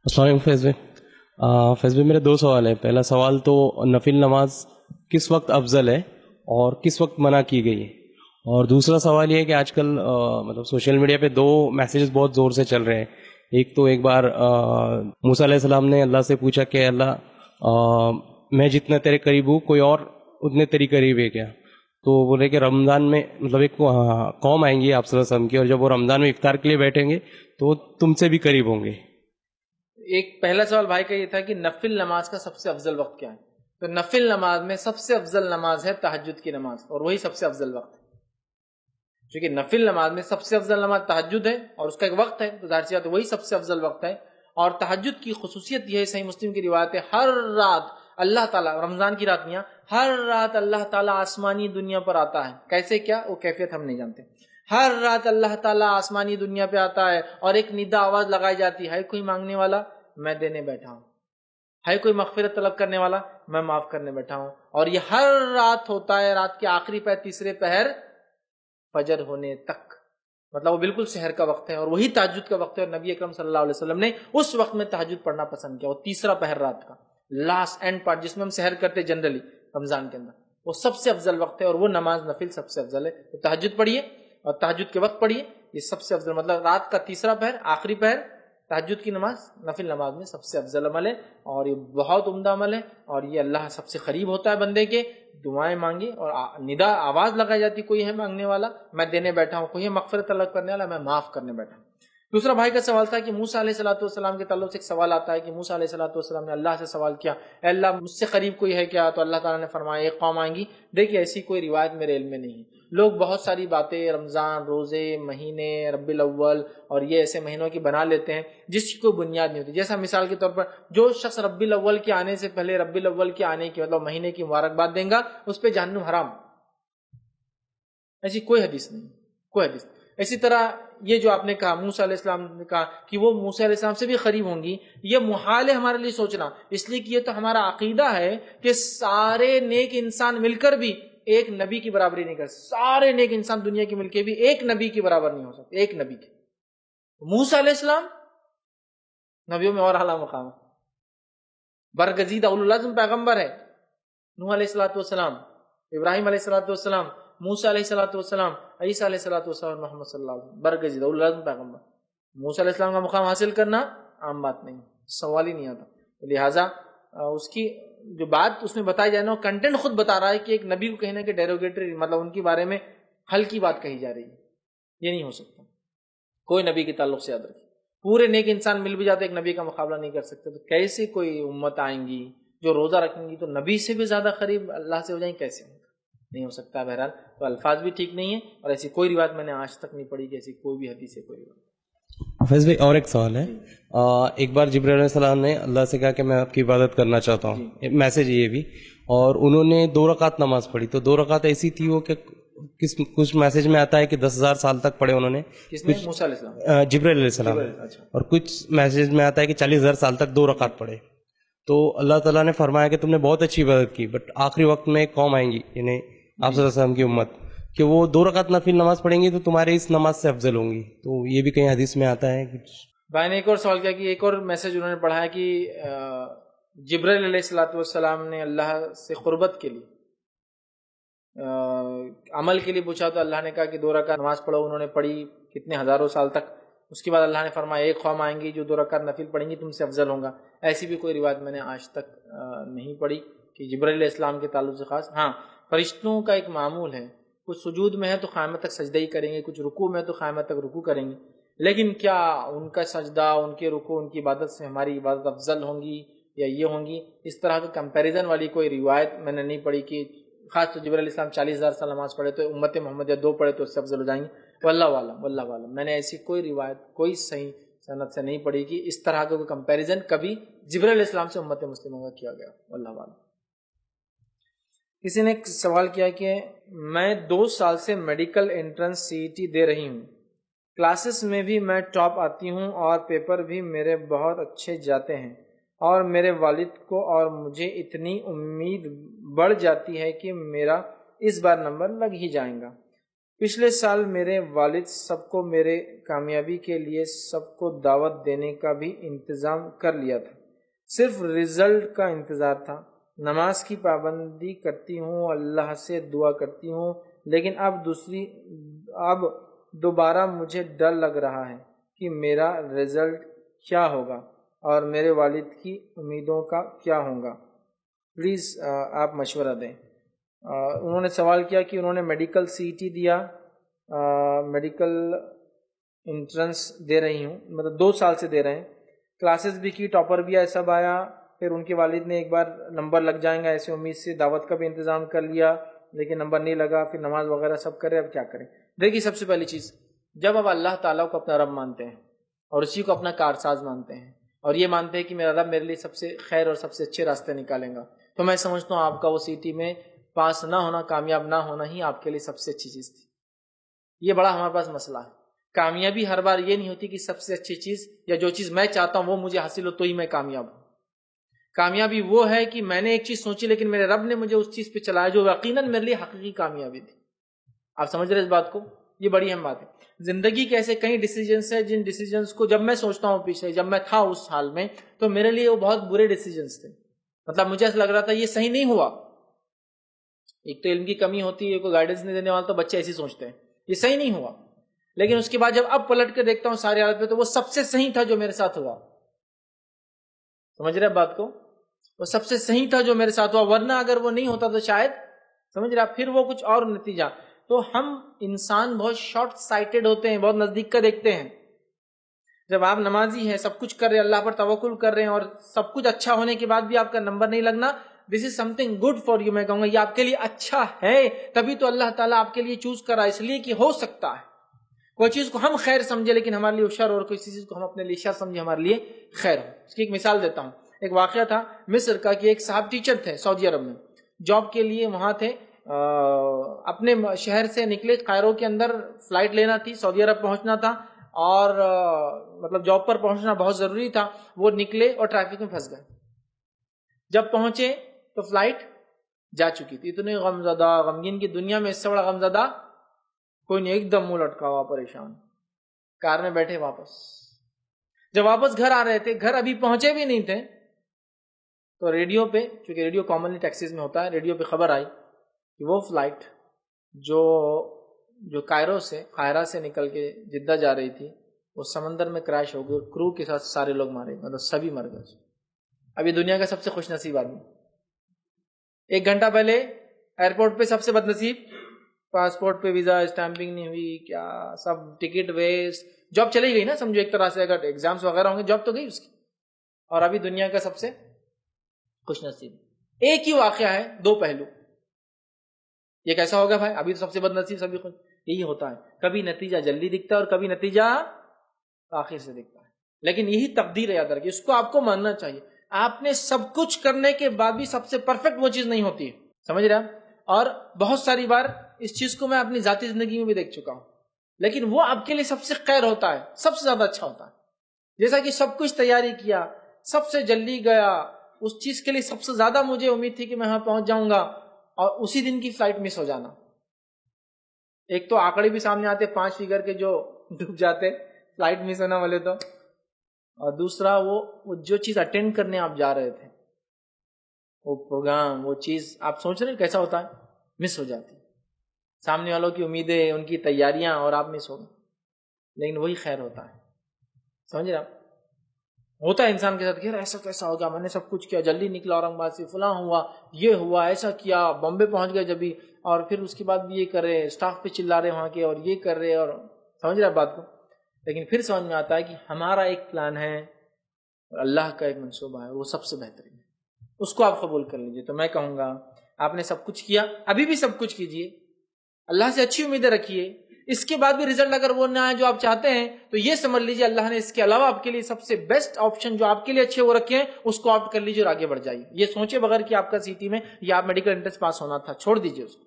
السلام علیکم فیض بھائی. فیض بھائی میرے 2 سوال ہیں. پہلا سوال تو نفل نماز کس وقت افضل ہے اور کس وقت منع کی گئی ہے؟ اور دوسرا سوال یہ ہے کہ آج کل مطلب سوشل میڈیا پہ 2 میسیجز بہت زور سے چل رہے ہیں. ایک بار موسیٰ علیہ السلام نے اللہ سے پوچھا کہ اللہ میں جتنا تیرے قریب ہوں کوئی اور اتنے تیری قریب ہے کیا؟ تو بولے کہ رمضان میں مطلب ایک قوم آئیں گی آپ صلی اللہ علیہ وسلم کی، اور جب وہ رمضان میں افطار کے لیے بیٹھیں گے تو وہ تم سے بھی قریب ہوں گے. ایک پہلا سوال بھائی کا یہ تھا کہ نفل نماز کا سب سے افضل وقت کیا ہے. تو نفل نماز میں سب سے افضل نماز ہے تہجد کی نماز، اور وہی سب سے افضل وقت ہے. چونکہ نفل نماز میں سب سے افضل نماز تہجد ہے اور اس کا ایک وقت ہے، تو ظاہر سی بات ہے وہی سب سے افضل وقت ہے. اور تہجد کی خصوصیت یہ ہے، صحیح مسلم کی روایت ہے، ہر رات اللہ تعالیٰ، رمضان کی رات نہیں، ہر رات اللہ تعالیٰ آسمانی دنیا پر آتا ہے. کیسے کیا وہ کیفیت ہم نہیں جانتے. ہر رات اللہ تعالیٰ آسمانی دنیا پہ آتا ہے اور ایک ندا آواز لگائی جاتی ہے، کوئی مانگنے والا میں دینے بیٹھا ہوں، ہے کوئی مغفرت طلب کرنے والا میں معاف کرنے بیٹھا ہوں. اور یہ ہر رات ہوتا ہے، رات کے آخری پہر، تیسرے پہر، فجر ہونے تک. مطلب وہ بالکل سحر کا وقت ہے اور وہی تہجد کا وقت ہے. اور نبی اکرم صلی اللہ علیہ وسلم نے اس وقت میں تہجد پڑھنا پسند کیا. وہ تیسرا پہر رات کا لاسٹ اینڈ پارٹ جس میں ہم سحر کرتے جنرلی رمضان کے اندر، وہ سب سے افضل وقت ہے اور وہ نماز نفل سب سے افضل ہے. تو تہجد پڑھیے اور تہجد کے وقت پڑھیے، یہ سب سے افضل، مطلب رات کا تیسرا پہر، آخری پہر، تہجد کی نماز نفل نماز میں سب سے افضل عمل ہے. اور یہ بہت عمدہ عمل ہے اور یہ اللہ سب سے قریب ہوتا ہے بندے کے. دعائیں مانگے اور ندا آواز لگائی جاتی، کوئی ہے مانگنے والا میں دینے بیٹھا ہوں، کوئی ہے مغفرت طلب کرنے والا میں معاف کرنے بیٹھا ہوں. دوسرا بھائی کا سوال تھا کہ موسیٰ علیہ السلام کے تعلق سے ایک سوال آتا ہے کہ موسیٰ علیہ السلام نے اللہ سے سوال کیا، اے اللہ مجھ سے قریب کوئی ہے کیا؟ تو اللہ تعالیٰ نے فرمایا ایک قوم آئیں گی. دیکھیے ایسی کوئی روایت میرے علم میں نہیں ہے. لوگ بہت ساری باتیں رمضان، روزے، مہینے، ربیع الاول اور یہ ایسے مہینوں کی بنا لیتے ہیں جس کی کوئی بنیاد نہیں ہوتی. جیسا مثال کے طور پر جو شخص ربیع الاول کے آنے سے پہلے ربیع الاول کے آنے کی مطلب مہینے کی مبارکباد دیں گا اس پہ جہنم حرام. ایسی کوئی حدیث نہیں، کوئی حدیث. اسی طرح یہ جو آپ نے کہا موسیٰ علیہ السلام نے کہا کہ وہ موسیٰ علیہ السلام سے بھی قریب ہوں گی، یہ محال ہے ہمارے لیے سوچنا، اس لیے کہ یہ تو ہمارا عقیدہ ہے کہ سارے نیک انسان مل کر بھی ایک نبی کی برابری نہیں کر سکتے. سارے نیک انسان دنیا کے مل کے بھی ایک نبی کی برابر نہیں ہو سکتے، ایک نبی کے. موسیٰ علیہ السلام نبیوں میں اور اعلیٰ مقام ہے، برگزیدہ اولو العزم پیغمبر ہے. نوح علیہ السلام، ابراہیم علیہ السلام، موسیٰ علیہ السلام، عیسیٰ علیہ السلام، محمد صلی اللہ علیہ وسلم، برگزیدہ اولو العزم پیغمبر. موسیٰ علیہ السلام کا مقام حاصل کرنا عام بات نہیں، سوال ہی نہیں آتا. لہٰذا اس کی جو بات اس میں بتائی جائے نا، کنٹینٹ خود بتا رہا ہے کہ ایک نبی کو کہنے کے ڈیروگیٹری مطلب ان کے بارے میں ہلکی بات کہی جا رہی ہے. یہ نہیں ہو سکتا. کوئی نبی کے تعلق سے یاد رکھے، پورے نیک انسان مل بھی جاتے ایک نبی کا مقابلہ نہیں کر سکتے. تو کیسے کوئی امت آئیں گی جو روزہ رکھیں گی تو نبی سے بھی زیادہ قریب اللہ سے ہو جائیں؟ کیسے نہیں ہو سکتا. بہرحال تو الفاظ بھی ٹھیک نہیں ہے اور ایسی کوئی روایت میں نے آج تک نہیں پڑھی کہ ایسی کوئی بھی حدیث ہے، کوئی روایت. حافظ بھائی اور ایک سوال ہے. ایک بار جبرائیل علیہ السلام نے اللہ سے کہا کہ میں آپ کی عبادت کرنا چاہتا ہوں، میسج یہ بھی، اور انہوں نے 2 رکعت نماز پڑھی. تو 2 رکعت ایسی تھی وہ کہ کچھ میسج میں آتا ہے کہ 10,000 سال تک پڑھے انہوں نے، موسیٰ علیہ السلام، جبرائیل علیہ السلام، اور کچھ میسج میں آتا ہے کہ 40,000 سال تک 2 رکعت پڑھے. تو اللہ تعالیٰ نے فرمایا کہ تم نے بہت اچھی عبادت کی، بٹ آخری وقت میں ایک قوم آئیں گی، یعنی آپ صلی اللہ علیہ وسلم کی امت، کہ وہ 2 رکعت نفل نماز پڑھیں گی تو تمہارے اس نماز سے افضل ہوں گی. تو یہ بھی کہیں حدیث میں آتا ہے کچھ. بھائی نے ایک اور سوال کیا کہ ایک اور میسج انہوں نے پڑھا ہے کہ جبرائیل علیہ الصلوۃ والسلام نے اللہ سے قربت کے لیے عمل کے لیے پوچھا تو اللہ نے کہا کہ 2 رکعت نماز پڑھو. انہوں نے پڑھی کتنے ہزاروں سال تک. اس کے بعد اللہ نے فرمایا ایک قوم آئیں گی جو 2 رکعت نفل پڑھیں گی تم سے افضل ہوں گا. ایسی بھی کوئی روایت میں نے آج تک نہیں پڑھی کہ جبرائیل علیہ السلام کے تعلق سے خاص. ہاں فرشتوں کا ایک معمول ہے، کچھ سجود میں ہے تو قیامت تک سجدہ ہی کریں گے، کچھ رکوع میں ہے تو قیامت تک رکوع کریں گے. لیکن کیا ان کا سجدہ، ان کے رکوع، ان کی عبادت سے ہماری عبادت افضل ہوں گی یا یہ ہوں گی، اس طرح کا کمپیریزن والی کوئی روایت میں نے نہیں پڑھی کہ خاص تو جبرائیل علیہ السلام 40,000 سال نماز پڑھے تو امت محمدیہ 2 پڑھے تو اس سے افضل ہو جائیں گے. واللہ عالم میں نے ایسی کوئی روایت کوئی صحیح سند سے نہیں پڑھی کہ اس طرح کا کوئی کمپیریزن کبھی جبرائیل علیہ السلام سے امت مسلمہ کا کیا گیا. واللہ عالم. کسی نے ایک سوال کیا کہ میں 2 سال سے میڈیکل انٹرنس CET دے رہی ہوں، کلاسز میں بھی میں ٹاپ آتی ہوں اور پیپر بھی میرے بہت اچھے جاتے ہیں، اور میرے والد کو اور مجھے اتنی امید بڑھ جاتی ہے کہ میرا اس بار نمبر لگ ہی جائے گا. پچھلے سال میرے والد سب کو میرے کامیابی کے لیے سب کو دعوت دینے کا بھی انتظام کر لیا تھا، صرف رزلٹ کا انتظار تھا. نماز کی پابندی کرتی ہوں، اللہ سے دعا کرتی ہوں، لیکن اب دوبارہ مجھے ڈر لگ رہا ہے کہ میرا رزلٹ کیا ہوگا اور میرے والد کی امیدوں کا کیا ہوگا. پلیز آپ مشورہ دیں. انہوں نے سوال کیا کہ انہوں نے میڈیکل CET دیا، میڈیکل انٹرنس دے رہی ہوں، مطلب 2 سال سے دے رہے ہیں، کلاسز بھی کی، ٹاپر بھی آیا، سب آیا، پھر ان کے والد نے ایک بار نمبر لگ جائیں گا ایسے امید سے دعوت کا بھی انتظام کر لیا، لیکن نمبر نہیں لگا، پھر نماز وغیرہ سب کرے، اب کیا کریں. دیکھیے سب سے پہلی چیز، جب آپ اللہ تعالیٰ کو اپنا رب مانتے ہیں اور اسی کو اپنا کارساز مانتے ہیں اور یہ مانتے ہیں کہ میرا رب میرے لیے سب سے خیر اور سب سے اچھے راستے نکالیں گا، تو میں سمجھتا ہوں آپ کا وہ CET میں پاس نہ ہونا، کامیاب نہ ہونا ہی آپ کے لیے سب سے اچھی چیز تھی. یہ بڑا ہمارے پاس مسئلہ ہے. کامیابی ہر بار یہ نہیں ہوتی کہ سب سے اچھی چیز یا جو چیز میں چاہتا ہوں وہ مجھے حاصل ہو تو ہی میں کامیاب ہوں. کامیابی وہ ہے کہ میں نے ایک چیز سوچی لیکن میرے رب نے مجھے اس چیز پہ چلایا جو یقیناً میرے لیے حقیقی کامیابی تھی. آپ سمجھ رہے اس بات کو؟ یہ بڑی اہم بات ہے. زندگی کے ایسے کئی ڈیسیجنس ہیں جن ڈیسیجنس کو جب میں سوچتا ہوں پیچھے جب میں تھا اس حال میں تو میرے لیے وہ بہت برے ڈیسیجنس تھے. مطلب مجھے ایسا لگ رہا تھا یہ صحیح نہیں ہوا. ایک تو علم کی کمی ہوتی ہے، کوئی گائیڈنس نہیں دینے والا تو بچے ایسے سوچتے ہیں یہ صحیح نہیں ہوا، لیکن اس کے بعد جب اب پلٹ کے دیکھتا ہوں ساری حالت پہ تو وہ سب سے صحیح تھا جو میرے ساتھ ہوا. سمجھ رہے بات کو؟ وہ سب سے صحیح تھا جو میرے ساتھ ہوا، ورنہ اگر وہ نہیں ہوتا تو شاید سمجھ رہے پھر وہ کچھ اور نتیجہ. تو ہم انسان بہت شارٹ سائٹڈ ہوتے ہیں، بہت نزدیک کا دیکھتے ہیں. جب آپ نمازی ہیں، سب کچھ کر رہے ہیں، اللہ پر توکل کر رہے ہیں اور سب کچھ اچھا ہونے کے بعد بھی آپ کا نمبر نہیں لگنا، this is something good for you. میں کہوں گا یہ آپ کے لیے اچھا ہے، تبھی تو اللہ تعالیٰ آپ کے لیے چوز کرا، اس لیے کہ ہو سکتا ہے کوئی چیز کو ہم خیر سمجھے لیکن ہمارے لیے شر، اور کوئی چیز کو ہم اپنے لیے شر سمجھے ہمارے لیے خیر ہو. اس کی ایک مثال دیتا ہوں. ایک واقعہ تھا مصر کا کہ ایک صاحب ٹیچر تھے سعودی عرب میں، جاب کے لیے وہاں تھے، اپنے شہر سے نکلے، قائرو کے اندر فلائٹ لینا تھی، سعودی عرب پہنچنا تھا اور مطلب جاب پر پہنچنا بہت ضروری تھا. وہ نکلے اور ٹریفک میں پھنس گئے. جب پہنچے تو فلائٹ جا چکی تھی. اتنے غمزدہ، غمگین کی دنیا میں اس سے بڑا غمزدہ کوئی نہیں. ایک دم منہ لٹکا ہوا، پریشان، کار میں بیٹھے واپس. جب واپس گھر آ رہے تھے، گھر ابھی پہنچے بھی نہیں تھے تو ریڈیو پہ، چونکہ ریڈیو کامنلی ٹیکسیز میں ہوتا ہے، ریڈیو پہ خبر آئی کہ وہ فلائٹ جو قاہرہ سے نکل کے جدہ جا رہی تھی وہ سمندر میں کریش ہو گئی اور کرو کے ساتھ سارے لوگ مارے، مطلب سبھی مر گئے. ابھی دنیا کا سب سے خوش نصیب آدمی. 1 گھنٹہ پہلے ایئرپورٹ پہ سب سے بد نصیب، پاسپورٹ پہ ویزا اسٹیمپنگ نہیں ہوئی، کیا سب ٹکٹ ویسٹ، جاب چلی گئی نا سمجھو ایک طرح سے. اگر ایگزامس وغیرہ ہوں گے جاب تو گئی اس کی. اور ابھی دنیا کا سب سے خوش نصیب. ایک ہی واقعہ ہے، 2 پہلو. یہ کیسا ہوگا بھائی؟ ابھی تو سب سے بد نصیب سبھی خوش. یہی ہوتا ہے، کبھی نتیجہ جلدی دکھتا ہے اور کبھی نتیجہ آخر سے دکھتا ہے. لیکن یہی تقدیر ہے، یاد رکھیے، اس کو آپ کو ماننا چاہیے. آپ نے سب کچھ کرنے کے بعد بھی سب سے پرفیکٹ وہ چیز نہیں ہوتی ہے. سمجھ رہے ہیں؟ اور بہت ساری بار اس چیز کو میں اپنی ذاتی زندگی میں بھی دیکھ چکا ہوں. لیکن وہ آپ کے لیے سب سے خیر ہوتا ہے، سب سے زیادہ اچھا ہوتا ہے. جیسا کہ سب کچھ تیاری کیا، سب سے جلدی گیا، اس چیز کے لیے سب سے زیادہ مجھے امید تھی کہ میں وہاں پہنچ جاؤں گا اور اسی دن کی فلائٹ مس ہو جانا. ایک تو آنکڑے بھی سامنے آتے 5 فگر کے جو ڈوب جاتے فلائٹ مس ہونا والے تو, اور دوسرا وہ جو چیز اٹینڈ کرنے آپ جا رہے تھے, وہ پروگرام, وہ چیز آپ سوچ رہے ہیں کیسا ہوتا ہے, مس ہو جاتی. سامنے والوں کی امیدیں, ان کی تیاریاں, اور آپ مس ہو گئے. لیکن وہی خیر ہوتا ہے. سمجھ رہے آپ, ہوتا ہے انسان کے ساتھ کہ ایسا کیسا ہو گیا, میں نے سب کچھ کیا, جلدی نکلا اورنگ سے, فلاں ہوا, یہ ہوا, ایسا کیا, بامبے پہنچ گئے جبھی, اور پھر اس کے بعد بھی یہ کر رہے, اسٹاف پہ چلا رہے وہاں کے, اور یہ کر رہے, اور سمجھ رہے آپ بات کو. لیکن پھر سمجھ میں آتا ہے کہ ہمارا ایک پلان ہے اور اللہ کا ایک منصوبہ ہے, وہ سب سے بہترین ہے, اس کو آپ قبول کر لیجئے. تو میں کہوں گا آپ نے سب کچھ کیا, ابھی بھی سب کچھ کیجئے, اللہ سے اچھی امیدیں رکھیے. اس کے بعد بھی رزلٹ اگر وہ نہ آئے جو آپ چاہتے ہیں, تو یہ سمجھ لیجئے اللہ نے اس کے علاوہ آپ کے لیے سب سے بیسٹ آپشن جو آپ کے لیے اچھے وہ رکھے ہیں, اس کو آپٹ کر لیجئے اور آگے بڑھ جائیے. یہ سوچے بغیر کہ آپ کا سیٹی میں یا آپ میڈیکل انٹرنس پاس ہونا تھا, چھوڑ دیجئے اس کو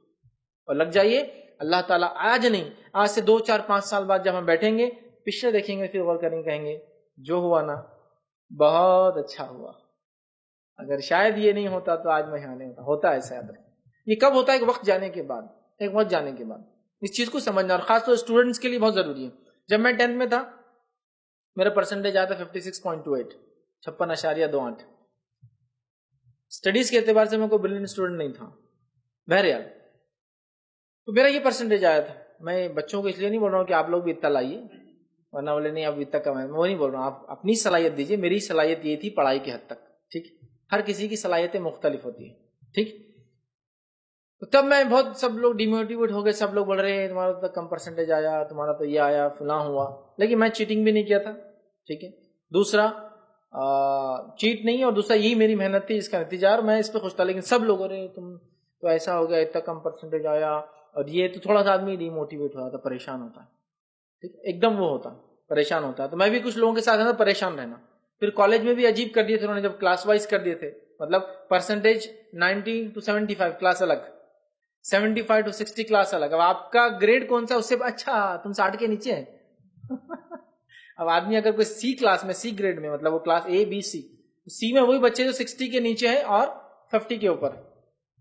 اور لگ جائیے. اللہ تعالیٰ آج نہیں, آج سے 2 4 5 سال بعد جب ہم بیٹھیں گے, پچھلے دیکھیں گے, پھر غور کریں گے, کہیں گے جو ہوا نا بہت اچھا ہوا, اگر شاید یہ نہیں ہوتا تو آج میں یہاں نہیں ہوتا. ہوتا ہے ایسا, یاد رکھیں. یہ کب ہوتا ہے؟ ایک وقت جانے کے بعد, ایک وقت جانے کے بعد اس چیز کو سمجھنا, اور خاص طور اسٹوڈنٹس کے لیے بہت ضروری ہے. جب میں 10th میں تھا, میرا پرسنٹیج آیا تھا 56.28, 56.28. اسٹڈیز کے اعتبار سے میں کوئی برلین اسٹوڈنٹ نہیں تھا بہرحال, تو میرا یہ پرسنٹیج آیا تھا. میں بچوں کو اس لیے نہیں بول رہا ہوں کہ آپ لوگ بھی اتنا لائیے, ورنہ بولے نہیں آپ اتنا کم ہے, میں وہ نہیں بول رہا ہوں. آپ اپنی صلاحیت دیجیے. میری صلاحیت یہ تھی پڑھائی کے حد تک, ٹھیک. ہر کسی کی صلاحیتیں مختلف ہوتی ہیں, ٹھیک. تو تب میں بہت, سب لوگ ڈیموٹیویٹ ہو گئے, سب لوگ بول رہے ہیں تمہارا تو کم پرسنٹیج آیا, تمہارا تو یہ آیا, فلاں ہوا. لیکن میں چیٹنگ بھی نہیں کیا تھا, ٹھیک ہے. دوسرا چیٹ نہیں, اور دوسرا یہی میری محنت تھی, اس کا نتیجہ, اور میں اس پہ خوش تھا. لیکن سب لوگ رہے تم تو ایسا ہو گیا, اتنا کم پرسنٹیج آیا, اور یہ تو تھوڑا سا آدمی ڈیموٹیویٹ ہو جاتا, پریشان ہوتا ہے, ٹھیک, ایک دم وہ ہوتا, پریشان ہوتا ہے. تو میں بھی کچھ لوگوں کے ساتھ پریشان رہنا. پھر کالج میں بھی عجیب کر دیے تھے انہوں نے, جب کلاس وائز کر دیے تھے, مطلب پرسنٹیج 90 to 75 کلاس الگ, 75 to 60 کلاس الگ. اب آپ کا گریڈ کون سا, اس سے اچھا تم 60 کے نیچے ہے. اب آدمی اگر کوئی سی کلاس میں, سی گریڈ میں, مطلب وہ کلاس اے بی سی میں وہی بچے جو 60 کے نیچے ہے اور 50 کے اوپر,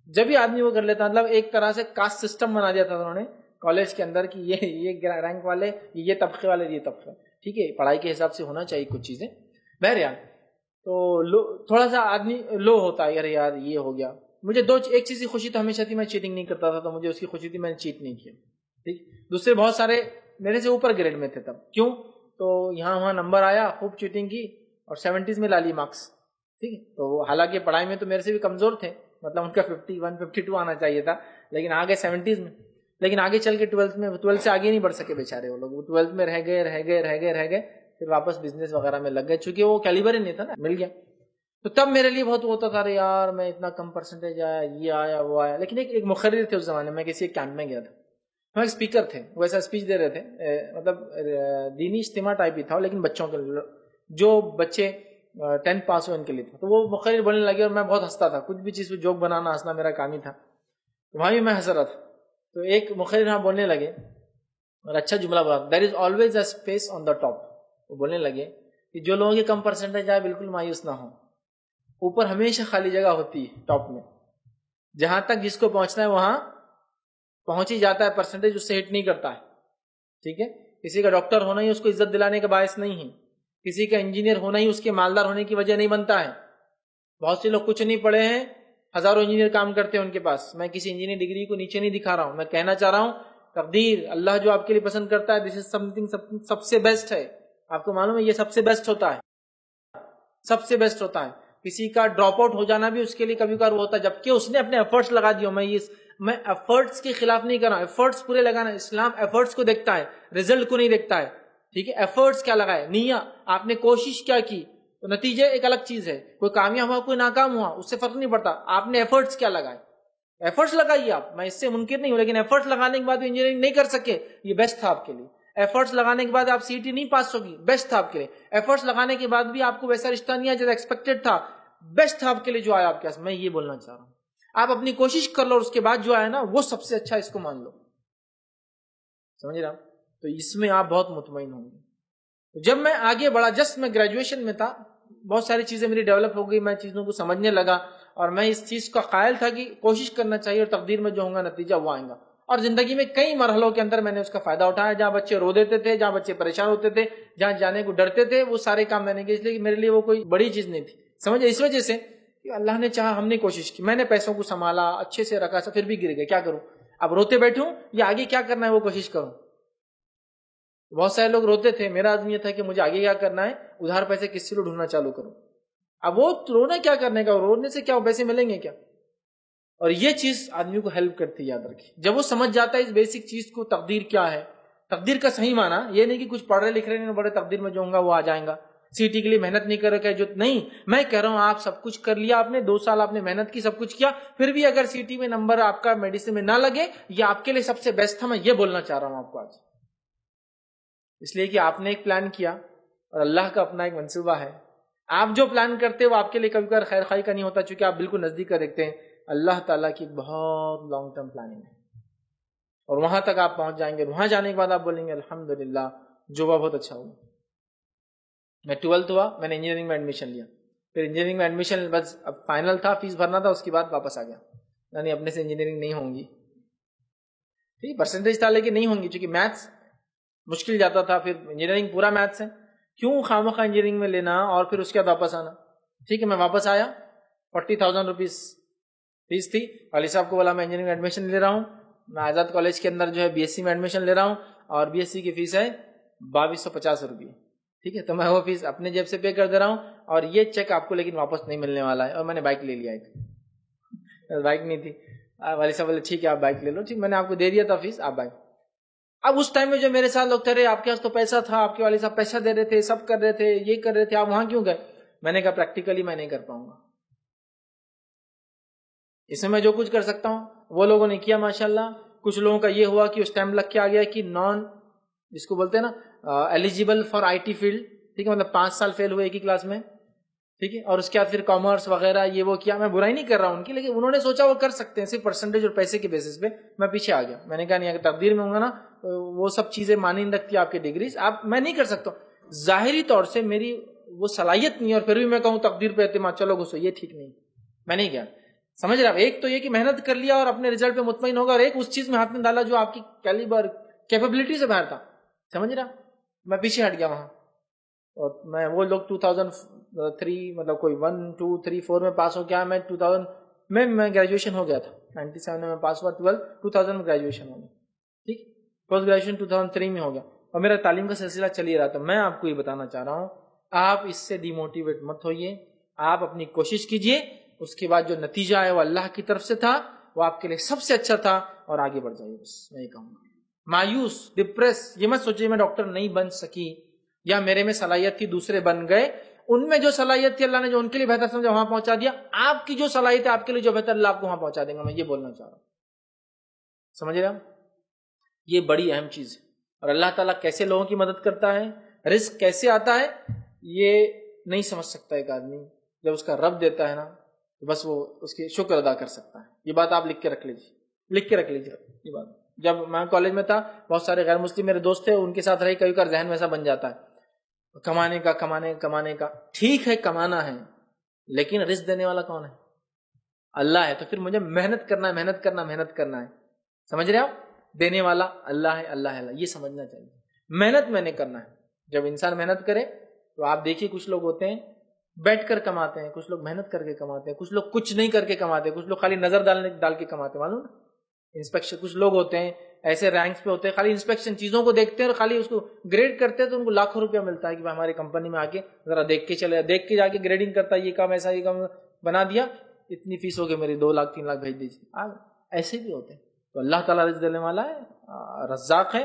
جب بھی آدمی وہ کر لیتا, مطلب ایک طرح سے کاسٹ سسٹم بنا دیا تھا انہوں نے کالج کے اندر, کہ یہ رینک والے, یہ طبقے والے, یہ طبقے, ٹھیک ہے. پڑھائی کے حساب سے ہونا چاہیے کچھ چیزیں. بہرحال تو تھوڑا سا آدمی لو ہوتا ہے, یار یہ ہو گیا. مجھے ایک چیز کی خوشی تو ہمیشہ تھی, میں چیٹنگ نہیں کرتا تھا, تو مجھے اس کی خوشی تھی, میں نے چیٹ نہیں کیا, ٹھیک. دوسرے بہت سارے میرے سے اوپر گریڈ میں تھے تب, کیوں, تو یہاں وہاں نمبر آیا, خوب چیٹنگ کی اور 70s میں لا لی مارکس, ٹھیک ہے. تو حالانکہ پڑھائی میں تو میرے سے بھی کمزور تھے, مطلب ان کا 51 52 آنا چاہیے تھا, لیکن آگے 70s میں. لیکن آگے چل کے 12 سے آگے نہیں بڑھ سکے بیچارے وہ لوگ, وہ 12 میں رہ گئے, پھر واپس بزنس وغیرہ میں لگ گئے, چونکہ وہ کیلیبر ہی نہیں تھا نا, مل گیا. تو تب میرے لیے بہت ہوتا تھا, ارے یار میں اتنا کم پرسنٹیج آیا, یہ آیا, وہ آیا. لیکن ایک مقرر تھے اس زمانے میں, کسی ایک کیمپ میں گیا تھا, وہ ایک اسپیکر تھے, وہ ایسا اسپیچ دے رہے تھے, مطلب دینی اجتماع ٹائپ ہی تھا, لیکن بچوں کے لیے, جو بچے 10th پاس ہوئے ان کے لیے تھا. تو وہ مقرر بولنے لگے, اور میں بہت ہنستا تھا, کچھ بھی چیز پہ جوک بنانا ہنسنا میرا کام ہی تھا, وہاں بھی میں ہنس رہا تھا. تو ایک مقرر وہاں بولنے لگے, اور اچھا جملہ بولا, there is always a space on the top. وہ بولنے لگے کہ جو لوگوں کے کم پرسنٹیج آئے بالکل مایوس نہ ہو, اوپر ہمیشہ خالی جگہ ہوتی ہے ٹاپ میں, جہاں تک جس کو پہنچنا ہے وہاں پہنچ ہی جاتا ہے, پرسنٹیج اس سے ہٹ نہیں کرتا ہے, ٹھیک ہے. کسی کا ڈاکٹر ہونا ہی اس کو عزت دلانے کا باعث نہیں ہے, کسی کا انجینئر ہونا ہی اس کے مالدار ہونے کی وجہ نہیں بنتا ہے. بہت سے لوگ کچھ نہیں پڑھے ہیں, ہزاروں انجینئر کام کرتے ہیں ان کے پاس. میں کسی انجینئر ڈگری کو نیچے نہیں دکھا رہا ہوں, میں کہنا چاہ رہا ہوں تقدیر, اللہ جو آپ کے لیے پسند کرتا ہے, دس از سم تھنگ سب سے بیسٹ ہے. آپ کو معلوم ہے یہ سب سے بیسٹ ہوتا ہے, سب سے بیسٹ ہوتا ہے. کسی کا ڈراپ آؤٹ ہو جانا بھی اس کے لیے کبھی کبھار ہوتا ہے, جبکہ اس نے اپنے ایفرٹس لگا دیے. میں ایفرٹس کے خلاف نہیں کر رہا ہوں, ایفرٹس پورے لگانا. اسلام ایفرٹس کو دیکھتا ہے, ریزلٹ کو نہیں دیکھتا ہے, ٹھیک ہے. ایفرٹس کیا لگائے, نیت, آپ نے کوشش کیا کی, تو نتیجے ایک الگ چیز ہے. کوئی کامیاب ہوا کوئی ناکام ہوا, اس سے فرق نہیں پڑتا, آپ نے ایفرٹس کیا لگائے. ایفرٹس لگائیے آپ, میں اس سے منکر نہیں ہوں, لیکن ایفرٹس لگانے کے بعد بھی انجینئرنگ نہیں کر سکے, یہ بیسٹ تھا آپ کے لیے. ایفرٹس لگانے کے بعد آپ سی ٹی نہیں پاس ہوگی, بیسٹ تھا آپ کے لیے. ایفرٹس لگانے کے بعد بھی آپ کو ویسا رشتہ نہیں آیا جیسا ایکسپیکٹڈ تھا, بیسٹ تھا آپ کے لیے جو آیا آپ کے پاس. میں یہ بولنا چاہ رہا ہوں, آپ اپنی کوشش کر لو, اور اس کے بعد جو آیا نا وہ سب سے اچھا, اس کو مان لو, سمجھ رہا. تو اس میں آپ بہت مطمئن ہوں گے. جب میں آگے بڑھا, جسٹ میں گریجویشن میں تھا, بہت ساری چیزیں میری ڈیولپ ہو گئی, میں چیزوں کو سمجھنے لگا, اور میں اس چیز کا قائل تھا کہ کوشش کرنا چاہیے اور تقدیر میں جو ہوگا نتیجہ وہ آئے گا. اور زندگی میں کئی مرحلوں کے اندر میں نے اس کا فائدہ اٹھایا. جہاں بچے رو دیتے تھے, جہاں بچے پریشان ہوتے تھے, جہاں جانے کو ڈرتے تھے, وہ سارے کام میں نے کیے, اس لیے کہ میرے لیے وہ کوئی بڑی چیز نہیں تھی. سمجھے, اس وجہ سے کہ اللہ نے چاہا, ہم نے کوشش کی, میں نے پیسوں کو سنبھالا, اچھے سے رکھا, پھر بھی گر گئے, کیا کروں, اب روتے بیٹھوں یا آگے کیا کرنا ہے وہ کوشش کروں. بہت سارے لوگ روتے تھے, میرا عزم یہ تھا کہ مجھے آگے کیا کرنا ہے, ادھار پیسے کس سے ڈھونڈنا چالو کروں. اب وہ رونا کیا کرنے کا, رونے سے کیا پیسے ملیں گے کیا. اور یہ چیز آدمی کو ہیلپ کرتی ہے, یاد رکھیے. جب وہ سمجھ جاتا ہے اس بیسک چیز کو, تقدیر کیا ہے, تقدیر کا صحیح معنی یہ نہیں کہ کچھ پڑھ رہے لکھ رہے نہیں, بڑے تقدیر میں جو ہوں گا وہ آ جائیں گا, CT کے لیے محنت نہیں کر رکھا جو نہیں. میں کہہ رہا ہوں آپ سب کچھ کر لیا, آپ نے 2 سال آپ نے محنت کی, سب کچھ کیا, پھر بھی اگر CT میں نمبر آپ کا میڈیسن میں نہ لگے, یہ آپ کے لیے سب سے بیسٹ تھا. میں یہ بولنا چاہ رہا ہوں آپ کو آج, اس لیے کہ آپ نے ایک پلان کیا اور اللہ کا اپنا ایک منصوبہ ہے. آپ جو پلان کرتے وہ آپ کے لیے کبھی کبھار خیر خواہی کا نہیں ہوتا, چونکہ آپ بالکل نزدیک کا دیکھتے ہیں. اللہ تعالیٰ کی بہت لانگ ٹرم پلاننگ ہے, اور وہاں تک آپ پہنچ جائیں گے. وہاں جانے کے بعد آپ بولیں گے الحمدللہ جو ہوا بہت اچھا ہوا. میں 12th ہوا, میں نے انجینئرنگ میں ایڈمیشن لیا, پھر انجینئرنگ میں ایڈمیشن بس اب فائنل تھا, فیس بھرنا تھا, اس کے بعد واپس آ گیا. یعنی اپنے سے انجینئرنگ نہیں ہوں گی, ٹھیک پرسنٹیج تھا لیکن نہیں ہوں گی, چونکہ میتھس مشکل جاتا تھا. پھر انجینئرنگ پورا میتھس ہے, کیوں خواہ انجینئرنگ میں لینا اور پھر اس کے بعد واپس آنا. ٹھیک ہے, میں واپس آیا, 40,000 روپیز فیس تھی. والد صاحب کو بولا میں انجینئرنگ میں ایڈمیشن لے رہا ہوں, میں آزاد کالج کے اندر جو ہے BSc میں ایڈمیشن لے رہا ہوں, اور BSc کی فیس ہے 2250 روپیے. ٹھیک ہے, تو میں وہ فیس اپنے جیب سے پے کر دے رہا ہوں, اور یہ چیک آپ کو لیکن واپس نہیں ملنے والا ہے. اور میں نے بائک لے لیا, ایک بائک نہیں تھی. والد صاحب بولے ٹھیک ہے آپ بائک لے لو, ٹھیک میں نے آپ کو دے دیا تھا فیس, آپ بائک. اب اس ٹائم میں جو میرے ساتھ لوگ تھے, آپ کے پاس تو پیسہ تھا, آپ کے والد صاحب پیسہ دے رہے تھے, سب کر رہے تھے, یہ کر رہے تھے, آپ وہاں کیوں گئے. میں نے کہا پریکٹیکلی میں نہیں کر پاؤں گا, اس میں میں جو کچھ کر سکتا ہوں وہ لوگوں نے کیا ماشاءاللہ. کچھ لوگوں کا یہ ہوا کہ اس ٹائم لگ کے آ گیا کہ نان جس کو بولتے ہیں نا ایلیجیبل فار IT فیلڈ, ٹھیک ہے, مطلب 5 سال فیل ہوئے ایک ہی کلاس میں, ٹھیک ہے, اور اس کے بعد پھر کامرس وغیرہ یہ وہ کیا. میں برائی نہیں کر رہا ہوں ان کی, لیکن انہوں نے سوچا وہ کر سکتے ہیں صرف پرسنٹیج اور پیسے کے بیسس پہ. میں پیچھے آ گیا, میں نے کہا نہیں, اگر تقدیر میں ہوں گا نا وہ سب چیزیں معنی نہیں رکھتی, آپ کے ڈگریز آپ میں نہیں کر سکتا. ظاہری طور سے میری وہ صلاحیت نہیں, اور پھر بھی میں کہوں تقدیر پہ اعتماد, چلو گھسو, یہ ٹھیک نہیں, میں نہیں گیا. سمجھ رہا, ایک تو یہ کہ محنت کر لیا اور اپنے رزلٹ پہ مطمئن ہوگا, اور ایک اس چیز میں ہاتھ میں ڈالا جو آپ کی کیلیبر کیپیبلٹی سے باہر تھا. سمجھ رہا, میں پیچھے ہٹ گیا وہاں. اور میں وہ لوگ 2003 مطلب کوئی 1 2 3 4 میں پاس ہو گیا, میں 2000 میں گریجویشن ہو گیا تھا, 97 میں پاس ہوا, 2000 میں گریجویشن ہو گیا. ٹھیک, پوسٹ گریجویشن 2003 میں ہو گیا, اور میرا تعلیم کا سلسلہ چل ہی رہا تھا. میں آپ کو یہ بتانا چاہ رہا ہوں, آپ اس سے ڈی موٹیویٹ مت ہوئیے, آپ اپنی کوشش کیجئے, اس کے بعد جو نتیجہ ہے وہ اللہ کی طرف سے تھا, وہ آپ کے لیے سب سے اچھا تھا, اور آگے بڑھ جائیے. بس میں یہ کہوں گا, مایوس ڈپریس یہ مت سوچیے میں ڈاکٹر نہیں بن سکی یا میرے میں صلاحیت تھی دوسرے بن گئے. ان میں جو صلاحیت تھی اللہ نے جو ان کے لیے بہتر سمجھا وہاں پہنچا دیا. آپ کی جو صلاحیت ہے آپ کے لیے جو بہتر اللہ آپ کو وہاں پہنچا دیں گا. میں یہ بولنا چاہ رہا ہوں, سمجھ رہے ہیں, یہ بڑی اہم چیز ہے. اور اللہ تعالیٰ کیسے لوگوں کی مدد کرتا ہے, رزق کیسے آتا ہے, یہ نہیں سمجھ سکتا ایک آدمی. جب اس کا رب دیتا ہے نا تو بس وہ اس کی شکر ادا کر سکتا ہے. یہ بات آپ لکھ کے رکھ لیجیے, لکھ کے رکھ لیجیے یہ بات. جب میں کالج میں تھا بہت سارے غیر مسلم میرے دوست تھے, ان کے ساتھ رہی, کبھی کبھار ذہن ویسا بن جاتا ہے کمانے کا. ٹھیک ہے کمانا ہے, لیکن رزق دینے والا کون ہے؟ اللہ ہے. تو پھر مجھے محنت کرنا ہے. سمجھ رہے آپ, دینے والا اللہ ہے, اللہ ہے, یہ سمجھنا چاہیے. محنت میں نے کرنا ہے. جب انسان محنت کرے تو آپ دیکھیے کچھ لوگ ہوتے ہیں بیٹھ کر کماتے ہیں, کچھ لوگ محنت کر کے کماتے ہیں, کچھ لوگ کچھ نہیں کر کے کماتے ہیں, کچھ لوگ خالی نظر ڈال کے کماتے ہیں. معلوم نا, انسپیکشن کچھ لوگ ہوتے ہیں ایسے رینکس پہ ہوتے ہیں, خالی انسپیکشن چیزوں کو دیکھتے ہیں اور خالی اس کو گریڈ کرتے ہیں, تو ان کو لاکھوں روپیہ ملتا ہے کہ ہماری کمپنی میں آ کے ذرا دیکھ کے جا کے گریڈنگ کرتا ہے, یہ کام ایسا, یہ کام بنا دیا, اتنی فیس ہو گئی میری, 2 لاکھ 3 لاکھ بھیج دیجیے. ایسے بھی ہوتے ہیں. تو اللہ تعالیٰ رزق دینے والا ہے, رزاق ہے.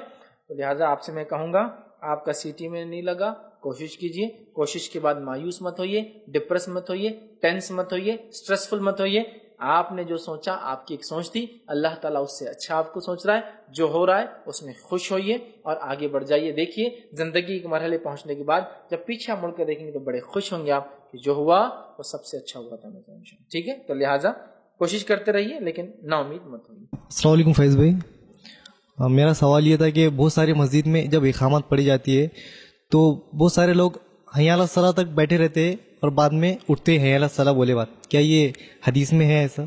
تو لہٰذا آپ سے میں کہوں گا, آپ کا CT میں نہیں لگا, کوشش کیجئے. کوشش کے بعد مایوس مت ہوئیے, ڈپریس مت ہوئیے, ٹینس مت ہوئیے, اسٹریسفل مت ہوئیے. آپ نے جو سوچا آپ کی ایک سوچ تھی, اللہ تعالیٰ اس سے اچھا آپ کو سوچ رہا ہے. جو ہو رہا ہے اس میں خوش ہوئیے اور آگے بڑھ جائیے. دیکھیے زندگی کے مرحلے پہنچنے کے بعد جب پیچھے مڑ کر دیکھیں گے تو بڑے خوش ہوں گے آپ کہ جو ہوا وہ سب سے اچھا ہوا تھا. ٹھیک ہے, تو لہٰذا کوشش کرتے رہیے لیکن نا امید مت ہوئیے. السلام علیکم فیض بھائی, میرا سوال یہ تھا کہ بہت ساری مسجد میں جب اقامت پڑھی جاتی ہے تو بہت سارے لوگ حی علی الصلاۃ تک بیٹھے رہتے ہیں اور بعد میں اٹھتے حی علی الصلاۃ بولے بعد، کیا یہ حدیث میں ہے ایسا؟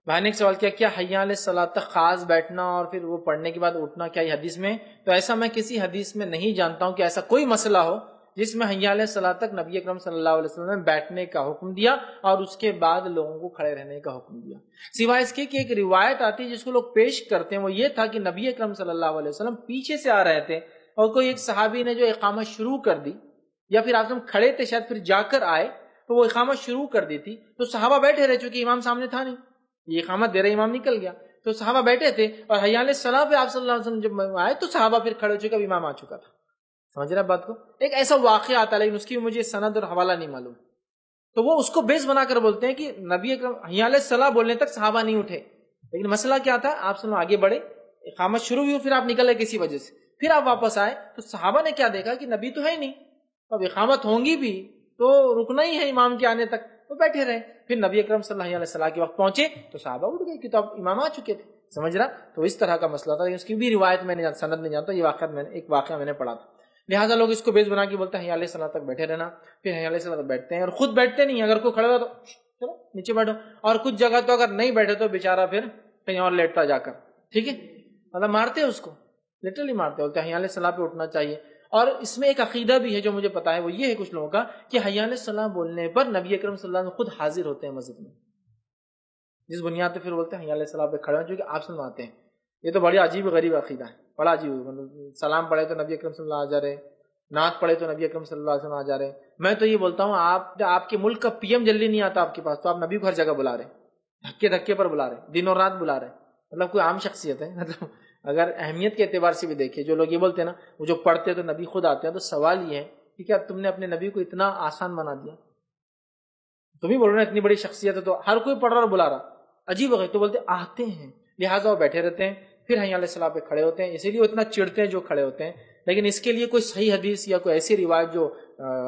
بھائی نے ایک سوال کیا حی علی الصلاۃ تک خاص بیٹھنا اور پھر وہ پڑھنے کے بعد اٹھنا کیا یہ حدیث میں؟ تو ایسا میں کسی حدیث میں نہیں جانتا ہوں کہ ایسا کوئی مسئلہ ہو جس میں حی علی الصلاۃ تک نبی اکرم صلی اللہ علیہ وسلم نے بیٹھنے کا حکم دیا اور اس کے بعد لوگوں کو کھڑے رہنے کا حکم دیا، سوائے اس کے کہ ایک روایت آتی ہے جس کو لوگ پیش کرتے ہیں، وہ یہ تھا کہ نبی اکرم صلی اللہ علیہ وسلم پیچھے سے آ رہے تھے اور کوئی ایک صحابی نے جو اقامت شروع کر دی، یا پھر آپ کھڑے تھے شاید پھر جا کر آئے تو وہ اقامت شروع کر دی تھی، تو صحابہ بیٹھے رہے چونکہ امام سامنے تھا نہیں، یہ اقامت دے رہے امام نکل گیا تو صحابہ بیٹھے تھے اور حی علی الصلاۃ پہ آپ صلی اللہ علیہ وسلم جب آئے تو صحابہ پھر کھڑے ہو چکے، اب امام آ چکا تھا. سمجھ رہے بات کو؟ ایک ایسا واقعہ آتا ہے لیکن اس کی مجھے سند اور حوالہ نہیں معلوم، تو وہ اس کو بیس بنا کر بولتے ہیں کہ نبی اکرم حی علی الصلاۃ بولنے تک صحابہ نہیں اٹھے، لیکن مسئلہ کیا تھا؟ آپ صلی اللہ آگے بڑھے، اقامت شروع ہوئی، پھر آپ نکلے کسی وجہ سے، پھر آپ واپس آئے تو صحابہ نے کیا دیکھا کہ نبی تو ہے ہی نہیں، اب اقامت ہوں گی بھی تو رکنا ہی ہے امام کے آنے تک، تو بیٹھے رہے. پھر نبی اکرم صلی اللہ علیہ وسلم کے وقت پہنچے تو صحابہ اٹھ گئے کہ تو اب امام آ چکے تھے. سمجھ رہا؟ تو اس طرح کا مسئلہ تھا، اس کی بھی روایت میں نے سند نہیں جانتا، یہ واقعہ میں نے پڑھا تھا. لہٰذا لوگ اس کو بیس بنا کے بولتے ہیں حی علیہ الصلاۃ تک بیٹھے رہنا، پھر حی علیہ الصلاۃ تک بیٹھتے ہیں اور خود بیٹھتے نہیں، اگر کوئی کھڑا ہوا تو چلو نیچے بیٹھو، اور کچھ جگہ تو اگر نہیں بیٹھے تو بیچارہ پھر کہیں اور لیٹتا جا کر، ٹھیک ہے، مطلب مارتے اس کو، لٹرلی مارتے، بولتے ہیں حی علیہ الصلاۃ پہ اٹھنا چاہیے. اور اس میں ایک عقیدہ بھی ہے جو مجھے پتا ہے، وہ یہ ہے کچھ لوگوں کا کہ حی علیہ الصلاۃ بولنے پر نبی اکرم صلی اللہ علیہ وسلم خود حاضر ہوتے ہیں مسجد میں، جس بنیاد پہ پھر بولتے ہیں حی علیہ الصلاۃ پہ کھڑے ہیں، جو کہ آپ سنواتے ہیں. یہ تو بڑی عجیب غریب عقیدہ ہے، بڑا عجیب. سلام پڑھے تو نبی اکرم صلی اللہ علیہ وسلم آ جا رہے، نعت پڑھے تو نبی اکرم صلی اللہ علیہ وسلم آ جا رہے. میں تو یہ بولتا ہوں آپ کے ملک کا پی ایم جلدی نہیں آتا آپ کے پاس تو آپ نبی کو ہر جگہ بلا رہے، دھکے دھکے پر بلا رہے، دن اور رات بلا رہے، مطلب کوئی عام شخصیت ہے؟ مطلب اگر اہمیت کے اعتبار سے بھی دیکھیں، جو لوگ یہ بولتے ہیں نا وہ جو پڑھتے تو نبی خود آتے ہیں، تو سوال یہ ہے کہ کیا تم نے اپنے نبی کو اتنا آسان بنا دیا؟ تم ہی بول رہے اتنی بڑی شخصیت ہے تو ہر کوئی پڑھ رہا اور بلا رہا، عجیب ہے. تو بولتے آتے ہیں، لہٰذا وہ بیٹھے رہتے ہیں، پھر حی علیہ الصلاۃ پہ کھڑے ہوتے ہیں، اسی لیے وہ اتنا چڑھتے ہیں جو کھڑے ہوتے ہیں. لیکن اس کے لیے کوئی صحیح حدیث یا کوئی ایسی روایت جو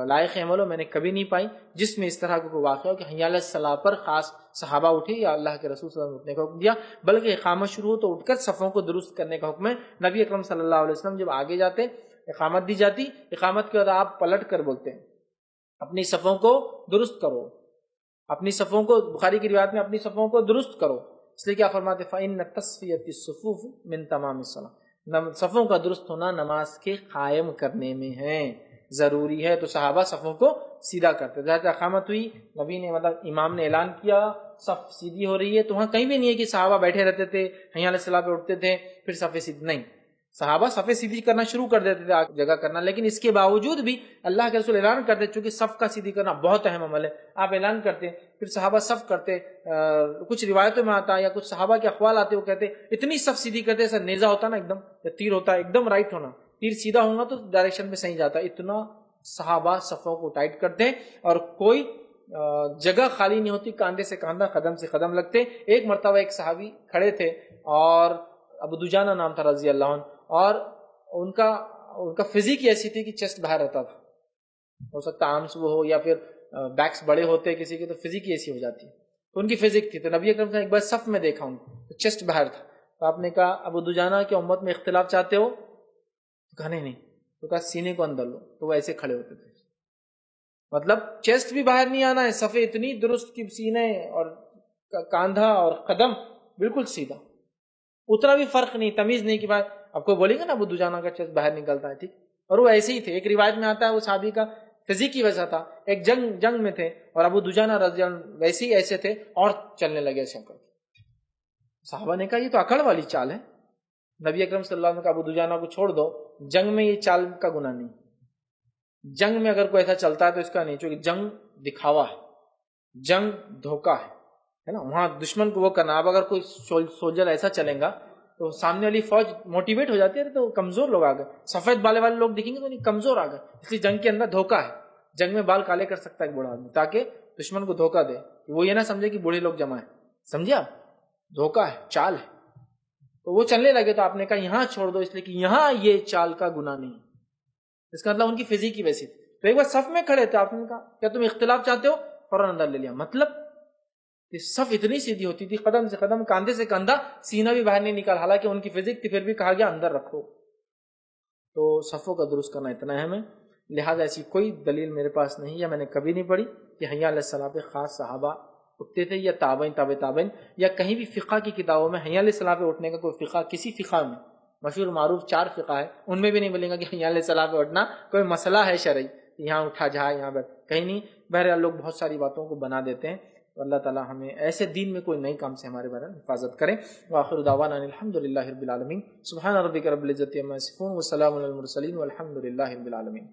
لائق عمل ہو میں نے کبھی نہیں پائی جس میں اس طرح کا کوئی واقعہ ہو کہ حی علیہ الصلاۃ پر خاص صحابہ اٹھے یا اللہ کے رسول صلی اللہ علیہ وسلم اٹھنے کا حکم دیا، بلکہ اقامت شروع ہو تو اٹھ کر صفوں کو درست کرنے کا حکم ہے. نبی اکرم صلی اللہ علیہ وسلم جب آگے جاتے اقامت دی جاتی، اقامت کے بعد آپ پلٹ کر بولتے ہیں اپنی صفوں کو درست کرو، اپنی صفوں کو، بخاری کی روایت میں اپنی صفوں کو درست کرو، اس لیے کیا فرماتے فَإِنَّ تَصْفِيَةِ الصُّفُوفِ مِن تَمَامِ الصَّلَاةِ، صفوں کا درست ہونا نماز کے قائم کرنے میں ہے، ضروری ہے. تو صحابہ صفوں کو سیدھا کرتے، جب اقامت ہوئی نبی نے مطلب امام نے اعلان کیا صف سیدھی ہو رہی ہے، تو وہاں کہیں بھی نہیں ہے کہ صحابہ بیٹھے رہتے تھے حی علیہ الصلاۃ پہ اٹھتے تھے پھر صفیں سیدھی، نہیں، صحابہ صفیں سیدھی کرنا شروع کر دیتے تھے جگہ کرنا. لیکن اس کے باوجود بھی اللہ کے رسول اعلان کرتے چونکہ صف کا سیدھی کرنا بہت اہم عمل ہے، آپ اعلان کرتے پھر صحابہ صف کرتے. کچھ روایتوں میں آتا ہے یا کچھ صحابہ کے اقوال آتے وہ کہتے اتنی صف سیدھی کرتے ایسا نیزہ ہوتا نا ایک دم، یا تیر ہوتا ہے ایک دم رائٹ ہونا، تیر سیدھا ہوگا تو ڈائریکشن میں صحیح جاتا ہے، اتنا صحابہ صفوں کو ٹائٹ کرتے اور کوئی جگہ خالی نہیں ہوتی، کاندھے سے کاندھا قدم سے قدم لگتے. ایک مرتبہ ایک صحابی کھڑے تھے اور ابو دجانہ نام تھا رضی اللہ عنہ، اور ان کا فزیک ایسی تھی کہ چیسٹ باہر رہتا تھا، ہو سکتا آرمس وہ ہو یا پھر بیکس بڑے ہوتے کسی کے تو فزیک ایسی ہو جاتی ہے، تو ان کی فزیک تھی. تو نبی اکرم نے ایک بار صف میں دیکھا ان کو تو چیسٹ باہر تھا، تو آپ نے کہا ابو دجانہ کی امت میں اختلاف چاہتے ہو؟ تو کہا نہیں، تو کہا سینے کو اندر لو، تو وہ ایسے کھڑے ہوتے تھے، مطلب چیسٹ بھی باہر نہیں آنا ہے، صفیں اتنی درست کی سینے اور کاندھا اور قدم بالکل سیدھا، اتنا بھی فرق نہیں، تمیز نہیں کہ بھائی آپ کو بولے گا نا ابو دجانہ کا چیسٹ باہر نکلتا ہے، ٹھیک، اور وہ ایسے ہی تھے. ایک روایت میں آتا ہے وہ صحابی کا فزیک کی وجہ تھا، ایک جنگ میں تھے اور ابو دجانہ رضی اللہ عنہ ویسے ہی ایسے تھے اور چلنے لگے شکل. صحابہ نے کہا یہ تو اکڑ والی چال ہے. نبی اکرم صلی اللہ علیہ وسلم کا ابو دجانہ کو چھوڑ دو، جنگ میں یہ چال کا گناہ نہیں، جنگ میں اگر کوئی ایسا چلتا ہے تو اس کا نہیں، چونکہ جنگ دکھاوا ہے، جنگ دھوکہ ہے نا، وہاں دشمن کو وہ کرنا. اب اگر کوئی سولجر ایسا چلے گا تو سامنے والی فوج موٹیویٹ ہو جاتی ہے، تو کمزور لوگ آ گئے، سفید بالے والے لوگ دکھیں گے تو نہیں کمزور آ گئے. اس لیے جنگ کے اندر دھوکہ ہے، جنگ میں بال کالے کر سکتا ہے ایک بوڑھا آدمی تاکہ دشمن کو دھوکہ دے، وہ یہ نہ سمجھے کہ بوڑھے لوگ جمع ہیں، سمجھے آپ، دھوکہ ہے، چال ہے. تو وہ چلنے لگے تو آپ نے کہا یہاں چھوڑ دو، اس لیے کہ یہاں یہ چال کا گناہ نہیں. اس کا مطلب ان کی فزیک کی ویسی تھی. تو ایک بار صف میں کھڑے تھے، آپ نے کہا کیا تم اختلاف چاہتے ہو؟ فوراً اندر لے لیا. مطلب صف اتنی سیدھی ہوتی تھی، قدم سے قدم، کاندھے سے کاندھا، سینہ بھی باہر نہیں نکال، حالانکہ ان کی فزیک تھی پھر بھی کہا گیا اندر رکھو. تو صفوں کا درست کرنا اتنا اہم ہے. لہٰذا ایسی کوئی دلیل میرے پاس نہیں یا میں نے کبھی نہیں پڑھی کہ حی علی الصلاۃ پہ خاص صحابہ اٹھتے تھے یا تابعین تابع تابعین، یا کہیں بھی فقہ کی کتابوں میں حی علی الصلاۃ پہ اٹھنے کا کوئی فقہ، کسی فقہ میں مشہور معروف 4 فقہ ہے ان میں بھی نہیں ملے گا کہ حی علی الصلاۃ پہ اٹھنا کوئی مسئلہ ہے شرعی، یہاں اٹھا جائے یہاں بیٹھ، کہیں نہیں۔ بہرحال لوگ بہت ساری باتوں کو بنا دیتے ہیں، اللہ تعالیٰ ہمیں ایسے دین میں کوئی نئی کام سے ہمارے بارے میں حفاظت کریں۔ وآخر دعوانا الحمد للہ رب العالمین، سبحان ربک رب العزۃ عما یصفون وسلام علی المرسلین والحمد للہ رب العالمین۔